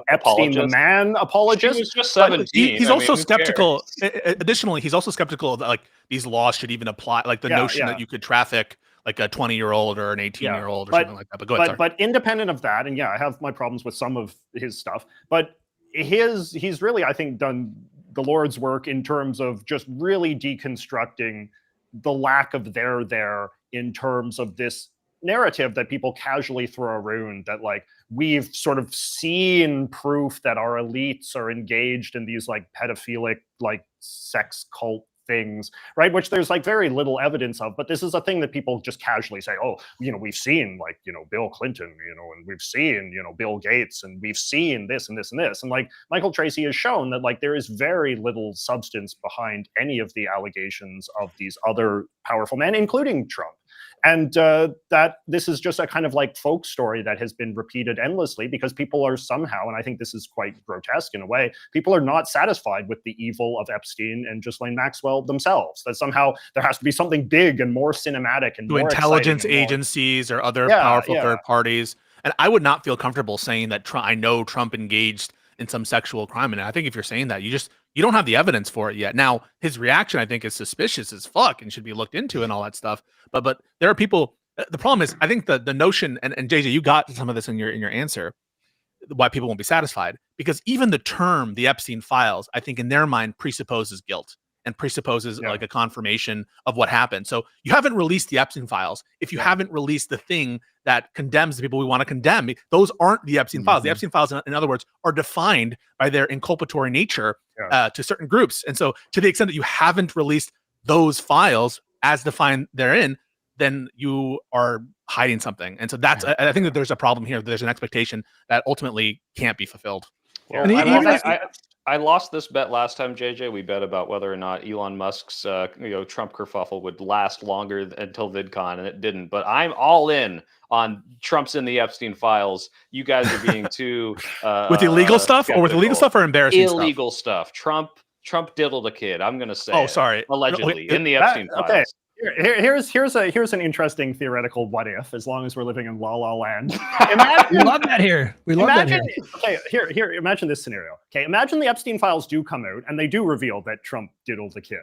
Epstein the man apologist. He was just 17. He's also skeptical. Additionally, he's also skeptical that like these laws should even apply. Like the notion that you could traffic like a 20-year-old or an 18-year-old or something like that. But go ahead. But independent of that, and I have my problems with some of his stuff, but he's really, I think, done the Lord's work in terms of just really deconstructing the lack of there in terms of this narrative that people casually throw around, that like we've sort of seen proof that our elites are engaged in these like pedophilic like sex cult things, right? Which there's like very little evidence of, but this is a thing that people just casually say, oh, we've seen like, Bill Clinton, and we've seen, Bill Gates, and we've seen this and this and this. And like Michael Tracy has shown that like there is very little substance behind any of the allegations of these other powerful men, including Trump. And that this is just a kind of like folk story that has been repeated endlessly because people are somehow, and I think this is quite grotesque in a way, people are not satisfied with the evil of Epstein and Ghislaine Maxwell themselves. That somehow there has to be something big and more cinematic and to more intelligence agencies or other powerful third parties. And I would not feel comfortable saying that I know Trump engaged in some sexual crime. And I think if you're saying that, you don't have the evidence for it yet. Now, his reaction, I think, is suspicious as fuck and should be looked into and all that stuff. But there are people. The problem is, I think the notion, and JJ, you got some of this in your answer, why people won't be satisfied, because even the term the Epstein files, I think in their mind presupposes guilt and presupposes like a confirmation of what happened. So you haven't released the Epstein files if you haven't released the thing that condemns the people we want to condemn. Those aren't the Epstein files. The Epstein files, in other words, are defined by their inculpatory nature to certain groups. And so to the extent that you haven't released those files as defined therein, then you are hiding something. And so that's, I think that there's a problem here. There's an expectation that ultimately can't be fulfilled. Well, I lost this bet last time, JJ. We bet about whether or not Elon Musk's Trump kerfuffle would last longer until VidCon, and it didn't. But I'm all in on Trump's in the Epstein files. You guys are being too with illegal stuff, or with illegal stuff, or embarrassing illegal stuff. Trump diddled a kid. I'm going to say. Oh, sorry. Allegedly in the Epstein files. Okay. Here's an interesting theoretical what if, as long as we're living in La La Land. We love that here. Okay, here. Imagine this scenario. Okay, imagine the Epstein files do come out and they do reveal that Trump diddled the kid.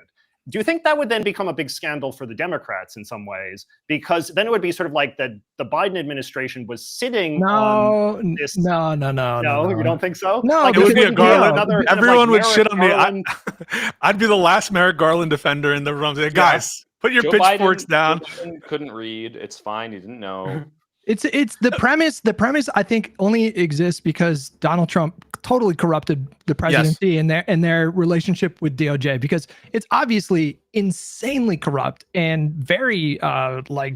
Do you think that would then become a big scandal for the Democrats in some ways? Because then it would be sort of like the Biden administration was sitting on this. No, you don't think so? No, it would be a Garland. Everyone would shit on Garland. me. I'd be the last Merrick Garland defender in the room. Say, guys, put your pitchforks down. Couldn't read. It's fine. He didn't know. It's the premise. The premise, I think, only exists because Donald Trump totally corrupted the presidency and their relationship with DOJ, because it's obviously insanely corrupt and very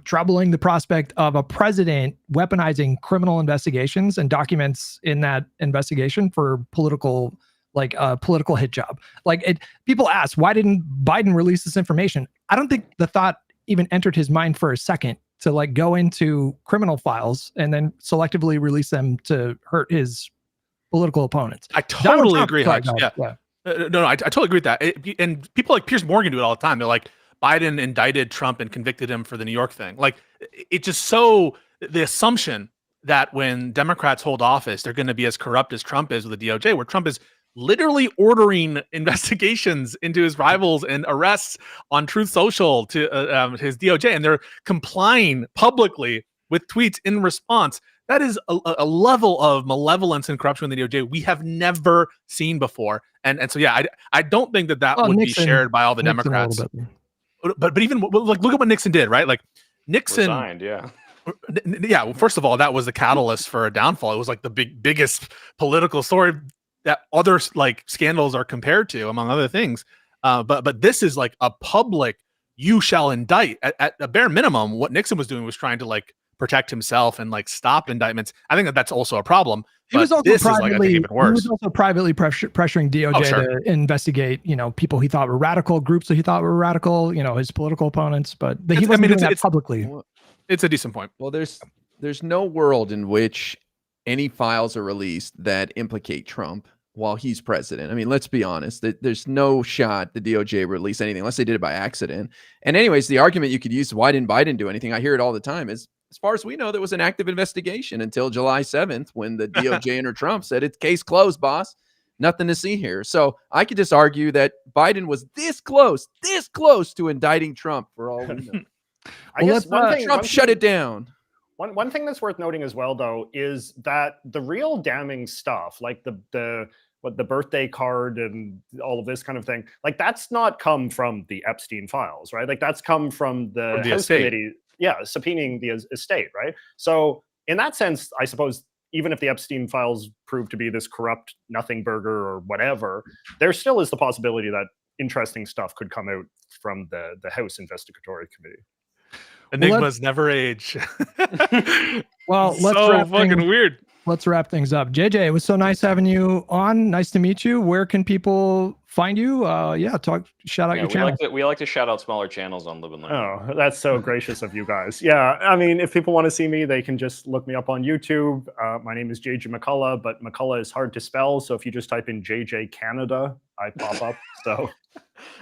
troubling, the prospect of a president weaponizing criminal investigations and documents in that investigation for political hit job. People ask, why didn't Biden release this information? I don't think the thought even entered his mind for a second to go into criminal files and then selectively release them to hurt his political opponents. I totally agree, Hutch. No, I totally agree with that. And people like Piers Morgan do it all the time. They're like, Biden indicted Trump and convicted him for the New York thing. It's just so the assumption that when Democrats hold office, they're going to be as corrupt as Trump is with the DOJ, where Trump is literally ordering investigations into his rivals and arrests on Truth Social to his DOJ, and they're complying publicly with tweets in response. That is a level of malevolence and corruption in the DOJ we have never seen before. And so, I don't think that would be shared by all the Democrats. But even look at what Nixon did, right? Nixon resigned, Well, first of all, that was the catalyst for a downfall. It was the biggest political story that other scandals are compared to, among other things. But this is a public, you shall indict. At a bare minimum, what Nixon was doing was trying to protect himself and stop indictments. I think that's also a problem. He was also privately pressuring DOJ to investigate, people he thought were radical, groups that he thought were radical, his political opponents. But he wasn't doing that publicly. It's a decent point. Well, there's no world in which any files are released that implicate Trump while he's president. I mean, let's be honest. There's no shot the DOJ release anything unless they did it by accident. And anyways, the argument you could use, why didn't Biden do anything? I hear it all the time. Is as far as we know, there was an active investigation until July 7th when the DOJ under Trump said it's case closed, boss. Nothing to see here. So I could just argue that Biden was this close to indicting Trump for all we know. I guess Trump shut it down. One thing that's worth noting as well, though, is that the real damning stuff, like the birthday card and all of this kind of thing, that's not come from the Epstein files, right? That's come from the House committee, subpoenaing the estate, right? So in that sense, I suppose even if the Epstein files prove to be this corrupt nothing burger or whatever, there still is the possibility that interesting stuff could come out from the House investigatory committee. Enigmas never age. Well, weird. Let's wrap things up. JJ, it was so nice having you on. Nice to meet you. Where can people find you? Shout out your channel. We like to shout out smaller channels on Live and Learn. Oh, that's so gracious of you guys. Yeah, I mean, if people want to see me, they can just look me up on YouTube. My name is JJ McCullough, but McCullough is hard to spell. So if you just type in JJ Canada, I pop up. So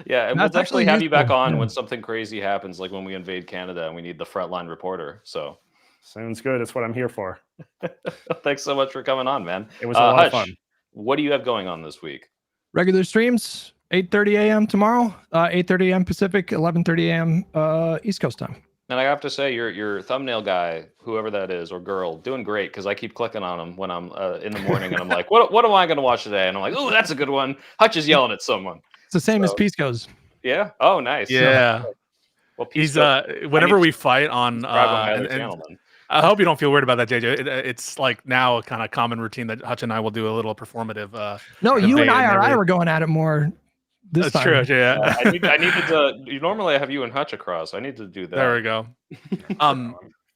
yeah, and we'll definitely have you back on when something crazy happens, like when we invade Canada and we need the frontline reporter. So sounds good. That's what I'm here for. Thanks so much for coming on, man. It was a lot of fun. what do you have going on this week? Regular streams, 8:30 a.m. tomorrow, 8:30 a.m. Pacific, 11:30 a.m. East Coast time. And I have to say, your thumbnail guy, whoever that is, or girl, doing great, because I keep clicking on them when I'm in the morning, and I'm like, what am I going to watch today? And I'm like, oh, that's a good one. Hutch is yelling at someone. It's the same as Pisco's. Yeah. Oh, nice. Yeah. Well, He's whenever we fight on subscribe on my other channel, then. I hope you don't feel weird about that, JJ. It's like now a kind of common routine that Hutch and I will do a little performative. No, you and I were going at it more this That's time. true. Yeah. I needed to. Normally, I have you and Hutch across. I need to do that. There we go.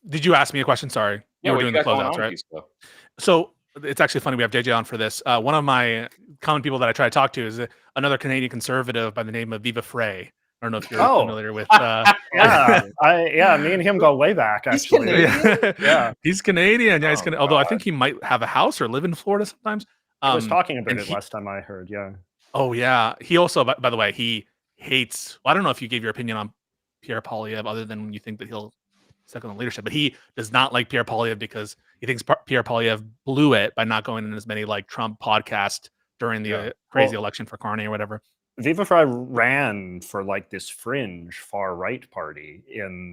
Did you ask me a question? Sorry. Yeah, you were doing the closeouts, right? Pisco? So it's actually funny we have JJ on for this. One of my common people that I try to talk to is another Canadian conservative by the name of Viva Frey. I don't know if you're familiar with. Yeah, me and him go way back. Actually, yeah, he's Canadian. Yeah, he's although I think he might have a house or live in Florida sometimes. I was talking about it last time I heard. Yeah. Oh yeah, he also, by the way, he hates. Well, I don't know if you gave your opinion on Pierre Poilievre, other than when you think that he'll step on the leadership, but he does not like Pierre Poilievre because he thinks Pierre Poilievre blew it by not going in as many like Trump podcasts during the crazy election for Carney or whatever. Viva Frey ran for like this fringe far right party in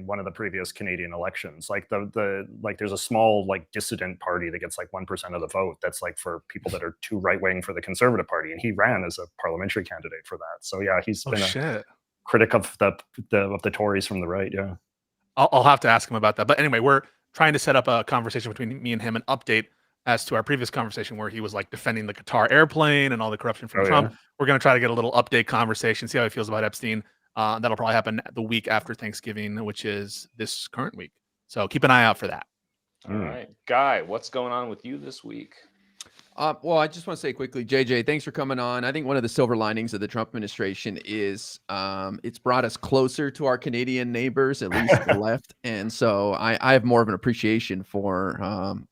one of the previous Canadian elections. Like there's a small like dissident party that gets like 1% of the vote. That's like for people that are too right wing for the Conservative Party, and he ran as a parliamentary candidate for that. So yeah, he's been a critic of the Tories from the right. Yeah, I'll have to ask him about that. But anyway, we're trying to set up a conversation between me and him, an update as to our previous conversation where he was like defending the Qatar airplane and all the corruption from Trump. Yeah. We're going to try to get a little update conversation, see how he feels about Epstein. That'll probably happen the week after Thanksgiving, which is this current week. So keep an eye out for that. All right. Guy, what's going on with you this week? Well, I just want to say quickly, JJ, thanks for coming on. I think one of the silver linings of the Trump administration is it's brought us closer to our Canadian neighbors, at least the left. And so I have more of an appreciation for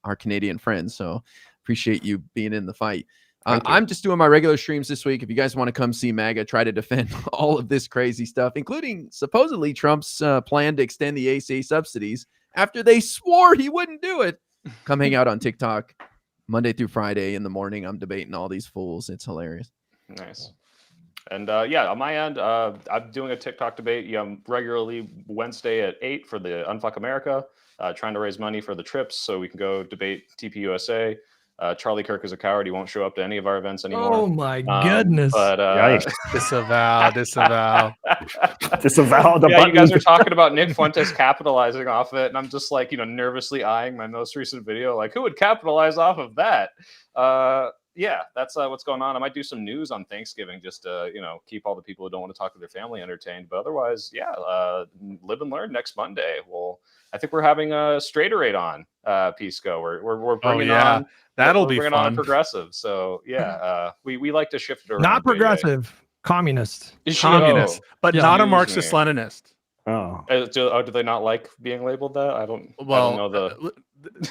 our Canadian friends. So appreciate you being in the fight. I'm just doing my regular streams this week. If you guys want to come see MAGA, try to defend all of this crazy stuff, including supposedly Trump's plan to extend the ACA subsidies after they swore he wouldn't do it. Come hang out on TikTok. Monday through Friday in the morning, I'm debating all these fools. It's hilarious. Nice. And yeah, on my end, I'm doing a TikTok debate regularly Wednesday at 8 for the Unfuck America, trying to raise money for the trips so we can go debate TPUSA. Charlie Kirk is a coward. He won't show up to any of our events anymore. Oh my goodness. But disavow. Disavow. Yeah, you guys are talking about Nick Fuentes capitalizing off it, and I'm just like, nervously eyeing my most recent video, like, who would capitalize off of that? Yeah, that's what's going on. I might do some news on Thanksgiving just to, keep all the people who don't want to talk to their family entertained. But otherwise, yeah, live and learn next Monday. Well, I think we're having a Straighterate on Pisco. We're bringing on. That'll be fun. On progressive. So yeah, we like to shift it around. Not progressive, communist, but not a Marxist Leninist. Do they not like being labeled that? I don't know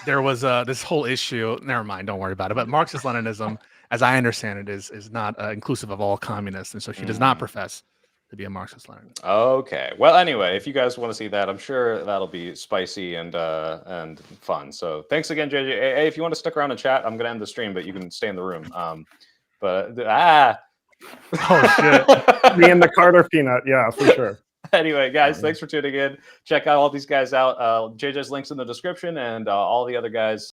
there was this whole issue. Never mind, don't worry about it. But Marxist Leninism, as I understand it, is not inclusive of all communists, and so she does not profess to be a Marxist Leninist. Okay. Well, anyway, if you guys want to see that, I'm sure that'll be spicy and fun. So thanks again, JJ. Hey, if you want to stick around and chat, I'm going to end the stream, but you can stay in the room. Oh shit! Me and the Carter peanut, yeah, for sure. Anyway, guys, thanks for tuning in. Check out all these guys out. JJ's links in the description, and all the other guys